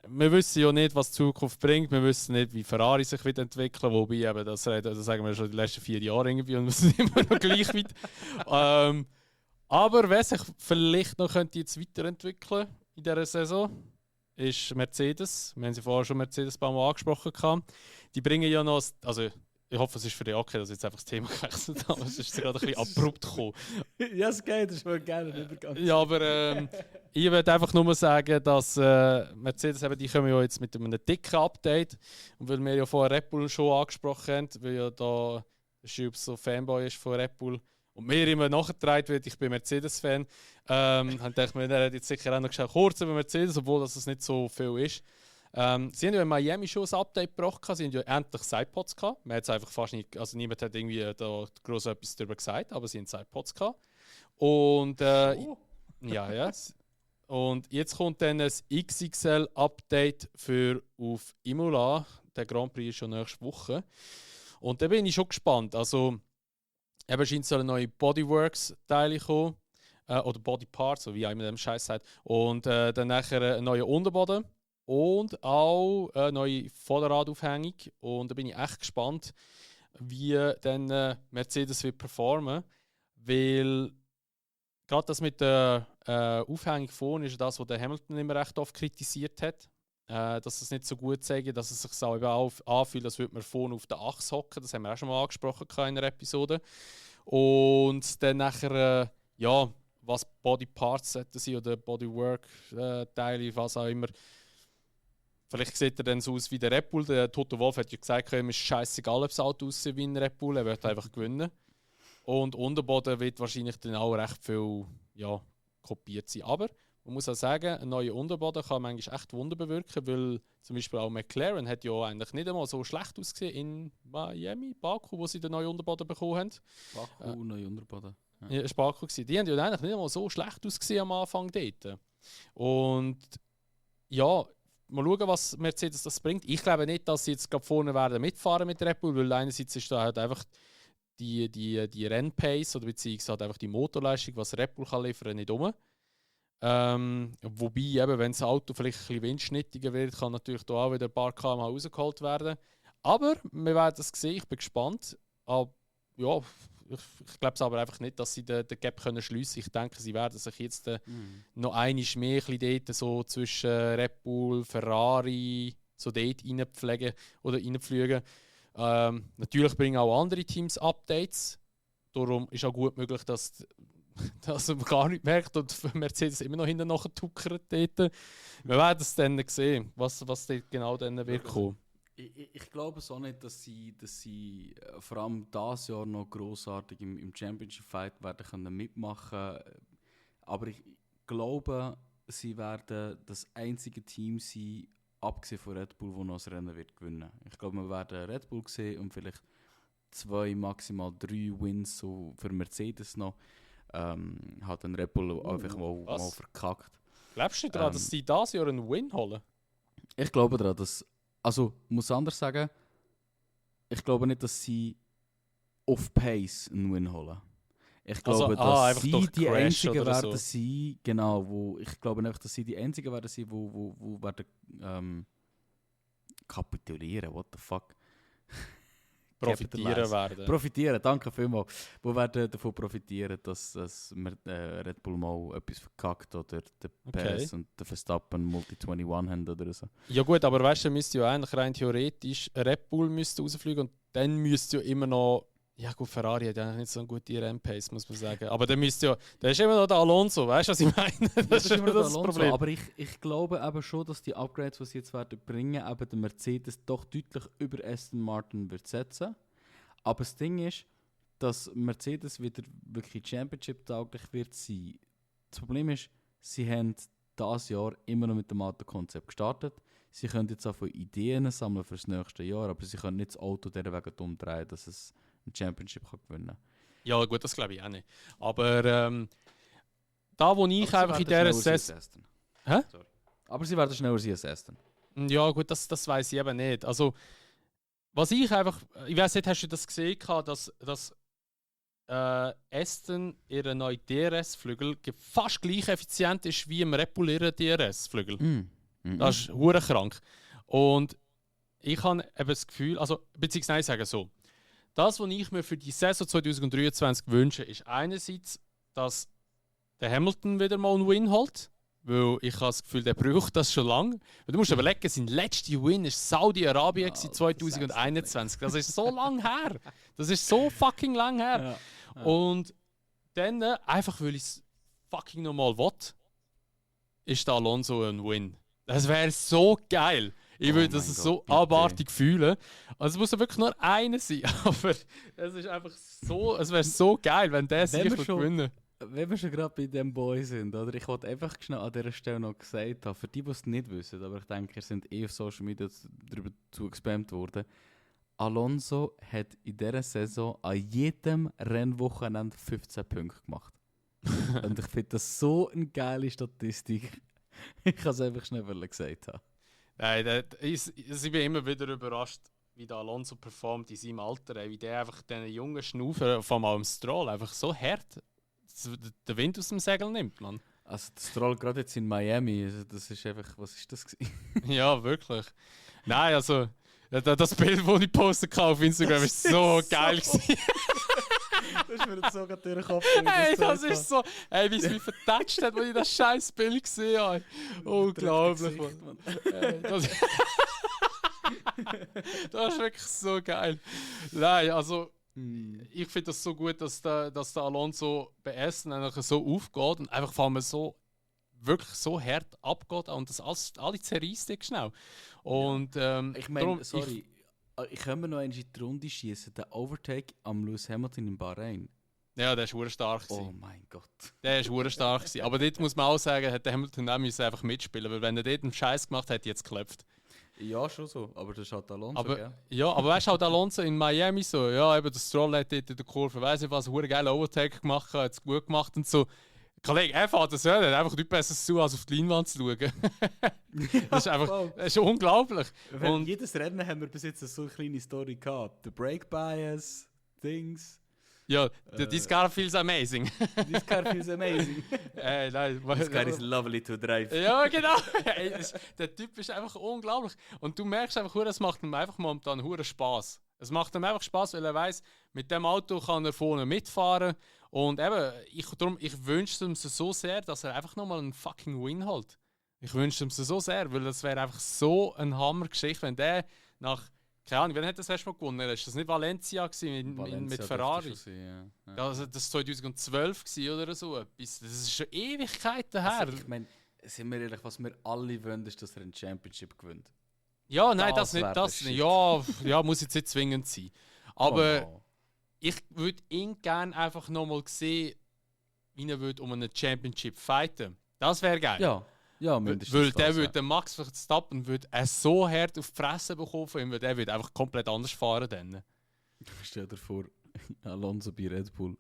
wir wissen ja nicht, was die Zukunft bringt. Wir wissen nicht, wie Ferrari sich wieder entwickeln. Wobei, eben, das sagen wir schon die letzten 4 Jahre irgendwie und wir sind immer noch gleich weit. Aber wer sich vielleicht noch könnte jetzt weiterentwickeln in dieser Saison, ist Mercedes. Wir haben sie vorher schon Mercedes ein paar Mal angesprochen. Die bringen ja noch... Also, ich hoffe, es ist für dich okay, dass ich jetzt einfach das Thema gewechselt habe. Es ist gerade ein bisschen abrupt gekommen. Ja, es geht, das ist mal gerne ein Übergang. Ja, aber ich würde einfach nur sagen, dass Mercedes, eben, die kommen ja jetzt mit einem dicken Update. Und weil wir ja vorher Red Bull schon angesprochen haben, weil ja da der Schub so Fanboy ist von Red Bull und mir immer nachgetragen wird, ich bin Mercedes-Fan, habe ich gedacht, wir hätten jetzt sicher auch noch kurz über Mercedes, obwohl das nicht so viel ist. Sie haben ja in Miami schon ein Update gebracht, sie haben ja endlich Sidepods gehabt. Man hat es einfach fast nicht, also niemand hat irgendwie da groß etwas darüber gesagt, aber sie haben Sidepods gehabt. Und ja. Und jetzt kommt dann ein XXL-Update für auf Imola. Der Grand Prix ist schon nächste Woche. Und da bin ich schon gespannt. Also, eben scheint so eine neue Bodyworks-Teile kommen. Oder Bodyparts, so wie immer dem Scheiß sagt. Und dann nachher ein neuer Unterboden. Und auch eine neue Vorderradaufhängung. Und da bin ich echt gespannt, wie dann Mercedes wird performen. Weil gerade das mit der Aufhängung vorne ist das, was der Hamilton immer recht oft kritisiert hat. Dass es nicht so gut zeige, dass es sich auch eben anfühlt, als würde man vorne auf der Achse hocken. Das haben wir auch schon mal angesprochen in einer Episode. Und dann nachher, was Bodyparts sollten sein oder Bodywork-Teile, was auch immer. Vielleicht sieht er dann so aus wie der Red Bull. Der Toto Wolff hat ja gesagt, ihm ist scheißegal, ob das Auto aussieht wie ein Red Bull. Er wird einfach gewinnen. Und Unterboden wird wahrscheinlich dann auch recht viel kopiert sein. Aber man muss auch sagen, ein neuer Unterboden kann manchmal echt Wunder bewirken, weil zum Beispiel auch McLaren hat ja eigentlich nicht einmal so schlecht ausgesehen in Miami, Baku, wo sie den neuen Unterboden bekommen haben. Baku, neuer Unterboden. Ja, das war Baku. Die haben ja eigentlich nicht einmal so schlecht ausgesehen am Anfang dort. Und ja, mal schauen, was Mercedes das bringt. Ich glaube nicht, dass sie jetzt gerade vorne werden mitfahren mit Red Bull, weil einerseits ist da halt einfach die Rennpace oder beziehungsweise halt einfach die Motorleistung, was Red Bull kann liefern, nicht um. Wobei, eben, wenn das Auto vielleicht ein bisschen windschnittiger wird, kann natürlich da auch wieder ein paar km rausgeholt werden. Aber wir werden es sehen, ich bin gespannt. Aber ja, ich glaube es aber einfach nicht, dass sie den Gap können schliessen. Ich denke, sie werden sich jetzt noch einmal mehr dort so zwischen Red Bull, Ferrari so dort reinpflegen oder reinpflügen. Natürlich bringen auch andere Teams Updates. Darum ist auch gut möglich, dass man gar nicht merkt und Mercedes immer noch hinten nachher tuckert dort. Wir werden es dann sehen, was dort genau dann wird kommen. Ich glaube es auch nicht, dass sie vor allem dieses Jahr noch grossartig im Championship-Fight werden können mitmachen. Aber ich glaube, sie werden das einzige Team sein, abgesehen von Red Bull, das noch das Rennen wird gewinnen. Ich glaube, wir werden Red Bull sehen und vielleicht 2, maximal 3 Wins so für Mercedes noch. Hat ein Red Bull einfach mal verkackt. Glaubst du daran, dass sie dieses Jahr einen Win holen? Ich glaube daran, dass... Also, ich muss anders sagen, ich glaube nicht, dass sie auf Pace einen Win holen. Ich glaube, dass sie die Einzigen werden sein, genau, ich glaube nicht, dass sie die Einzigen werden sein, wo werden kapitulieren, what the fuck. Profitieren, danke vielmals. Wo werden davon profitieren, dass Red Bull mal etwas verkackt oder der Perez und der Verstappen Multi-21 haben oder so. Ja gut, aber weißt du, müsste ja eigentlich rein theoretisch Red Bull müsste rausfliegen und dann müsste ja immer noch, ja gut, Ferrari hat ja nicht so eine gute Rennpace, muss man sagen. Aber dann müsste ja, da ist immer noch der Alonso, weißt du, was ich meine? Das ist immer das Problem. Aber ich glaube eben schon, dass die Upgrades, die sie jetzt werden bringen, eben der Mercedes doch deutlich über Aston Martin wird setzen. Aber das Ding ist, dass Mercedes wieder wirklich Championship-tauglich wird sein. Das Problem ist, sie haben dieses Jahr immer noch mit dem alten Konzept gestartet. Sie können jetzt auch von Ideen sammeln für das nächste Jahr, aber sie können nicht das Auto dieser Wegen umdrehen, dass es ein Championship kann gewinnen kann. Ja gut, das glaube ich auch nicht. Aber da wo ich einfach in dieser Saison... Hä? Sorry. Aber sie werden schneller sein als Aston. Ja gut, das weiß ich eben nicht. Also, was ich einfach... Ich weiß nicht, hast du das gesehen, dass Aston ihren neuen DRS-Flügel fast gleich effizient ist wie im Red Bull ihren DRS-Flügel. Das ist hure krank. Und ich habe eben das Gefühl... Also, beziehungsweise sagen so... Das, was ich mir für die Saison 2023 wünsche, ist einerseits, dass der Hamilton wieder mal einen Win holt. Weil ich habe das Gefühl, der braucht das schon lange. Du musst überlegen, sein letzter Win war Saudi-Arabien 2021. Das ist so lang her. Das ist so fucking lang her. Ja. Und dann, einfach weil ich es fucking nochmal will, ist der Alonso ein Win. Das wäre so geil. Ich würde das so abartig fühlen. Also es muss ja wirklich nur einer sein. Aber es ist einfach so, es wäre so geil, wenn der sich gewinnen. Wenn wir schon gerade bei dem Boy sind, oder? Ich wollte einfach schnell an dieser Stelle noch gesagt haben, für die es nicht wissen, aber ich denke, ihr sind auf Social Media darüber zugespammt worden. Alonso hat in dieser Saison an jedem Rennwochenende 15 Punkte gemacht. Und ich finde das so eine geile Statistik. Ich kann es einfach schnell gesagt haben. Nein, ich bin immer wieder überrascht, wie der Alonso performt in seinem Alter. Wie der einfach diesen jungen Schnaufer von mal im Stroll einfach so hart den Wind aus dem Segel nimmt, Mann. Also der Stroll gerade jetzt in Miami, also das ist einfach, was ist das gewesen? Ja, wirklich. Nein, also das Bild, das ich postet auf Instagram, ist so geil gewesen. Das ist mir jetzt so gerade durch den Kopf. Hey, das ist so... Hey, wie es mich vertatscht hat, als ich das scheiß Bild gesehen habe. Unglaublich, Mann. Das ist wirklich so geil. Nein, also... Ich finde das so gut, dass der Alonso bei Essen so aufgeht und einfach vor allem so wirklich so hart abgeht und das alles, alle zerreißt schnell. Und ich meine, sorry, ich kann mir noch eine in die Runde schießen. Der Overtake am Lewis Hamilton in Bahrain. Ja, der war stark. Oh mein Gott. Der war stark. Aber dort muss man auch sagen, hat der Hamilton auch einfach mitspielen, weil wenn er dort einen Scheiß gemacht hat, jetzt geklopft. Ja, schon so, aber das ist halt Alonso, aber, ja, aber weißt du, halt Alonso in Miami so, ja, eben der Stroll hat dort in der Kurve, weiss nicht was, einen geilen Overtake gemacht, hat es gut gemacht und so. Kollege, er fährt das ja, er hat einfach nichts Besseres zu, als auf die Leinwand zu schauen. Das ist einfach, das ist unglaublich. Und jedes Rennen haben wir bis jetzt so eine kleine Story gehabt. Der Brake Bias, Things. Ja, this car feels amazing. This car feels amazing. Nein, this car is lovely to drive. Ja, genau. Der Typ ist einfach unglaublich. Und du merkst einfach, es macht ihm einfach momentan Spaß. Es macht ihm einfach Spaß, weil er weiss, mit dem Auto kann er vorne mitfahren. Und eben, ich wünsche ihm so sehr, dass er einfach nochmal einen fucking Win holt. Ich wünsche ihm so sehr, weil das wäre einfach so eine Hammergeschichte, wenn der nach, keine Ahnung, wann hat das erst mal gewonnen? Ist das nicht Valencia gewesen, mit Ferrari? Sein, ja. Also das war 2012 gewesen oder so etwas. Das ist schon Ewigkeiten her. Also, ich meine, sind wir ehrlich, was wir alle wollen, ist, dass er ein Championship gewinnt. Ja, nein, das wär nicht. Das der nicht. Shit. Ja, muss jetzt nicht zwingend sein. Aber Wow. ich würde ihn gerne einfach nochmal sehen, wie er würde um einen Championship fighten. Das wäre geil. Ja, mindestens Weil der das, würde Max Verstappen würde so hart auf die Fresse bekommen von ihm, weil der würde einfach komplett anders fahren dann. Stell dir vor, Alonso bei Red Bull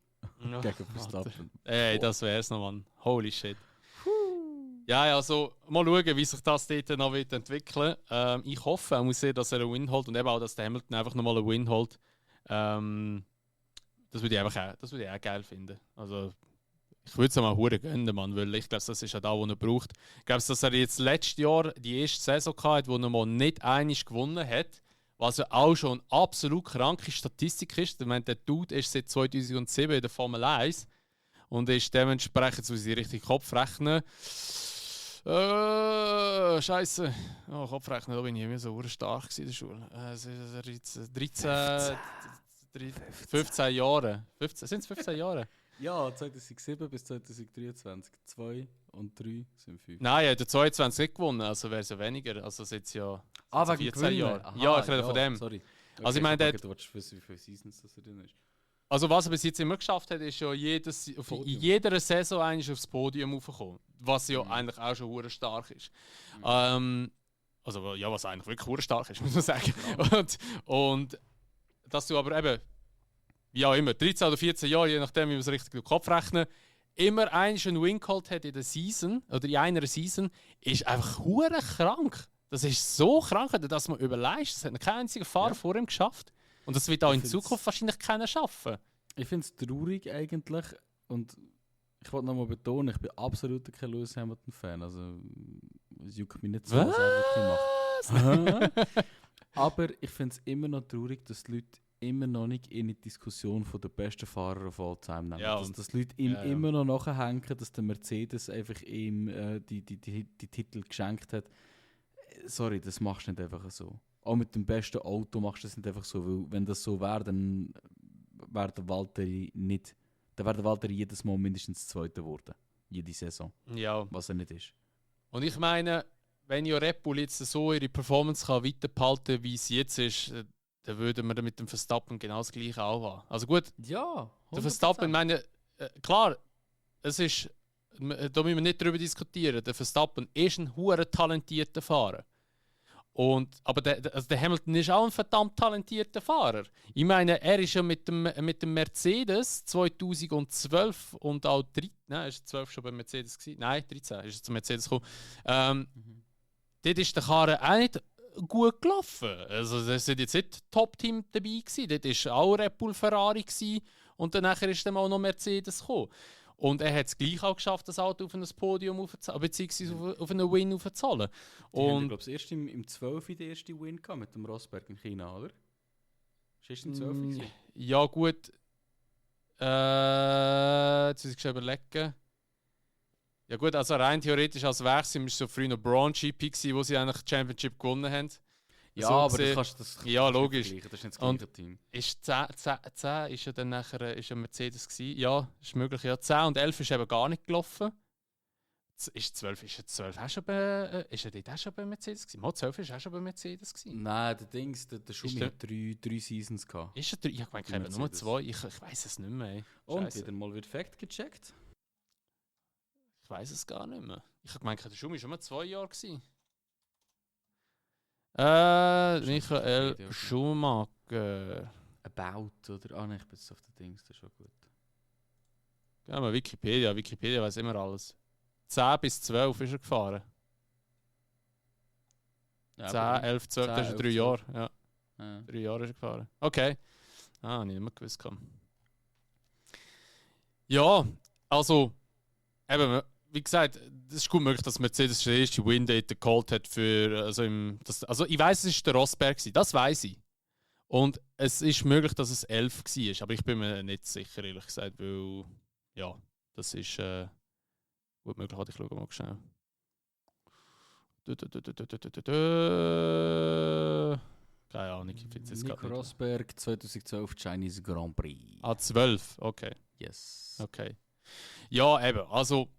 gegen Verstappen. Ey, das wär's noch, Mann. Holy shit. Ja, also mal schauen, wie sich das dort noch wird entwickeln. Ich hoffe, muss sehen, dass er einen Win holt und eben auch, dass der Hamilton einfach nochmal einen Win holt. Das würde ich auch geil finden. Also, ich würde es mal hure gönnen, Mann, weil ich glaube, das ist ja da, wo er braucht. Ich glaube, dass er jetzt letztes Jahr die erste Saison hatte, wo er mal nicht einig gewonnen hat, was ja auch schon eine absolut kranke Statistik ist. Ich meine, der Dude ist seit 2007 in der Formel 1 und ist dementsprechend, so sie richtig Kopf rechnen. Scheiße. Oh, Kopfrechnen, da bin ich immer so stark in der Schule. 15 Jahre. Sind es 15 Jahre? Ja, 2007 bis 2023. 2 und 3 sind 5. Nein, er hat 22 nicht gewonnen, also wäre es ja weniger. Also sind es ja wegen 14 Gewinnen. Jahre. Aha, Ja, ich rede von dem. Sorry. Okay, Also ich meine, du willst wissen, wie viele Seasons das er drin ist. Also was er bis jetzt immer geschafft hat, ist ja in jeder Saison eigentlich aufs Podium raufgekommen. Was ja eigentlich auch schon hure stark ist. Also ja, was eigentlich wirklich hure stark ist, muss man sagen. Ja. Und dass du aber eben, wie auch immer, 13 oder 14 Jahre, je nachdem, wie man es richtig im Kopf rechnet, immer einen Win geholt hat in der Season, oder in einer Season, ist einfach hure krank. Das ist so krank, dass man überleistet. Das hat noch kein einziger Fahrer vor ihm geschafft. Und das wird auch in Zukunft wahrscheinlich keiner schaffen. Ich finde es traurig eigentlich. Und ich wollte nochmal betonen, ich bin absolut kein Lewis Hamilton-Fan. Also, es juckt mich nicht so, was er wirklich macht. Aber ich finde es immer noch traurig, dass die Leute immer noch nicht in die Diskussion von der besten Fahrer of all time nehmen. Ja, dass die Leute ihm immer noch nachhängen, dass der Mercedes einfach ihm die Titel geschenkt hat. Sorry, das machst du nicht einfach so. Auch mit dem besten Auto machst du das nicht einfach so, weil wenn das so wäre, dann wäre der Valtteri nicht. Dann wäre der Valtteri jedes Mal mindestens Zweiter geworden. Jede Saison. Ja. Was er nicht ist. Und ich meine, wenn ja Red Bull jetzt so ihre Performance kann weiterbehalten, wie es jetzt ist, dann würden wir mit dem Verstappen genau das Gleiche auch haben. Also gut, Ja, 100%. der Verstappen, meine, klar, es ist, da müssen wir nicht darüber diskutieren. Der Verstappen ist ein hure talentierter Fahrer. Aber der Hamilton ist auch ein verdammt talentierter Fahrer. Ich meine, er ist ja mit dem Mercedes 2012 und auch 13, nein, ist 12 schon bei Mercedes gewesen? Nein, 13 ist er zum Mercedes gekommen. Dort ist der Karre auch nicht gut gelaufen. Also, das sind jetzt nicht Top-Team dabei gewesen. Dort war auch Red Bull Ferrari gewesen, und danach ist dann auch noch Mercedes gekommen. Und er hat es gleich auch geschafft, das Auto auf ein Podium aufzuzahlen, beziehungsweise auf einen Win aufzuzahlen. Und ich glaube, erst im 12. den ersten Win gehabt mit dem Rosberg in China, oder? Ist das im 12. gewesen? Ja, gut. Jetzt muss ich schon überlegen. Ja, gut, also rein theoretisch als Wechsel war es so früher noch Braun GP, wo sie eigentlich die Championship gewonnen haben. Ja, so aber gesehen, das ja, logisch. Das ist nicht das gleiche Team. Ist 10 ist ja dann nachher ist ja Mercedes gewesen. Ja, ist möglich. Ja, 10 und 11 ist eben gar nicht gelaufen. Ist 12 auch schon bei, ist er dort auch schon bei Mercedes gewesen? Mal 12 ist auch schon bei Mercedes gewesen. Nein, der Schumi hat drei Seasons gehabt. Ist er ich meine, ich habe nur 2. Ich weiß es nicht mehr. Ey. Und Scheisse. wieder mal wird Fact gecheckt. Ich weiß es gar nicht mehr. Ich habe gemeint, der Schumi war schon mal 2 Jahre gewesen. Michael Schumacher. About, oder? Ah, nein, ich bin jetzt auf den Dings, das ist schon gut. Ja, mal Wikipedia weiß immer alles. 10 bis 12 ist er gefahren. Ja, 10, 11, 12, das ist 3 Jahre. Ja. Ja. 3 Jahre ist er gefahren. Okay. Nicht mehr gewusst. Ja, also, eben, wie gesagt, es ist gut möglich, dass Mercedes den ersten Win dort geholt hat für, also ich weiß, es war der Rosberg, das weiß ich. Und es ist möglich, dass es 11 war, aber ich bin mir nicht sicher, ehrlich gesagt, weil, ja, das ist gut möglich. Ich schaue mal schnell. Keine Ahnung, ich finde es jetzt Nico gerade nicht. Rosberg, 2012 Chinese Grand Prix. 12, okay. Yes. Okay. Ja, eben, also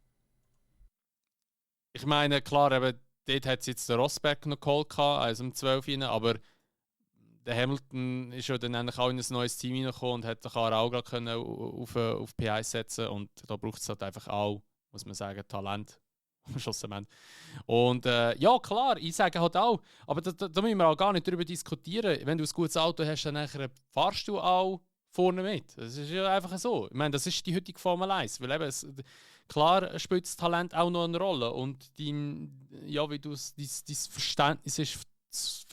ich meine, klar, eben, dort hat es jetzt der Rosberg noch geholt, also um 12 rein, aber der Hamilton ist ja dann eigentlich auch in ein neues Team reingekommen und hat auch gerade können auf P1 setzen und da braucht es halt einfach auch, muss man sagen, Talent. Schlussendlich. Und ja, klar, ich sage halt auch, aber da müssen wir auch gar nicht darüber diskutieren. Wenn du ein gutes Auto hast, dann nachher fahrst du auch vorne mit. Das ist ja einfach so. Ich meine, das ist die heutige Formel 1. Weil eben klar spielt das Talent auch noch eine Rolle. Und ja, wie du dein Verständnis ist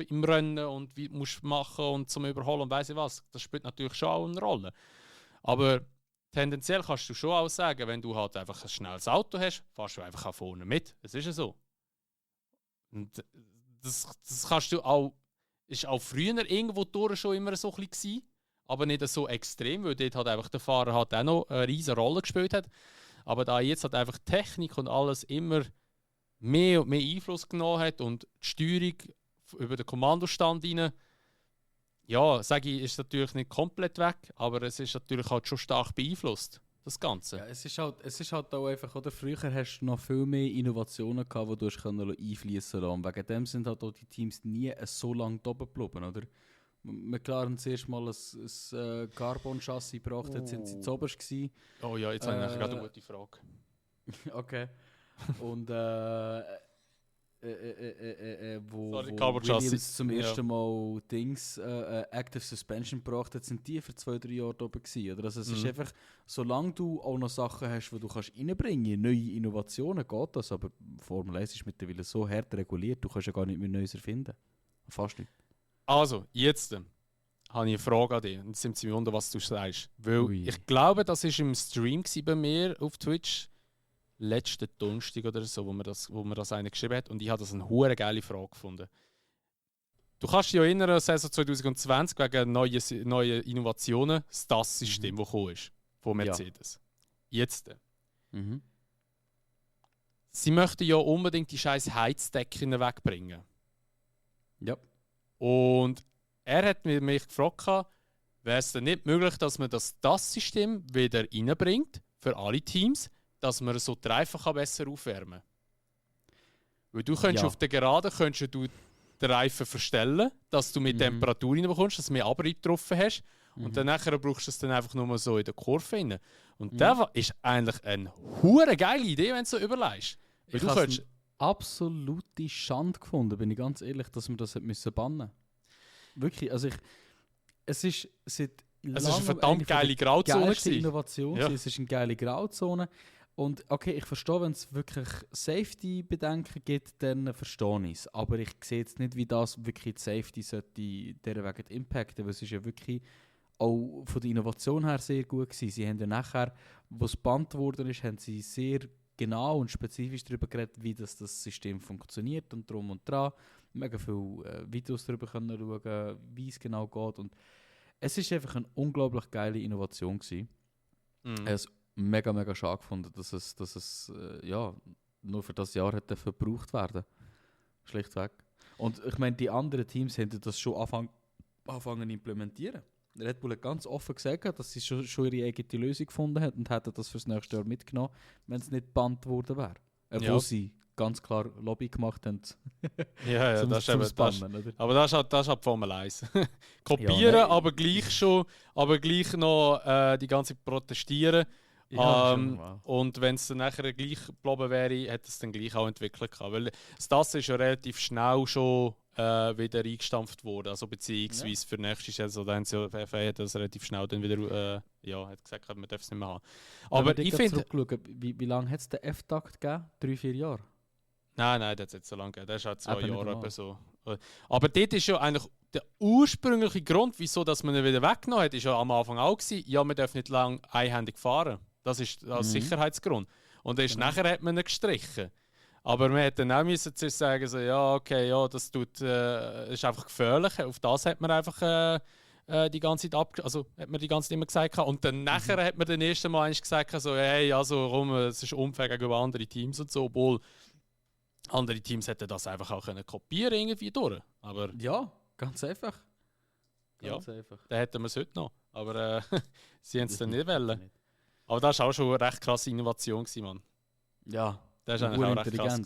im Rennen und wie du musst machen und zum Überholen und weiss ich was, das spielt natürlich schon auch eine Rolle. Aber tendenziell kannst du schon auch sagen, wenn du halt einfach ein schnelles Auto hast, fährst du einfach auch vorne mit. Das ist ja so. Und das kannst du auch, ist auch früher irgendwo durch schon immer so ein bisschen, aber nicht so extrem, weil dort halt einfach der Fahrer halt auch noch eine riesige Rolle gespielt hat. Aber da jetzt halt einfach Technik und alles immer mehr und mehr Einfluss genommen hat und die Steuerung über den Kommandostand rein, ja, sage ich, ist natürlich nicht komplett weg, aber es ist natürlich halt schon stark beeinflusst, das Ganze. Ja, es ist halt auch einfach, oder? Früher hast du noch viel mehr Innovationen gehabt, die du einfließen lassen. Wegen dem sind halt auch die Teams nie so lange oben geblieben, oder? McLaren zuerst mal ein Carbon-Chassis gebracht, jetzt sind sie zu oberst gewesen. Oh ja, jetzt habe ich gerade eine gute Frage. Okay. Und Sorry, wo Carbon-Chassis. Williams zum ersten Mal Active Suspension gebracht hat, sind die für 2-3 Jahre oben gewesen, oder? Also es ist einfach, solange du auch noch Sachen hast, die du kannst reinbringen, neue Innovationen, geht das, aber Formel 1 ist mittlerweile so hart reguliert, du kannst ja gar nicht mehr Neues erfinden. Fast nicht. Also, jetzt habe ich eine Frage an dich. Und jetzt sind sie wundern, was du sagst. Weil Ui. ich glaube, das war im Stream bei mir auf Twitch letzten Donnerstag oder so, wo mir das einer geschrieben hat. Und ich habe das eine hure geile Frage gefunden. Du kannst dich ja erinnern, Saison 2020 wegen neuen Innovationen das DAS-System, das gekommen ist, von Mercedes. Ja. Jetzt. Sie möchten ja unbedingt die scheiß Heizdecken wegbringen. Ja. Und er hat mich gefragt, wäre es denn nicht möglich, dass man das System wieder reinbringt für alle Teams, dass man so die Reifen besser aufwärmen kann. Weil du könntest auf der Geraden den Reifen verstellen, dass du mit Temperatur reinbekommst, dass du mehr Abrieb drauf hast. Und dann nachher brauchst du es dann einfach nur so in der Kurve rein. Und das ist eigentlich eine hure geile Idee, wenn du so überlegst. Ich habe eine absolute Schande gefunden, bin ich ganz ehrlich, dass wir das müssen bannen. Wirklich, also es ist eine verdammt geile Grauzone. Innovation, es ist eine geile Grauzone. Und okay, ich verstehe, wenn es wirklich Safety-Bedenken gibt, dann verstehe ich es. Aber ich sehe jetzt nicht, wie das wirklich die Safety sollte dieser Wegen impacten, weil es ist ja wirklich auch von der Innovation her sehr gut gewesen. Sie haben ja nachher, wo es gebannt worden ist, haben sie sehr genau und spezifisch darüber geredet, wie das System funktioniert und drum und dran. Mega viele Videos darüber können schauen, wie es genau geht. Und es ist einfach eine unglaublich geile Innovation gewesen. Mega, mega schade gefunden, dass es nur für das Jahr hätte verbraucht werden. Schlichtweg. Und ich meine, die anderen Teams haben das schon anfangen zu implementieren. Red Bull hat ganz offen gesagt, dass sie schon ihre eigene Lösung gefunden hat und hätten das fürs nächste Jahr mitgenommen, wenn es nicht gebannt worden wäre. Obwohl sie ganz klar Lobby gemacht haben. Ja, das ist eben das. Aber das ist halt Formel 1. Kopieren, ja, aber gleich noch die ganze protestieren. Ja, und wenn es dann nachher gleich geblieben wäre, hätte es dann gleich auch entwickelt gehabt. Weil das ist ja relativ schnell schon wieder eingestampft worden. Also beziehungsweise für nächste Saison, da haben sie ja das relativ schnell dann wieder hat gesagt, man darf es nicht mehr haben. Aber ich finde... Wie lange hat es den F-Takt gegeben? 3-4 Jahre? Nein, das hat es nicht so lange gegeben. Das ist halt 2 Jahre oder so. Aber dort ist ja eigentlich der ursprüngliche Grund, wieso dass man ihn wieder weggenommen hat, ist ja am Anfang auch gewesen, ja, man darf nicht lang einhändig fahren. Das ist als Sicherheitsgrund. Und nachher hat man ihn gestrichen. Aber man hätte dann auch müssen sagen, so, ja, okay, ja, das ist einfach gefährlich. Auf das hat man einfach die ganze Zeit hat man die ganze Zeit immer gesagt. Und dann nachher hat man den ersten Mal eigentlich gesagt, so, hey, also es ist unfair gegenüber anderen Teams und so, obwohl andere Teams hätten das einfach auch können kopieren irgendwie durch. Aber ja, ganz einfach. Ganz einfach. Dann hätten wir es heute noch. Aber sie haben es dann nicht wollen. Aber das war auch schon eine recht krasse Innovation, Mann. Ja, das ist eigentlich auch recht krass.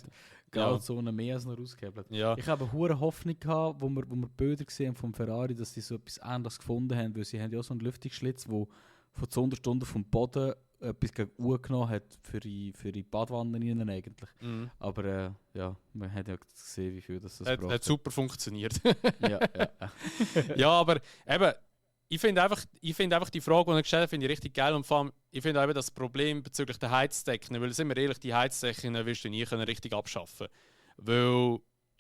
Genau, so eine mehr als noch rausgehebelt. Ja. Ich habe eine hohe Hoffnung gehabt, wo wir Bilder gesehen haben vom Ferrari, dass sie so etwas Ähnliches gefunden haben, weil sie haben ja auch so einen Lüftungsschlitz, der von 200 Stunden vom Boden etwas gegen Uhr genommen hat für die Badwanne innen eigentlich. Mhm. Aber ja, man hat ja gesehen, wie viel das braucht. Hat super funktioniert. ja. Ja, aber eben, ich finde einfach die Frage, die er gestellt hat, finde ich richtig geil. Und vor allem, ich finde auch eben das Problem bezüglich der Heizdecken, weil, sind wir ehrlich, die Heizdecken wirst du nie richtig abschaffen. Weil,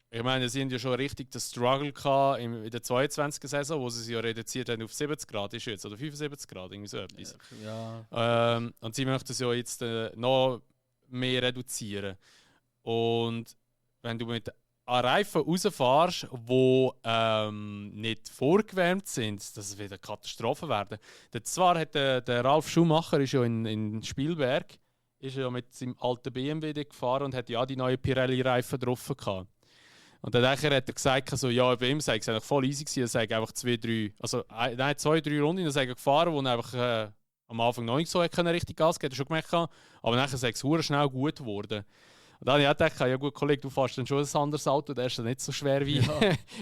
ich meine, sie haben ja schon richtig den Struggle gehabt in der 22er Saison, wo sie sich ja reduziert haben auf 70 Grad, ist jetzt, oder 75 Grad, irgendwie so etwas. Ja. Und sie möchten es ja jetzt noch mehr reduzieren. Und wenn du mit Reifen rausfährst, die nicht vorgewärmt sind, das wird eine Katastrophe werden. Zwar hat der Ralf Schumacher ist ja in Spielberg ist ja mit seinem alten BMW gefahren und hat ja die neuen Pirelli-Reifen drauf gehabt. Und dann hat er gesagt, also, ja, bei ihm sei es eigentlich voll easy gewesen, er sei einfach 2, 3 Runden gefahren, wo er einfach am Anfang noch nicht so richtig Gas gegeben hat, schon gemerkt hat, aber nachher sei es verdammt schnell gut geworden. Und dann habe ich auch gedacht, ja gut, Kollege, du fährst dann schon ein anderes Auto, der ist dann nicht so schwer wie,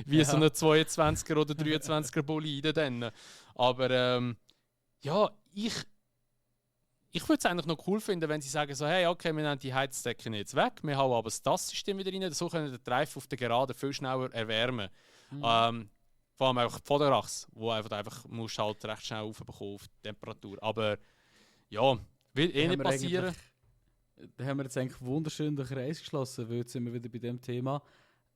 wie so ein 22er oder 23er Bolide dann. Aber ja, ich würde es eigentlich noch cool finden, wenn sie sagen so, hey, okay, wir nehmen die Heizdecken jetzt weg, wir haben aber das System wieder rein, so können die Reifen auf der Geraden viel schneller erwärmen. Vor allem einfach die Vorderachse, wo einfach musst halt recht schnell aufbekommen auf die Temperatur. Aber ja, wird nicht passieren. Da haben wir jetzt eigentlich wunderschön den Kreis geschlossen, weil jetzt sind wir wieder bei dem Thema.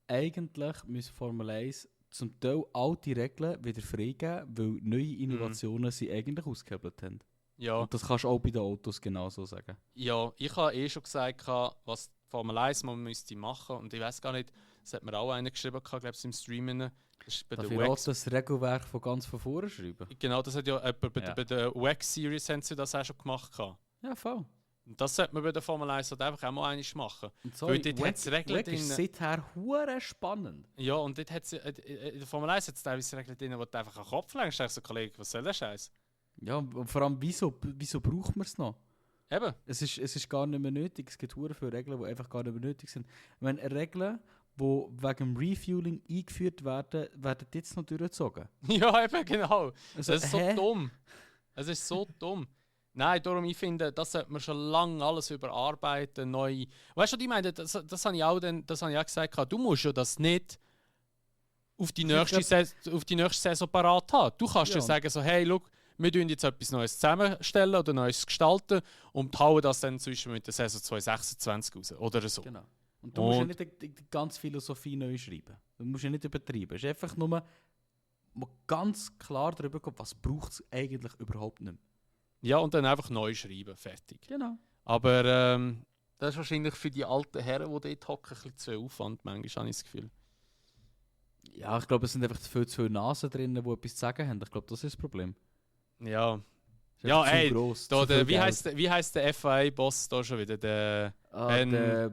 Eigentlich müssen Formel 1 zum Teil alte Regeln wieder freigeben, weil neue Innovationen sie eigentlich ausgehebelt haben. Ja. Und das kannst du auch bei den Autos genauso sagen. Ja, ich habe schon gesagt, was Formel 1 man müsste machen. Und ich weiß gar nicht, das hat mir auch einer geschrieben, glaube ich, im Stream. Darf ich auch das Regelwerk von ganz von vorne schreiben? Genau, das hat ja jemand bei der WEC Series haben sie das auch schon gemacht. Ja, voll. Und das sollte man bei der Formel 1 halt einfach auch mal einmal machen. Und so, weil dort hat es Regeln drin. ist seither hure spannend. Ja, und dort hat in der Formel 1 hat es teilweise Regeln drin, wo du einfach an den Kopf lenkst. Ich so, Kollege, was soll der Scheiß? Ja, und vor allem, wieso braucht man es noch? Eben. Es ist gar nicht mehr nötig. Es gibt hure viele Regeln, die einfach gar nicht mehr nötig sind. Wenn Regeln, die wegen dem Refueling eingeführt werden jetzt noch durchgezogen. Ja, eben, genau. Also, das ist so dumm. Es ist so dumm. Nein, darum, ich finde, das sollte man schon lange alles überarbeiten, neu. Weißt du, was ich meine? Das habe ich auch gesagt. Du musst ja das nicht auf die nächste Saison parat haben. Du kannst ja sagen, so, hey, look, wir tun jetzt etwas Neues zusammenstellen oder Neues gestalten und hauen das dann zwischen mit der Saison 2026 raus. Oder so. Genau. Und du musst ja nicht die ganze Philosophie neu schreiben. Du musst ja nicht übertreiben. Es ist einfach nur ganz klar darüber gehen, was braucht es eigentlich überhaupt nicht mehr. Ja, und dann einfach neu schreiben, fertig. Genau. Aber das ist wahrscheinlich für die alten Herren, die dort hocken, ein bisschen zu viel Aufwand, manchmal habe ich das Gefühl. Ja, ich glaube, es sind einfach zu viele Nasen drin, die etwas zu sagen haben. Ich glaube, das ist das Problem. Ja. Ja, ey, gross, wie heisst der FIA-Boss da schon wieder? Der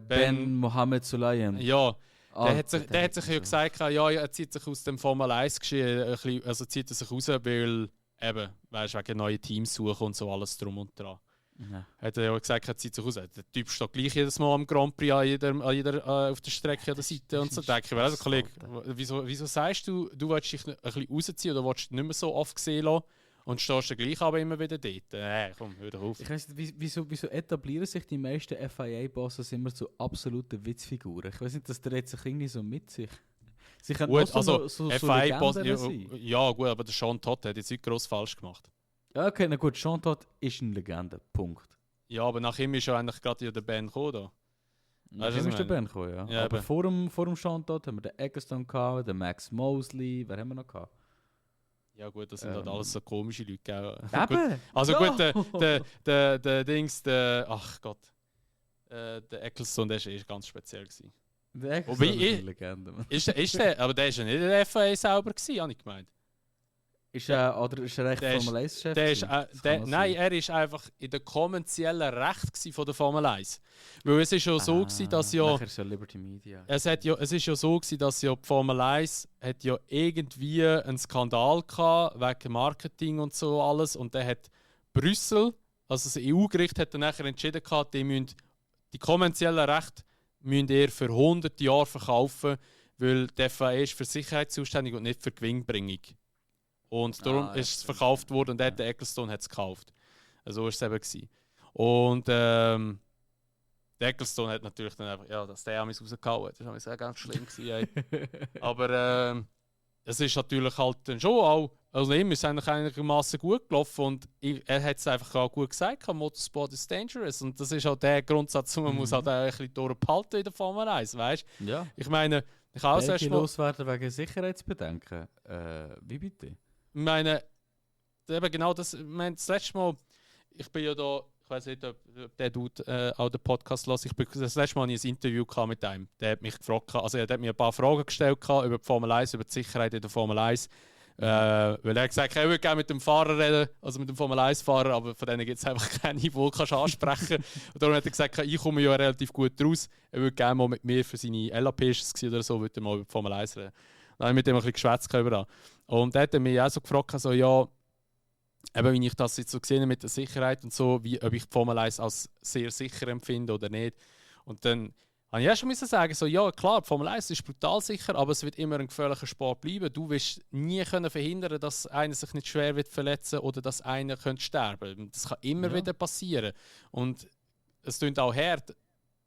Ben Mohammed Sulayem. Ja, der hat sich ja gesagt, ja, er zieht sich aus dem Formel 1-Geschehen, also zieht er sich raus, weil eben, weißt du, wegen neuen Teams suchen und so alles drum und dran. Ja. Hat er ja gesagt, er zieht sich raus. Der Typ steht gleich jedes Mal am Grand Prix auf der Strecke an der Seite und so. Da denke ich mir, also Kollege, wieso sagst du, du willst dich ein bisschen rausziehen oder willst dich nicht mehr so oft sehen lassen und stehst dann gleich aber immer wieder dort? Komm, hör doch auf. Ich weiss nicht, wieso etablieren sich die meisten FIA-Bosses immer zu absoluten Witzfiguren? Ich weiß nicht, das dreht sich irgendwie so mit sich. Sie können gut, so FIA-Boss, sein. ja gut, aber der Sean Todt hat jetzt nicht gross falsch gemacht. Ja, okay, na gut, Sean Todt ist eine Legende, Punkt. Ja, aber nach ihm ist ja eigentlich gerade der Ben gekommen. Da. Nach ihm ist der Ben gekommen, ja. Ja, aber vor dem Sean Todt haben wir den Eccleston gehabt, den Max Mosley, wer haben wir noch gehabt? Ja gut, das sind halt alles so komische Leute. Gell? Eben! Also gut, der Dings, ach Gott, der Eccleston, der war ganz speziell gewesen. Der Eccleston ist eine Legende. Ist der, aber der war ja nicht der FIA selber gewesen, habe ich gemeint. Oder ist er echt Formel 1-Chef? Nein, er ist einfach in der kommerziellen Recht von der Formel 1. Weil es ist ja so gewesen, dass ja... Nachher ist ja Liberty Media. Es ist ja so gewesen, dass ja die Formel 1 hat ja irgendwie einen Skandal gehabt, wegen Marketing und so alles. Und dann hat Brüssel, also das EU-Gericht, hat dann nachher entschieden gehabt, die kommerziellen Rechte müssen eher für 100 Jahre verkaufen, weil die FIA ist für Sicherheit zuständig und nicht für Gewinnbringung. Und darum ist es verkauft worden und der Ecclestone hat es gekauft. So war es eben gewesen. Und der Ecclestone hat natürlich dann einfach, ja, dass der mich rausgehauen hat, das war auch ganz schlimm gewesen. Aber es ist natürlich halt dann schon auch, also ihm ist es eigentlich einigermaßen gut gelaufen und er hat es einfach auch gut gesagt, Motorsport is dangerous. Und das ist auch der Grundsatz, man muss halt auch ein bisschen durchhalten in der Formel 1, weißt du? Ja. Ich meine, ich auch erst mal... loswerden wegen Sicherheitsbedenken. Wie bitte? Ich meine, eben genau das, ich meine, das letzte Mal, ich bin ja da, ich weiß nicht, ob der Dude auch den Podcast hört, das letzte Mal ein Interview mit ihm, der hat mich gefragt, also er hat mir ein paar Fragen gestellt über die Formel 1, über die Sicherheit in der Formel 1, weil er hat gesagt, er würde gerne mit dem Fahrer reden, also mit dem Formel 1-Fahrer, aber von denen gibt es einfach keine, die du ansprechen kannst. Und darum hat er gesagt, ich komme ja relativ gut raus, er würde gerne mal mit mir für seine LAP oder so, würde mal über die Formel 1 reden. Dann habe ich mit dem ein bisschen geschwätzt überall. Und er hat mich auch so gefragt, also, ja, eben, wie ich das jetzt so gesehen habe mit der Sicherheit und so, ob ich die Formel 1 als sehr sicher empfinde oder nicht. Und dann habe ich auch schon sagen, so, ja klar, die Formel 1 ist brutal sicher, aber es wird immer ein gefährlicher Sport bleiben. Du wirst nie können verhindern, dass einer sich nicht schwer wird verletzen oder dass einer könnte sterben. Das kann immer wieder passieren. Und es klingt auch hart,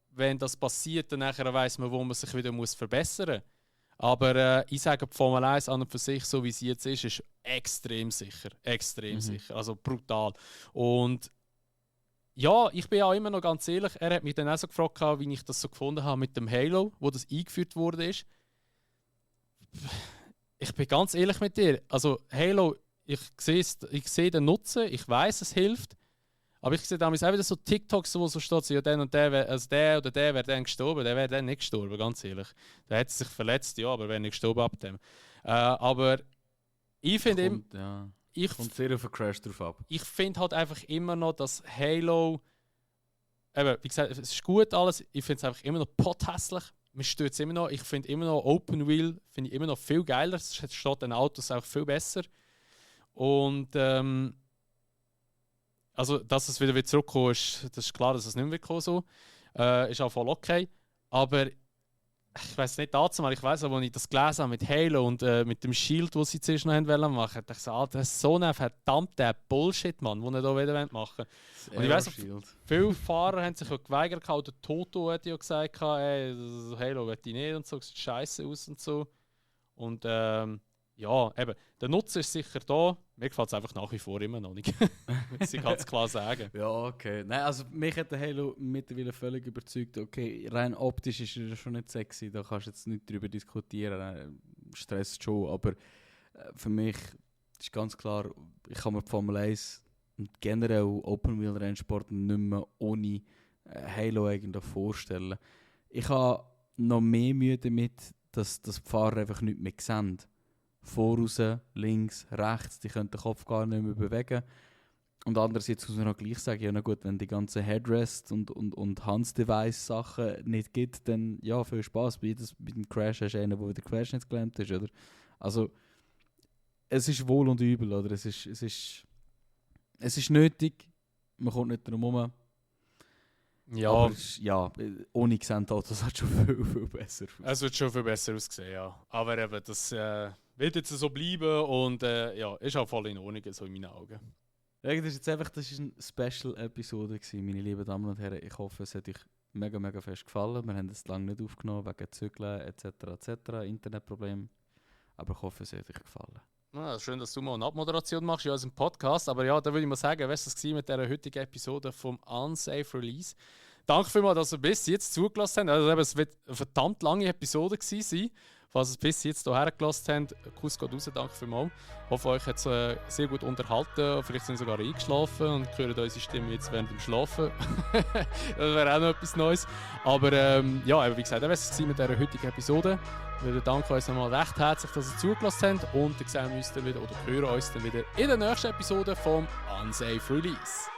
wenn das passiert, dann weiss man, wo man sich wieder verbessern muss. Aber ich sage, die Formel 1 an und für sich, so wie sie jetzt ist extrem sicher. Extrem sicher. Also brutal. Und ja, ich bin auch immer noch ganz ehrlich, er hat mich dann auch so gefragt, wie ich das so gefunden habe mit dem Halo, wo das eingeführt wurde. Ich bin ganz ehrlich mit dir. Also Halo, ich sehe den Nutzen, ich weiß, es hilft. Aber ich sehe damals auch wieder so TikToks, wo so steht, ja, der oder der wäre dann gestorben, der wäre dann nicht gestorben, ganz ehrlich. Der hat sich verletzt, ja, aber wäre nicht gestorben ab dem. Aber ich finde kommt sehr auf den Crash drauf ab. Ich finde halt einfach immer noch, dass Halo, eben, wie gesagt, es ist gut alles, ich finde es einfach immer noch pothässlich. Mir stört es immer noch, ich finde immer noch Open Wheel, finde ich immer noch viel geiler, es steht den Autos auch viel besser. Und also, dass es wieder zurückkommt, das ist klar, dass es nicht mehr kommen so. Ist auch voll okay. Aber ich weiß nicht dazu, weil ich weiß, als ich das gelesen habe mit Halo und mit dem Shield, das sie zuerst noch machen wollten, dachte ich so, das ist so ein verdammter Bullshit, Mann, den sie da wieder machen wollen. Und ich weiss, viele Fahrer haben sich geweigert, auch der Toto hat ja gesagt, ey, Halo will ich nicht und so, sieht scheiße aus und so. Und ja, eben, der Nutzen ist sicher da. Mir gefällt es einfach nach wie vor immer noch nicht. Muss ich ganz klar sagen. Ja, okay. Nein, also mich hat der Halo mittlerweile völlig überzeugt. Okay, rein optisch ist er schon nicht sexy, da kannst du jetzt nicht drüber diskutieren. Stresst schon, aber für mich ist ganz klar, ich kann mir die Formel 1 und generell Open-Wheel-Rennsport nicht mehr ohne Halo eigentlich vorstellen. Ich habe noch mehr Mühe damit, dass die Fahrer einfach nicht mehr sehen. Voraus, links, rechts, die können den Kopf gar nicht mehr bewegen. Und andererseits muss man auch gleich sagen, ja na gut, wenn die ganzen Headrest und Hands-Device-Sachen nicht gibt, dann ja, viel Spaß. Bei dem Crash hast du einen, der wieder Crash nicht gelähmt ist, oder? Also, es ist wohl und übel, oder? Es ist nötig, man kommt nicht drum herum. Ja. Aber ohne gesehen Autos hat schon viel, viel besser ausgesehen. Es wird schon viel besser aussehen, ja. Aber eben, das wird jetzt so bleiben und ja, ist auch voll in Ordnung, so in meinen Augen. Ja, das war eine Special-Episode, meine lieben Damen und Herren. Ich hoffe, es hat euch mega, mega fest gefallen. Wir haben es lange nicht aufgenommen, wegen Zügeln etc. Internetproblem. Aber ich hoffe, es hat euch gefallen. Ja, schön, dass du mal eine Abmoderation machst in unserem Podcast. Aber ja, da würde ich mal sagen, was das war mit dieser heutigen Episode vom Unsafe Release. Danke vielmals, dass ihr bis jetzt zugelassen habt. Also, es wird eine verdammt lange Episode gewesen sein, Falls ihr es bis jetzt hierher gelassen habt, Kuss geht raus, danke vielmals. Ich hoffe, euch hat es sehr gut unterhalten. Vielleicht sind sogar eingeschlafen und hören unsere Stimme jetzt während dem Schlafen. Das wäre auch noch etwas Neues. Aber ja, wie gesagt, das war es mit dieser heutigen Episode. Wir danken uns nochmal recht herzlich, dass ihr zugelassen habt. Und dann sehen wir uns dann wieder, oder hören uns dann wieder in der nächsten Episode vom Unsafe Release.